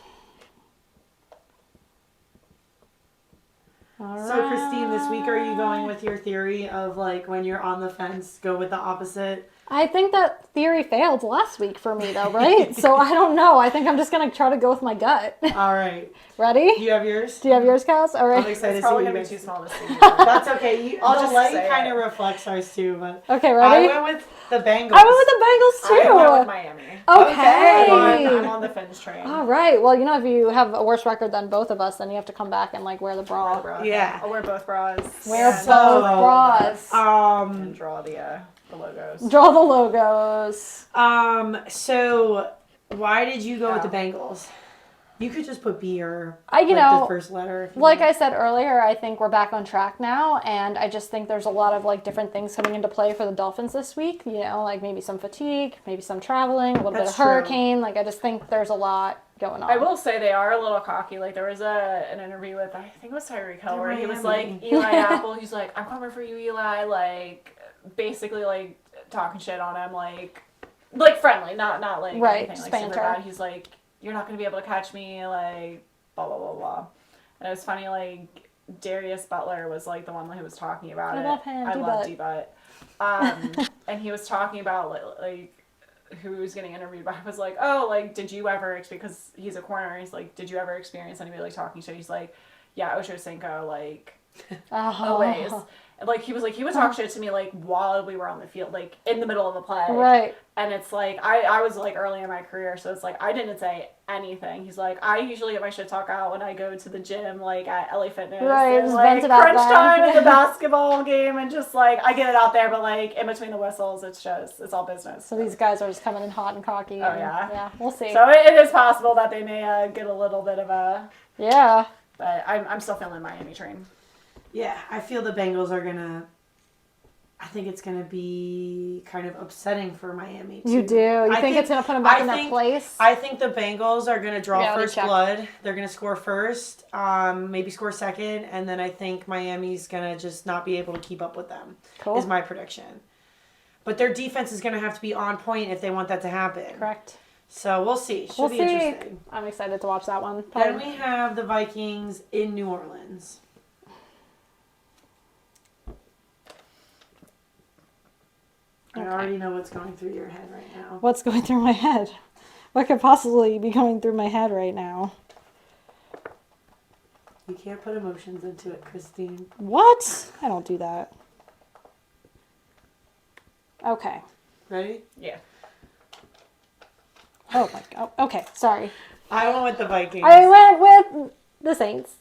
So, Christine, this week are you going with your theory of like when you're on the fence, go with the opposite? I think that theory failed last week for me, though, right? So I don't know. I think I'm just going to try to go with my gut. All right. Ready? Do you have yours? Do you have yours, Cass? All right. I'm excited It's to see probably what going you to be too small to see. That's okay. I'll the just light say kind it. of reflects ours too, but Okay, ready? I went with the Bengals. I went with the Bengals, too. I went with Miami. Okay. I'm on the Finns train. All right. Well, you know, if you have a worse record than both of us, then you have to come back and, like, wear the bra. Yeah. I'll wear both bras. Wear both bras. And draw the logos. Draw the logos. So why did you go with the Bengals? You could just put B or the first letter. Like I said earlier, I think we're back on track now, and I just think there's a lot of like different things coming into play for the Dolphins this week. You know, like maybe some fatigue, maybe some traveling, a little bit of hurricane. Like I just think there's a lot going on. I will say they are a little cocky. Like there was an interview with I think it was Tyreek Hill where he was like Eli Apple. He's like, I'm coming for you, Eli. Like basically like talking shit on him, like friendly, not like anything like super bad. He's like, you're not going to be able to catch me, like, blah, blah, blah, blah. And it was funny, like, Darius Butler was, like, the one who was talking about it. I love him, I love D-Butt. And he was talking about, like, who was getting interviewed by. I was like, oh, like, did you ever, because he's a corner, he's like, did you ever experience anybody, like, talking shit? He's like, yeah, Ocho Cinco, like, always. Like, he would talk shit to me, like, while we were on the field, like, in the middle of the play. Right. And it's like, I was, like, early in my career, so it's like, I didn't say anything. He's like, I usually get my shit talk out when I go to the gym, like, at LA Fitness. Right, and, just like, vent it out crunch then. time in the basketball game, and just, like, I get it out there, but, like, in between the whistles, it's all business. So these guys are just coming in hot and cocky. Oh, yeah. Yeah, we'll see. So it is possible that they may get a little bit of a... Yeah. But I'm still feeling Miami train. Yeah, I feel the Bengals are going to... I think it's going to be kind of upsetting for Miami, too. You do? You think it's going to put them back in their place? I think the Bengals are going to draw first blood. They're going to score first, maybe score second, and then I think Miami's going to just not be able to keep up with them, is my prediction. But their defense is going to have to be on point if they want that to happen. Correct. So we'll see. Should be interesting. I'm excited to watch that one. Then we have the Vikings in New Orleans. I already know what's going through your head right now. What's going through my head? What could possibly be going through my head right now? You can't put emotions into it, Christine. What? I don't do that. Okay. Ready? Yeah. Oh my god. Okay, sorry. I went with the Vikings. I went with the Saints.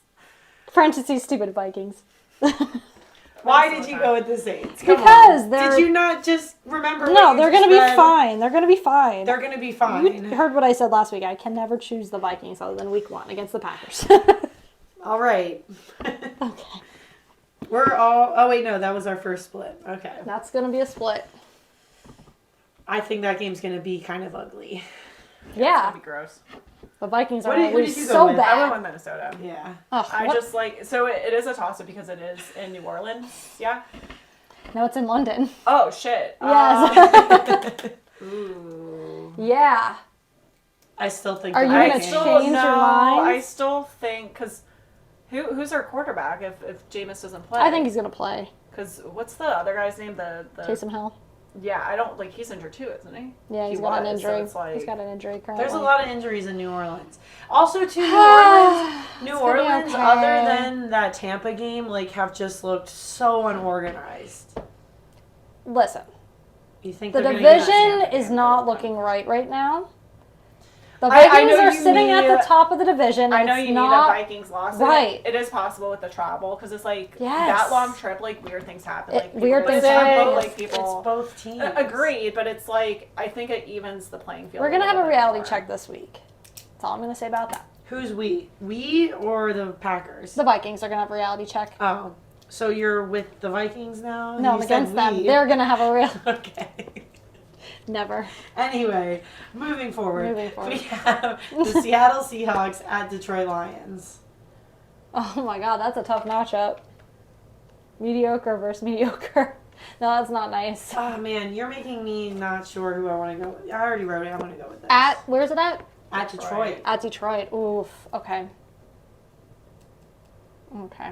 Parentheses, stupid Vikings. Why did you go with the Saints? Because they're... Did you not just remember No, they're going to be fine. They're going to be fine. They're going to be fine. You heard what I said last week. I can never choose the Vikings other than week 1 against the Packers. All right. Okay. We're all... Oh, wait, no. That was our first split. Okay. That's going to be a split. I think that game's going to be kind of ugly. Yeah. It's going to be gross. The Vikings are What going did to you lose go so with? bad. I went with Minnesota. Yeah. Ugh, I what? just like... So it is a toss-up because it is in New Orleans. Yeah? No, it's in London. Oh, shit. Yes. Ooh. Yeah. I still think... Are you I going to still- change no, your mind? I still think... Because who's our quarterback if Jameis doesn't play? I think he's going to play. Because what's the other guy's name? The Taysom Hill. Yeah, I don't... Like, he's injured too, isn't he? Yeah, he's He got an was, injury. so it's like- He's got an injury currently. There's a lot of injuries in New Orleans. Also, tto New Orleans, It's gonna be okay. other than that Tampa game, like, have just looked so unorganized. Listen, You think the they're gonna get that division Tampa is game? not looking right now. The I Vikings know are you sitting at need- the top of the division. I And know it's you not, need a Vikings loss. Right. It is possible with the travel because it's like Yes. that long trip. Like weird things happen. Like people Weird get things sick, happen. Like people. It's both teams. Agreed, but it's like I think it evens the playing field. We're going to have a little bit reality more. check this week. That's all I'm going to say about that. Who's we? We or the Packers? The Vikings are going to have a reality check. Oh, so you're with the Vikings now? No, I'm You said against them. we. They're going to have a real... Okay. Never. Anyway, moving forward. Moving We have the Seattle Seahawks at Detroit Lions. Oh my god, that's a tough matchup. Mediocre versus mediocre. No, that's not nice. Oh man, you're making me not sure who I want to go with. I already wrote it. I'm going to go with this. Where's it at? At Detroit. At Detroit. Oof. Okay. Okay.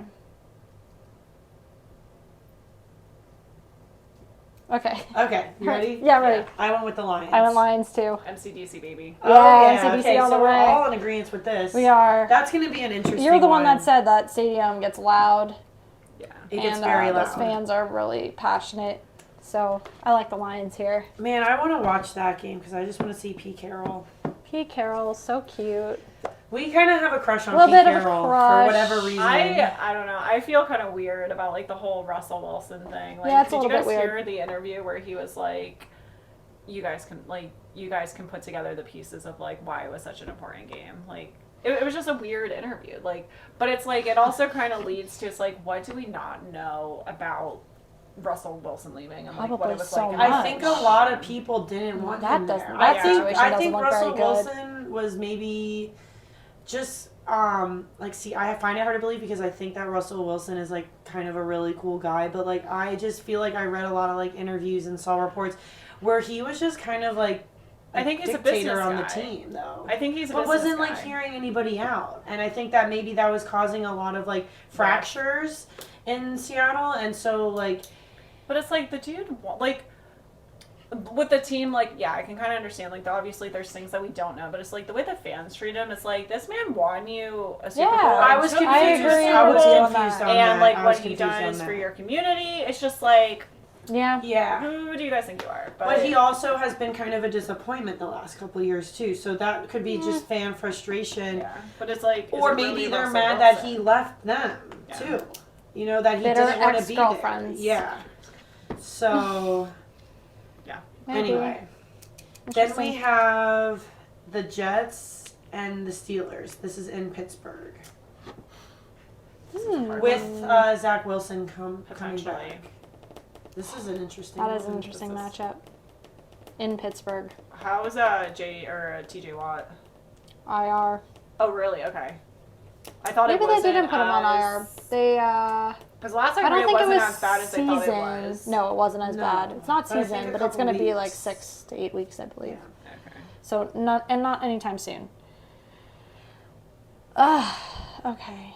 Okay. Okay, you ready? Yeah, ready. I went with the Lions. I went Lions too. MCDC baby. Oh, Yeah, yeah. MCDC Okay, all so the we're way. all in agreement with this. We are. That's going to be an interesting You're the one that said that stadium gets loud. Yeah. It gets and very those loud. fans are really passionate. So I like the Lions here. Man, I want to watch that game because I just want to see Pete Carroll. Pete Carroll, so cute. We kind of have a crush on A little Pete bit of a Carroll for crush. whatever reason. I don't know. I feel kind of weird about like the whole Russell Wilson thing. Like, Yeah, it's a did you little guys bit hear weird. the interview where he was like, "You guys can put together the pieces of like why it was such an important game." Like it was just a weird interview. Like, but it's like it also kind of leads to it's like what do we not know about Russell Wilson leaving and like what Probably it was so like. much. I think a lot of people didn't want That him doesn't- there. that situation I doesn't think look Russell very good. Wilson was maybe just I find it hard to believe because I think that Russell Wilson is like kind of a really cool guy, but like I just feel like I read a lot of like interviews and saw reports where he was just kind of like I think he's a dictator business on the guy. team though. I think he's a but business wasn't guy. like hearing anybody out, and I think that maybe that was causing a lot of like fractures in Seattle, and so like. But it's like the dude, like, with the team, like, yeah, I can kind of understand. Like, obviously, there's things that we don't know, but it's like the way the fans treat him. It's like this man won you a Super Yeah, Bowl. I was took confused. you to the agree Super I was Bowl, confused on and that. like I was what he confused on does that. for your community. It's just like, Yeah. Yeah. who do you guys think you are? But he also has been kind of a disappointment the last couple of years too, so that could be just fan frustration, yeah, but it's like, is or it maybe really they're Russell mad that Wilson? he left them Yeah. too. You know that he Bitter didn't want to be there. ex-girlfriends. Yeah. So Yeah. Maybe. anyway, then we Interesting. have the Jets and the Steelers. This is in Pittsburgh with Zach Wilson coming Potentially. back. This is an interesting. That is an one. interesting matchup. In Pittsburgh. How is TJ Watt? IR. Oh, really? Okay. I thought Maybe it they wasn't didn't put him on IR. They, Because last I time don't it think it wasn't was as bad as they thought it season. was. No, it wasn't as No. bad. It's not But I think season, a but it's couple going to be like weeks. 6 to 8 weeks, I believe. Yeah. Okay. So not anytime soon. Okay.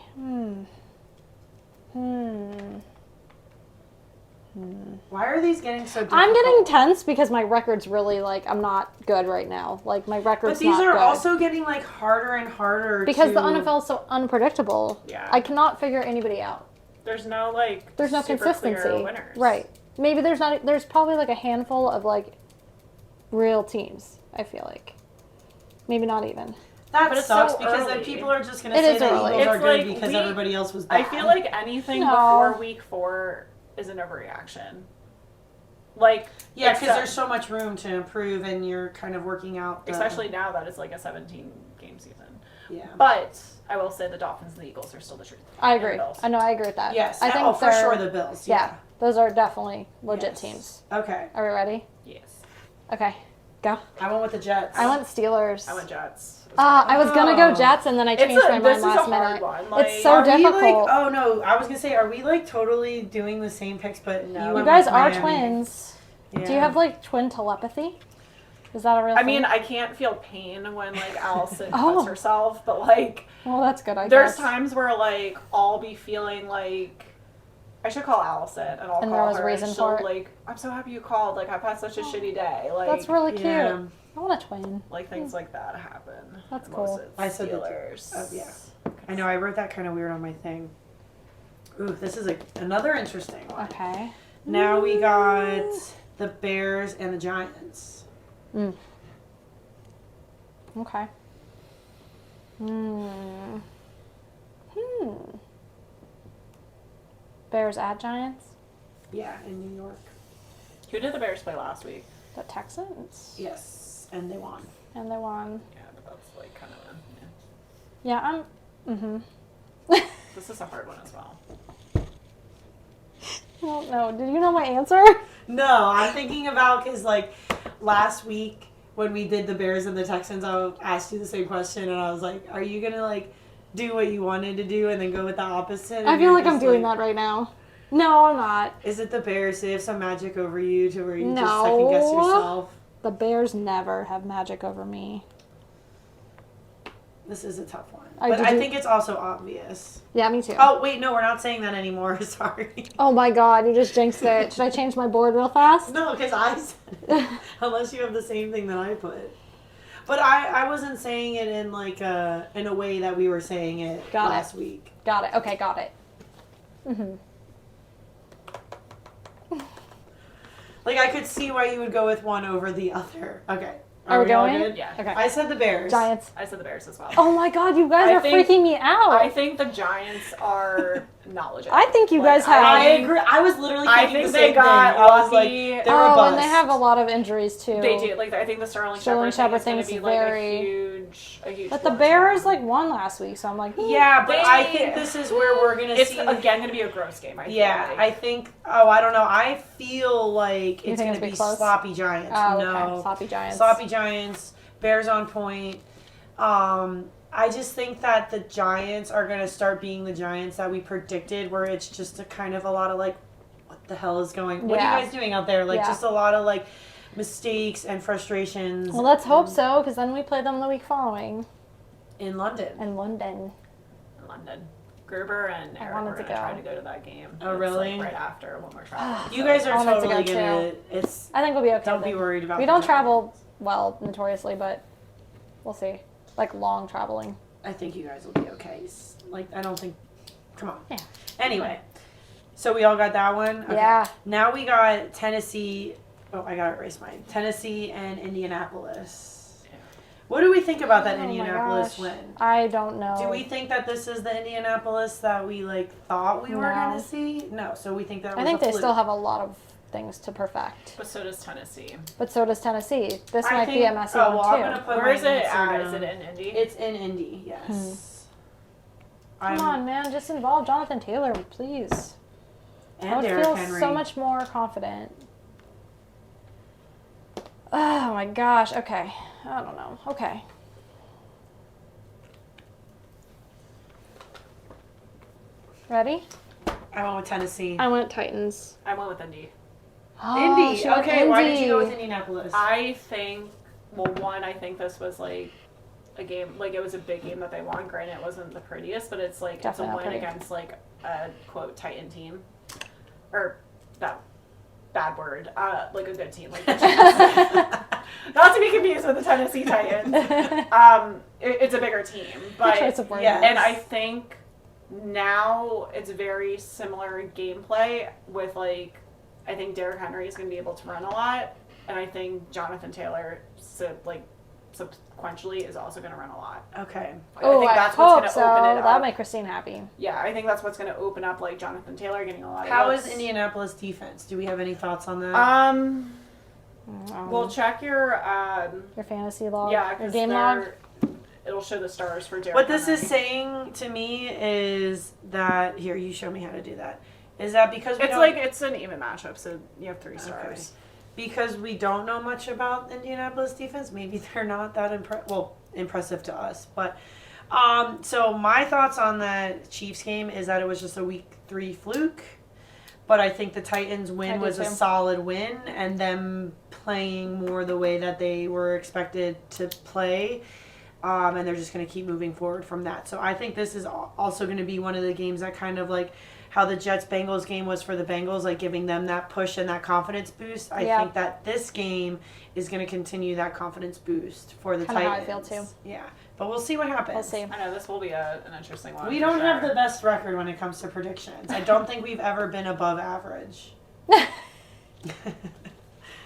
Why are these getting so difficult? I'm getting tense because my record's really like I'm not good right now. Like my record's But these not are good. also getting like harder and harder because to... the NFL is so unpredictable. Yeah. I cannot figure anybody out. There's no like. There's no super consistency. clear winners. Right. Maybe there's probably like a handful of like real teams, I feel like. Maybe not even. That But it's sucks so because then early. people are just going to It say is that early. Eagles are It's good like because we- everybody else was bad. I feel like anything No. before week 4 is an overreaction. Like, yeah, because there's so much room to improve, and you're kind of working out. Especially now that it's like a 17-game season. Yeah. But I will say the Dolphins and the Eagles are still the truth. I agree. I know, I agree with that. Yes. I think for sure the Bills. Yeah. Those are definitely legit teams. Okay. Are we ready? Yes. Okay. Go. I went with the Jets. I went Steelers. I went Jets. I was going to go Jets, and then I changed my mind last minute. Like, it's so difficult. Oh, no. I was going to say, are we, like, totally doing the same picks, but no. You guys are twins. Yeah. Do you have, like, twin telepathy? Is that a real thing? I mean, I can't feel pain when, like, Allison cuts herself, but, like... Well, that's good, I guess. There's times where, like, I'll be feeling like... I should call Allison, and I'll call her, and she'll, like, I'm so happy you called. Like, I've had such a shitty day. Like, that's really cute. I want a twin. Like, things like that happen. That's cool. I said Steelers. Yeah. I know, I wrote that kind of weird on my thing. Ooh, this is another interesting one. Okay. Now we got the Bears and the Giants. Okay. Bears at Giants? Yeah, in New York. Who did the Bears play last week? The Texans? Yes, and they won. And they won. Yeah, but that's like kind of This is a hard one as well. I don't know. Did you know my answer? No, I'm thinking about, because, like, last week when we did the Bears and the Texans, I asked you the same question, and I was like, are you going to, like, do what you wanted to do and then go with the opposite? And I feel like I'm doing that right now. No, I'm not. Is it the Bears? They have some magic over you to where you just second guess yourself? The Bears never have magic over me. This is a tough one. I think it's also obvious. Yeah, me too. Oh, wait, no, we're not saying that anymore. Sorry. Oh my god, you just jinxed it. Should I change my board real fast? No, because I said it. Unless you have the same thing that I put. But I wasn't saying it in like in a way that we were saying it last week. Got it. Okay, got it. Like, I could see why you would go with one over the other. Okay. Are we going? Good? Yeah. Okay. I said the Bears. Giants. I said the Bears as well. Oh my god, you guys are freaking me out. I think the Giants are knowledgeable. I think you guys have. I agree. I was literally thinking the same they got thing. I was lucky. like, they're a bust. And they have a lot of injuries too. They do. Like, I think the Sterling Shepard thing is going to be like a huge. But the Bears like won last week, so I'm like, yeah, but I think this is where we're going to see. It's again going to be a gross game. I think. Oh, I don't know. I feel like it's going to be close? Sloppy Giants. Oh, no, okay. Sloppy Giants. Sloppy Giants. Bears on point. I just think that the Giants are going to start being the Giants that we predicted, where it's just a kind of a lot of like, what the hell is going? What are you guys doing out there? Like, just a lot of like mistakes and frustrations. Well, let's hope so, because then we play them the week following. In London. Gruber and Eric were going to try to go to that game. Oh, really? Like right after when we're traveling. You guys are totally going to. I think we'll be okay. Don't be worried about. We don't travel well, notoriously, but we'll see. Like long traveling. I think you guys will be okay. Like, I don't think. Come on. Yeah. Anyway, so we all got that one. Okay. Yeah. Now we got Tennessee. Oh, I gotta erase mine. Tennessee and Indianapolis. Yeah. What do we think about that Indianapolis win? I don't know. Do we think that this is the Indianapolis that we like thought we were gonna see? No. So we think that. I think they still have a lot of things to perfect. But so does Tennessee. This might be a messy one too. I'm gonna put Where is it at? Is it in Indy? It's in Indy, yes. Come on, man, just involve Jonathan Taylor, please. And I would Derrick feel Henry. so much more confident. Oh my gosh, okay. I don't know. Okay. Ready? I went with Tennessee. I went Titans. I went with Indy. Oh, Indy. Okay, why did you go with Indianapolis? I think, I think this was like a game, like it was a big game that they won. Granted, it wasn't the prettiest, but it's like it's a win against like a quote Titan team, or that bad word, like a good team, like the not to be confused with the Tennessee Titans. It's a bigger team, but and I think now it's very similar gameplay with like. I think Derrick Henry is going to be able to run a lot, and I think Jonathan Taylor sequentially is also going to run a lot. Okay. Like, I think that's what's going to open it up. That'll make Christine happy. Yeah, I think that's what's going to open up, like, Jonathan Taylor getting a lot of How looks. is Indianapolis defense? Do we have any thoughts on that? We'll check your fantasy log. Yeah, your because game log. It'll show the stars for Derrick What this Henry. is saying to me is that here, you show me how to do that. Is that because it's an even matchup, so you have 3 stars. Okay. Because we don't know much about Indianapolis defense, maybe they're not that impressive to us. But so my thoughts on that Chiefs game is that it was just a week 3 fluke. But I think the Titans win was a solid win, and them playing more the way that they were expected to play. And they're just going to keep moving forward from that. So I think this is also going to be one of the games that kind of like how the Jets-Bengals game was for the Bengals, like giving them that push and that confidence boost. I think that this game is going to continue that confidence boost for the Titans. How I feel too. Yeah. But we'll see what happens. We'll see. I know this will be an interesting one. We don't have the best record when it comes to predictions. I don't think we've ever been above average.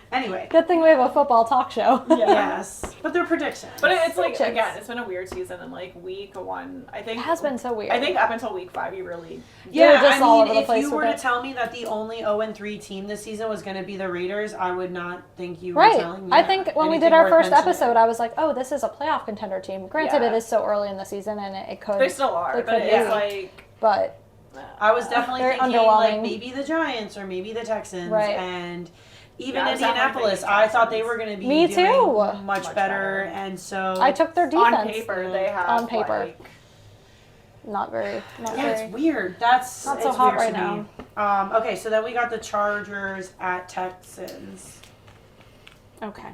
Anyway. Good thing we have a football talk show. Yes. But they're predictions. But it's like, again, it's been a weird season, and like week 1, I think. It has been so weird. I think up until week 5, you really. Yeah, just all over the place if you were with to it. tell me that the only 0-3 team this season was going to be the Raiders, I would not think you were Right. telling me I think when we anything did our worth first mentioning. episode, I was like, oh, this is a playoff contender team. Granted, Yeah. it is so early in the season, and it could. They still are, It but could it's be. like. But I was definitely Very thinking like underwhelming. maybe the Giants or maybe the Texans. Right. And even Yeah, I was definitely Indianapolis, thinking I thought they Texans. were going to be Me doing too. much better. And so I took their defense. On paper, they have. On paper. Like, Not very. it's weird. That's Not so it's hot weird right to me. Okay, so then we got the Chargers at Texans. Okay.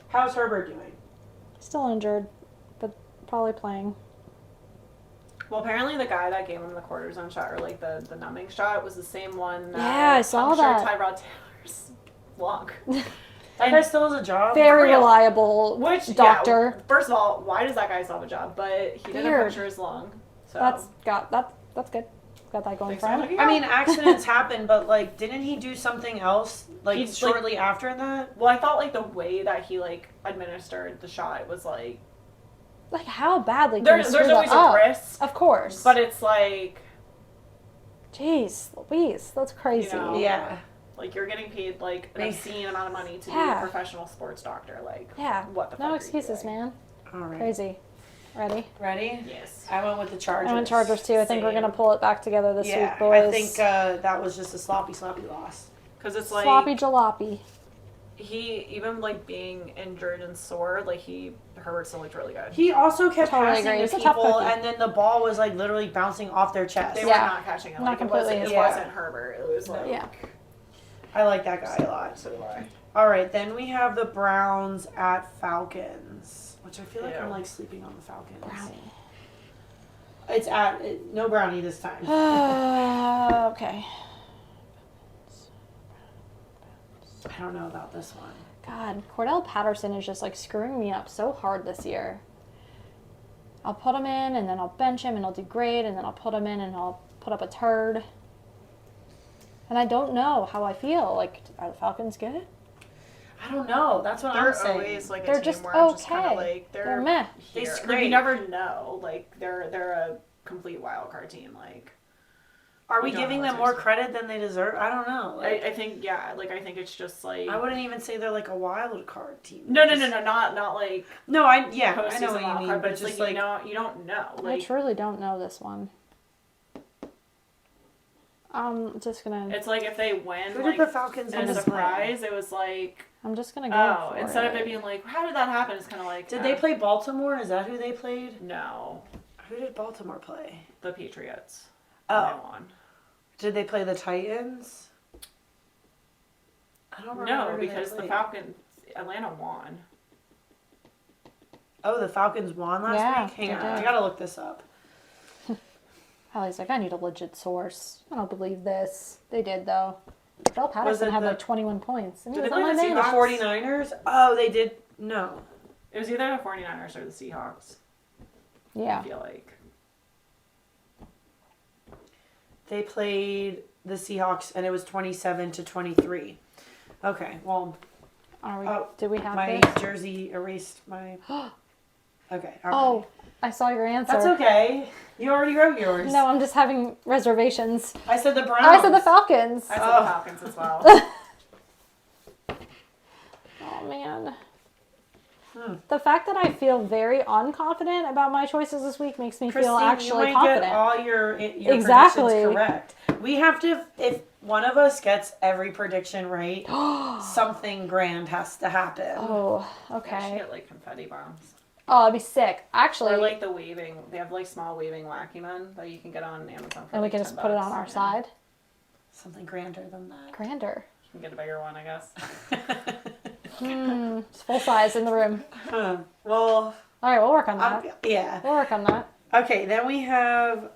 How's Herbert doing? Still injured, but probably playing. well, apparently the guy that gave him the quarter zone shot, or like the numbing shot, was the same one that. Yeah, I saw that. Tyrod Taylor's lung. That guy still has a job. Very real. reliable doctor. Yeah, first of all, why does that guy still have a job? But he didn't puncture his lung. So That's good. Got that going for him. I mean, accidents happen, but like, didn't he do something else like He's, shortly after that? Well, I thought like the way that he like administered the shot was like. Like how badly can There's you screw always that up? a risk, Of course. but it's like. Jeez, Louise, that's crazy. You know, Yeah. Like you're getting paid like an obscene amount of money to be Yeah. a professional sports doctor. Like Yeah. what the fuck No are you excuses, doing? man. All right. Crazy. Ready? Ready? Yes. I went with the Chargers. I went Chargers too. I think we're Same. gonna pull it back together this Yeah, week, boys. I think that was just a sloppy loss. Because it's like sloppy jalopy. he even like being injured and sore, like Herbert still looked really good. He also kept Totally passing agree. to It's a tough people, cookie. and then the ball was like literally bouncing off their chest. They Yeah. were not catching it. Not Like completely it his wasn't fault. Herbert. It was like Yeah. I like that guy a lot. So do I. All right, then we have the Browns at Falcons, which I feel like I'm Ew. like sleeping on the Falcons. Brownie. It's no brownie this time. Okay. I don't know about this one. God, Cordell Patterson is just like screwing me up so hard this year. I'll put him in, and then I'll bench him, and he'll do great, and then I'll put him in, and I'll put up a turd. And I don't know how I feel. Like, are the Falcons good? I don't know. That's what They're I'm saying. always like a They're team just where I'm just kind okay. of like They're meh. Here. They Like, scrape. you never know. Like they're a complete wild card team. Like Are we don't giving know them what more to credit than they deserve? I don't know. Like, I think I think it's just like I wouldn't even say they're like a wild card team. no, not like No, I know postseason what you wild mean, card, but it's just like like you don't know. I Like truly don't know this one. I'm just gonna. it's like if they win, who like did the Falcons in end a up playing? surprise, it was like I'm just gonna go. oh, for instead it. of it being like how did that happen? It's kind of like Did they play Baltimore? Is that who they played? No, Who did Baltimore play? the Patriots. Oh. They won. Did they play the Titans? I don't remember. No, who they because the played. Atlanta won. Oh, the Falcons won last Yeah, week? Hang they on, did. I gotta look this up. Hallie's like, I need a legit source. I don't believe this. They did though. Cordell Was Patterson it had the- like 21 points, and he Did was they on my play the bench. The 49ers? Oh, they did. No. It was either the 49ers or the Seahawks. I Yeah. feel like. They played the Seahawks, and it was 27-23. Okay, well, Do we have my this? jersey erased my... Okay. Oh, I saw your answer. That's okay. You already wrote yours. No, I'm just having reservations. I said the Browns. I said the Falcons. I said the Falcons as well. Oh, man. The fact that I feel very unconfident about my choices this week makes me feel actually you might confident. Get all your Exactly. predictions correct. We have to, if one of us gets every prediction right, something grand has to happen. Oh, okay. I should get like confetti bombs. Oh, it'd be sick. Actually. Or like the waving. They have like small waving wacky men that you can get on Amazon for And we like can just put it on our side. Something grander than that. Grander. You can get a bigger one, I guess. It's full size in the room. Well. All right, we'll work on that. Yeah. We'll work on that. Okay, then we have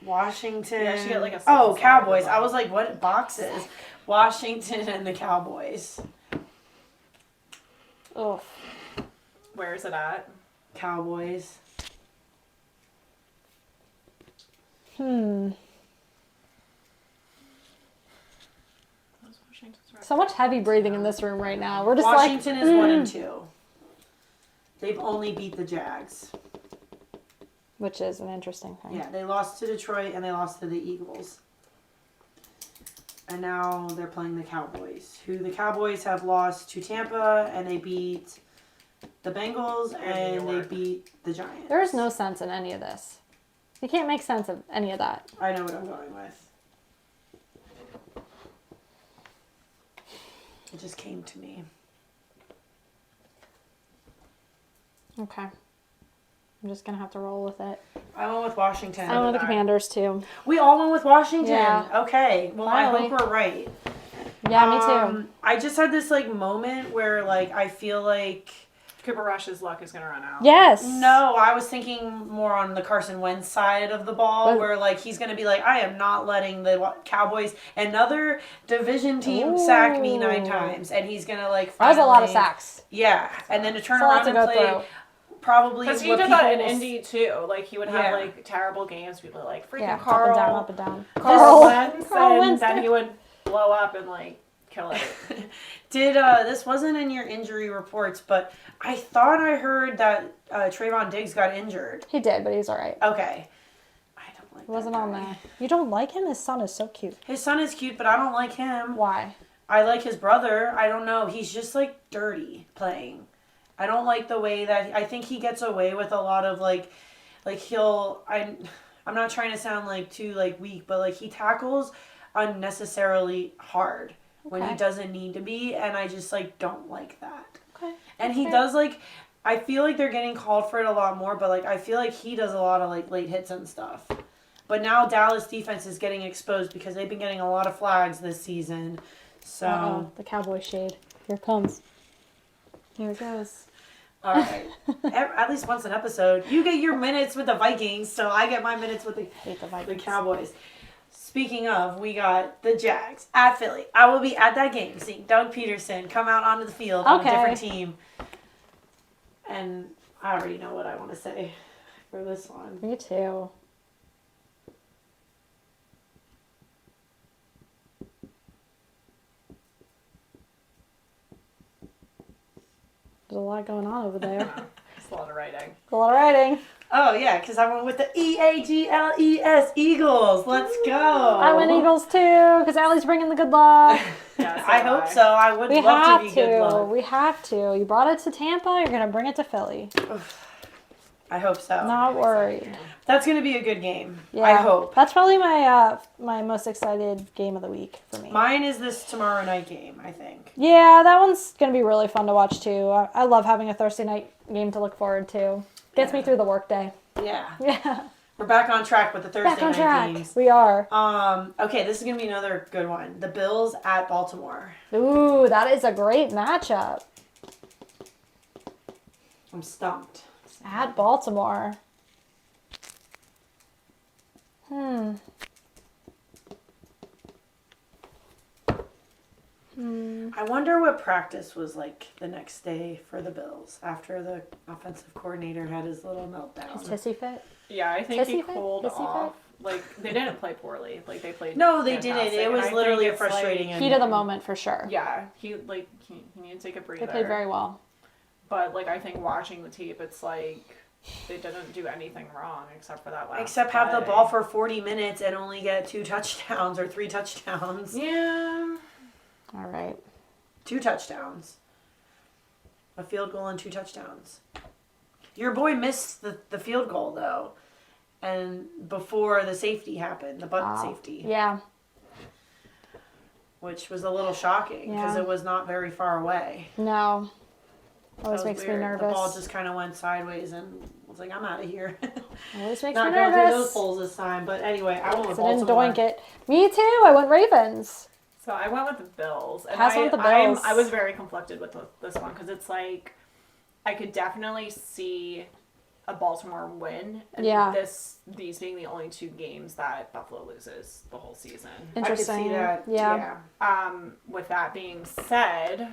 Washington. Yeah, she get like a Cowboys. I was like, what boxes? Washington and the Cowboys. Oh. Where is it at? Cowboys. So much heavy breathing in this room right now. We're just Washington is 1-2. They've only beat the Jags. Which is an interesting thing. Yeah, they lost to Detroit and they lost to the Eagles. And now they're playing the Cowboys, who the Cowboys have lost to Tampa, and they beat the Bengals, and they beat the Giants. There is no sense in any of this. You can't make sense of any of that. I know what I'm going with. It just came to me. Okay. I'm just going to have to roll with it. I went with Washington. I went with the Commanders, too. We all went with Washington. Yeah. Okay. Well, Finally. I hope we're right. Yeah, me too. I just had this, like, moment where, like, I feel like... Cooper Rush's luck is going to run out. Yes. No, I was thinking more on the Carson Wentz side of the ball, where, like, he's going to be like, I am not letting the Cowboys, another division team, sack me 9 times. And he's going to, like, finally... That was a lot of sacks. Yeah. And then to turn That's around a lot and to go play... through. Probably because he what did that in people Indy too. Like he would have like terrible games. People are like freaking Carl, up and down. Carl Wentz, Carl and Wentz. then he would blow up and like kill it. Did this wasn't in your injury reports, but I thought I heard that Trayvon Diggs got injured. He did, but he's all right. Okay. I don't like. He wasn't on there. You don't like him? His son is so cute. His son is cute, but I don't like him. Why? I like his brother. I don't know. He's just like dirty playing. I don't like the way that I think he gets away with a lot of like I'm not trying to sound like too like weak, but like he tackles unnecessarily hard when he doesn't need to be, and I just like don't like that. Okay. And he does like I feel like they're getting called for it a lot more, but like I feel like he does a lot of like late hits and stuff. But now Dallas defense is getting exposed because they've been getting a lot of flags this season. So Uh-oh, the Cowboy shade. Here it comes. Here it goes. All right. At least once an episode. You get your minutes with the Vikings, so I get my minutes with the Cowboys. Speaking of, we got the Jags at Philly. I will be at that game seeing Doug Peterson come out onto the field on a different team. And I already know what I want to say for this one. Me too. There's a lot going on over there. It's a lot of writing. A lot of writing. Oh, yeah, because I went with the Eagles. Eagles. Let's go. I went Eagles too, because Allie's bringing the good luck. Yeah, I hope so. I would love to be good luck. We have to. You brought it to Tampa, you're going to bring it to Philly. I hope so. Not worried. That's going to be a good game. Yeah, I hope. That's probably my my most excited game of the week for me. Mine is this tomorrow night game, I think. Yeah, that one's going to be really fun to watch too. I love having a Thursday night game to look forward to. Gets me through the workday. Yeah. Yeah. We're back on track with the Thursday night games. We are. Okay, this is going to be another good one. The Bills at Baltimore. Ooh, that is a great matchup. I'm stumped. At Baltimore. I wonder what practice was like the next day for the Bills after the offensive coordinator had his little meltdown. His tissy fit? Yeah, I think he Hissy fit? cooled Hissy off. Like, they didn't play poorly. Like, they played No, they fantastic. didn't. It was literally a frustrating Heat of the moment for sure. Yeah, he needed to take a breather. They played very well. But, like, I think watching the tape, it's like they didn't do anything wrong except for that last Except play. have the ball for 40 minutes and only get 2 touchdowns or 3 touchdowns. Yeah. All right. 2 touchdowns. A field goal and 2 touchdowns. Your boy missed the field goal, though. And before the safety happened, the butt safety. Yeah. Which was a little shocking because it was not very far away. No. Always makes weird. me nervous. The ball just kind of went sideways and I was like, I'm out of here. Always makes Not me going nervous. through those holes this time. But anyway, I went with I didn't Baltimore. doink it. Me too. I went Ravens. So I went with the Bills. And Went with the Bills. I was very conflicted with this one because it's like I could definitely see a Baltimore win. And these being the only 2 games that Buffalo loses the whole season. Interesting. I could see that. Yeah. With that being said,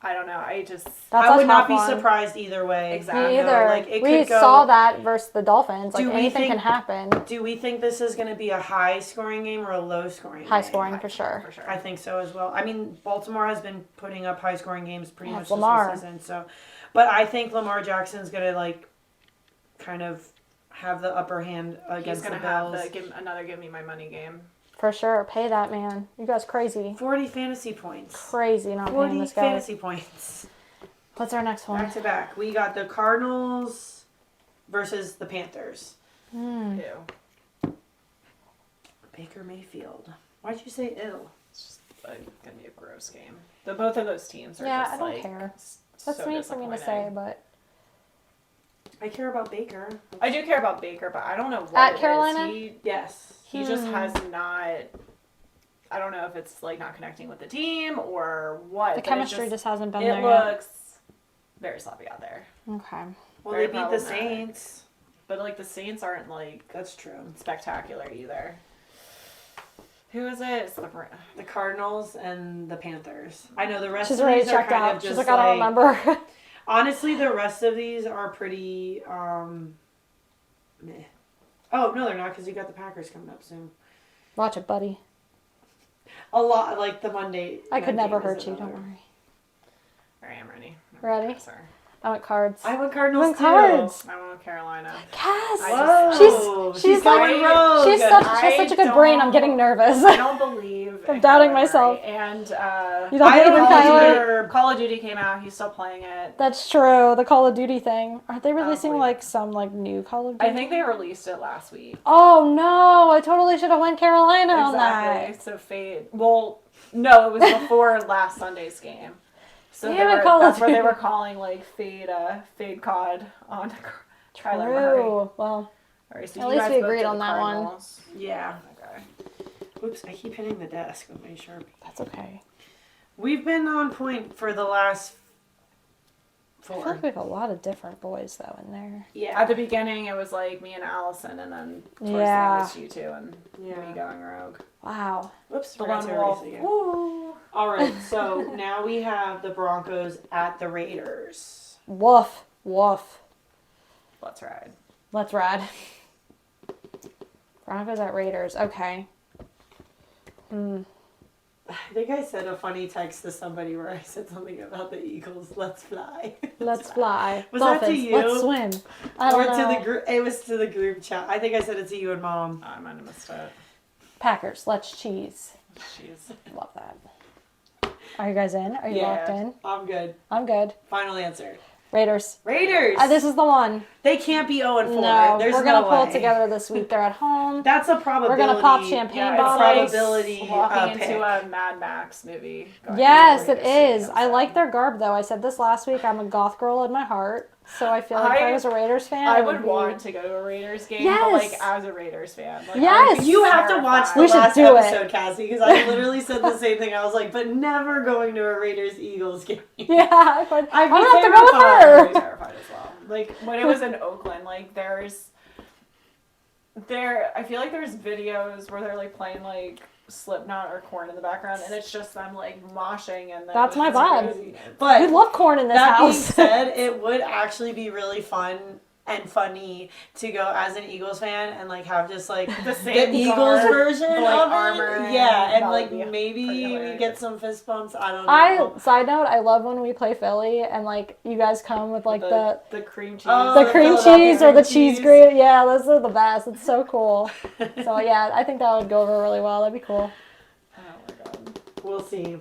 I don't know. I would not be surprised either way. Exactly. Me either. Like, it We could go, saw that versus the Dolphins. Like, anything can happen. Do we think this is going to be a high-scoring game or a low-scoring game? High scoring for sure. I think so as well. I mean, Baltimore has been putting up high-scoring games pretty much this Lamar. whole season. So, but I think Lamar Jackson's going to, like, kind of have the upper hand against the Bills. He's going to have another give me my money game. For sure. Pay that man. You guys crazy. 40 fantasy points. Crazy not paying 40 this guy. fantasy points. What's our next one? Back to back. We got the Cardinals versus the Panthers. Ew. Baker Mayfield. Why'd you say ew? It's just going to be a gross game. Both of those teams are Yeah, just I don't care. That's so mean for me to say, but I care about Baker. I do care about Baker, but I don't know what At it Carolina? is. Yes. He just has not. I don't know if it's like not connecting with the team or what. the chemistry just hasn't been it there yet. looks very sloppy out there. Okay. Well, Very they beat the problematic. Saints. But like the Saints aren't like That's true. spectacular either. Who is it? It's The Cardinals and the Panthers. I know the rest She's of already these are checked kind out. of just She's like, I don't remember. Honestly, the rest of these are pretty meh. Oh, no, they're not because you got the Packers coming up soon. Watch it, buddy. A lot, like the Monday. I could night never game is hurt you. another. Don't worry. All right, I'm ready. Ready? Sorry. I want cards. I went Cardinals I want too. cards. I went with Carolina. Cass. Whoa. She's going like, rogue. she has such a good brain. I'm getting nervous. I don't believe. I'm in doubting Kyler myself. Murray. And You don't believe in Kyler? Call of Duty came out. He's still playing it. That's true. The Call of Duty thing. Aren't they releasing believe like it. some like new Call of Duty? I think they released it last week. Oh no! I totally should have went Carolina on that. So Fade. Well, no, it was before last Sunday's game. So Damn it, Call of that's where they Duty. were calling like Fade COD on Kyler True. Murray. Well, All right, so at you least guys we both agreed did on the that one. Cardinals. Yeah. Okay. Oops, I keep hitting the desk with my Sharpie. that's okay. We've been on point for the last I feel 4. like we have a lot of different boys though in there. Yeah. At the beginning, it was like me and Allison, and then towards the Yeah. end, it's you two and me going rogue. Wow. Whoops, The forgot lone to erase wolf. it again. Woo! All right, so now we have the Broncos at the Raiders. Woof. Woof. Let's ride. Let's ride. Broncos at Raiders. Okay. I think I sent a funny text to somebody where I said something about the Eagles. Let's fly. Let's fly. Was that to Dolphins. you? Let's swim. I Or don't know. to the group. It was to the group chat. I think I said it to you and Mom. I might have missed it. Packers. Let's cheese. Jeez. Love that. Are you guys in? Are you locked in? I'm good. I'm good. Final answer. Raiders. Raiders. This is the one. They can't be 0-4. No, There's we're gonna no pull way. it together this week. They're at home. That's a probability. We're gonna pop champagne Yeah, bottles. it's like probability walking pick. into a Mad Max movie. going Yes, to it the Raiders is. stadium, I so. like their garb though. I said this last week. I'm a goth girl in my heart, so I feel like if I was a Raiders fan, I it would be... want to go to a Raiders game, Yes. but like as a Raiders fan. Like, Yes. I would be You have to watch the We should last do it. episode, Cassie, because I literally said the same thing. I was like, but never going to a Raiders-Eagles game. Yeah, I would. I'd be I don't have to go I with would her. be terrified as well. Like when it was in Oakland, like I feel like there's videos where they're like playing like Slipknot or Korn in the background, and it's just them like moshing and then That's my it's vibe. crazy. But We love corn in this that being house. said, it would actually be really fun and funny to go as an Eagles fan and like have just like the Eagles version the, like, of armor. it. Yeah, and That like would be maybe pretty we get some fist bumps. I don't know. Side note, I love when we play Philly and like you guys come with like the cream cheese. the cream cheese or the cheese grate. Yeah, those are the best. It's so cool. So yeah, I think that would go over really well. That'd be cool. Oh my god. We'll see.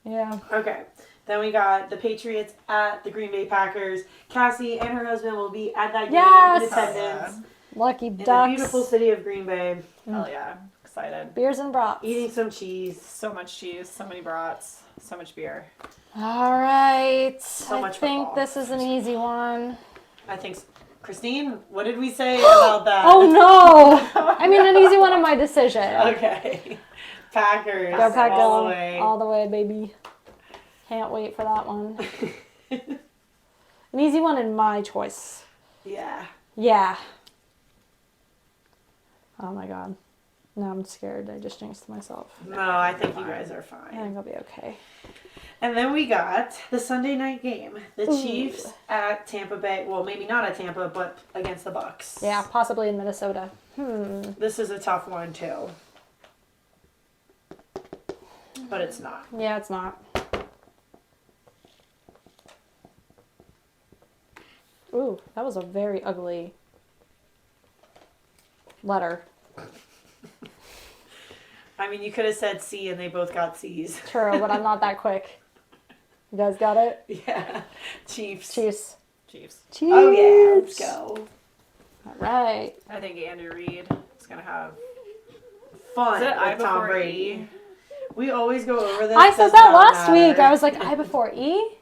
Yeah. Okay. Then we got the Patriots at the Green Bay Packers. Cassie and her husband will be at that game in attendance. Lucky In ducks. the beautiful city of Green Bay. Hell yeah. Excited. Beers and brats. Eating some cheese. So much cheese, so many brats, so much beer. All right. I much think football. this is an easy one. I think, Christine, what did we say about that? Oh no! I mean, an easy one in my decision. Okay. Packers. Go Pack all go. the way. All the way, baby. Can't wait for that one. An easy one in my choice. Yeah. Yeah. Oh my god. Now I'm scared. I just jinxed myself. No, I think you guys are I fine. think I'll be okay. And then we got the Sunday night game. The Ooh. Chiefs at Tampa Bay. Well, maybe not at Tampa, but against the Bucks. Yeah, possibly in Minnesota. This is a tough one, too. But it's not. Yeah, it's not. Ooh, that was a very ugly letter. I mean, you could have said C and they both got C's. True, but I'm not that quick. You guys got it? Yeah. Chiefs. Chiefs. Chiefs. Chiefs. Oh, yeah. Let's go. All right. I think Andy Reid is going to have Fun Is it I with Tom before Brady. E? We always go over this. I said does that not last matter. week. I was like, I before E?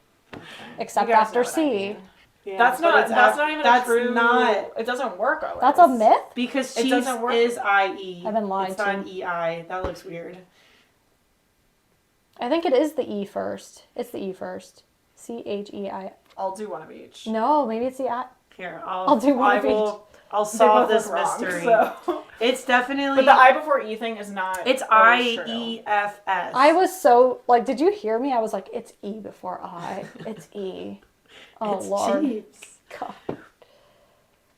Except You guys after know what I C. mean. Yeah, That's but not it's not even that's a true. not It doesn't work always. That's a myth? because It Chiefs doesn't work. is IE. I've been lied it's not to. EI. That looks weird. I think it is the E first. It's the E first. CHEI. I'll do one of each. No, maybe it's the I. Here, I'll do one of I'll They solve both this look wrong, mystery. so. It's definitely. But the I before E thing is not. It's always true. IEFS. I was so, like, did you hear me? I was like, it's E before I. It's E. Oh, It's Lord. Chiefs. God.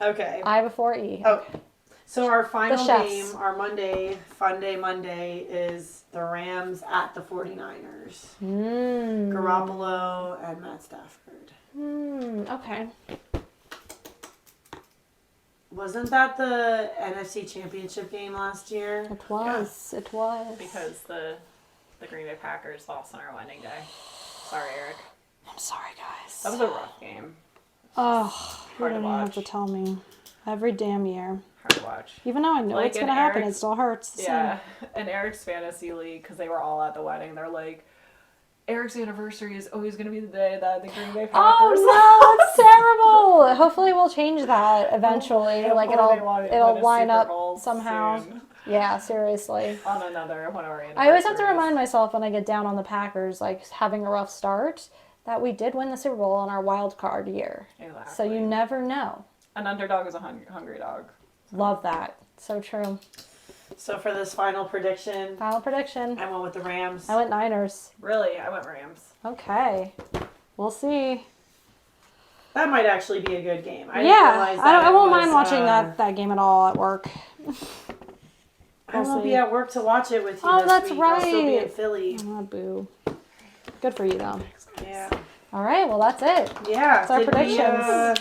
Okay. I before E. Okay. So our final chefs. game, our Fun Day Monday, is the Rams at the 49ers. Garoppolo and Matt Stafford. Okay. Wasn't that the NFC Championship game last year? It was. It was. Because the Green Bay Packers lost on our wedding day. Sorry, Eric. I'm sorry, guys. That was a rough game. Oh, you Hard to don't even have watch. to tell me. Every damn year. Hard to watch. Even though I know Like it's going in to happen, Eric's- it still hurts. The Yeah, in Eric's fantasy league, because they were all at the wedding, they're like, Eric's anniversary is always going to be the day that the Green Bay Packers. Oh no, it's terrible. Hopefully we'll change that eventually. Yeah, like hopefully it'll win a line Super up Bowl somehow. soon. Yeah, seriously. On another one of our I always have to anniversaries. remind myself when I get down on the Packers, like having a rough start, that we did win the Super Bowl on our wild card year. Exactly. So you never know. An underdog is a hungry dog. Love that. So true. So for this final prediction, Final prediction. I went with the Rams. I went Niners. Really, I went Rams. Okay. We'll see. That might actually be a good game. I didn't Yeah, realize that I it won't was, mind watching that game at all at work. I We'll won't see. be at work to watch it with you Oh, this that's week. I'll still be in right. Philly. Oh, boo. Good for you, though. Yeah. All right, well, that's it. Yeah. That's our predictions.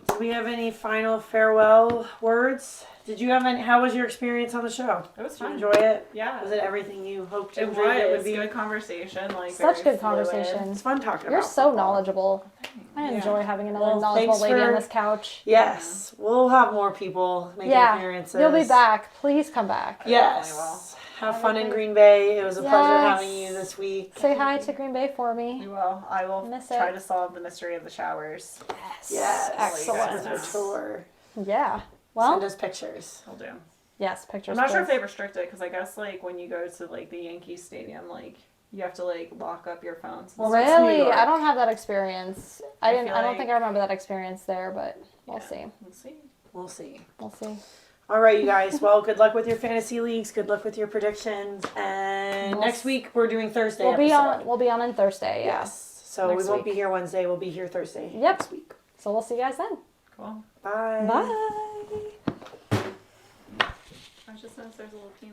Did we have any final farewell words? Did you have any? How was your experience on the show? It was Did you fun. enjoy it? Yeah. Was it everything you hoped It and dreamed it would was be? good conversation. Like Such very good fluid. conversation. It's fun talking You're about so football. knowledgeable. I enjoy having another Well, knowledgeable thanks lady on for- this couch. Yes, we'll have more people making Yeah, appearances. you'll be back. Please come back. Yes. Definitely Have fun in Green Bay. It was a pleasure Yes. having you this week. Say hi to Green Bay for We me. will. I will Miss try it. to solve the mystery of the showers. Yes. Excellent. With our tour. Yeah. Send Well, us pictures. I'll do. yes, pictures. I'm not sure if please. they restrict it because I guess like when you go to like the Yankees Stadium, like you have to like lock up your phones. Well, that's New Really? York. I don't have that experience. I feel don't think I like- remember that experience there, but we'll Yeah. see. We'll see. We'll see. We'll see. All right, you guys. Well, good luck with your fantasy leagues. Good luck with your predictions. And We'll next week we're doing Thursday. We'll be episode. on on Thursday. Yeah. Yes. So Next we won't week. be here Wednesday. We'll be here Thursday Yep. next week. So we'll see you guys then. Cool. Bye. Bye. I just noticed there's a little peanut.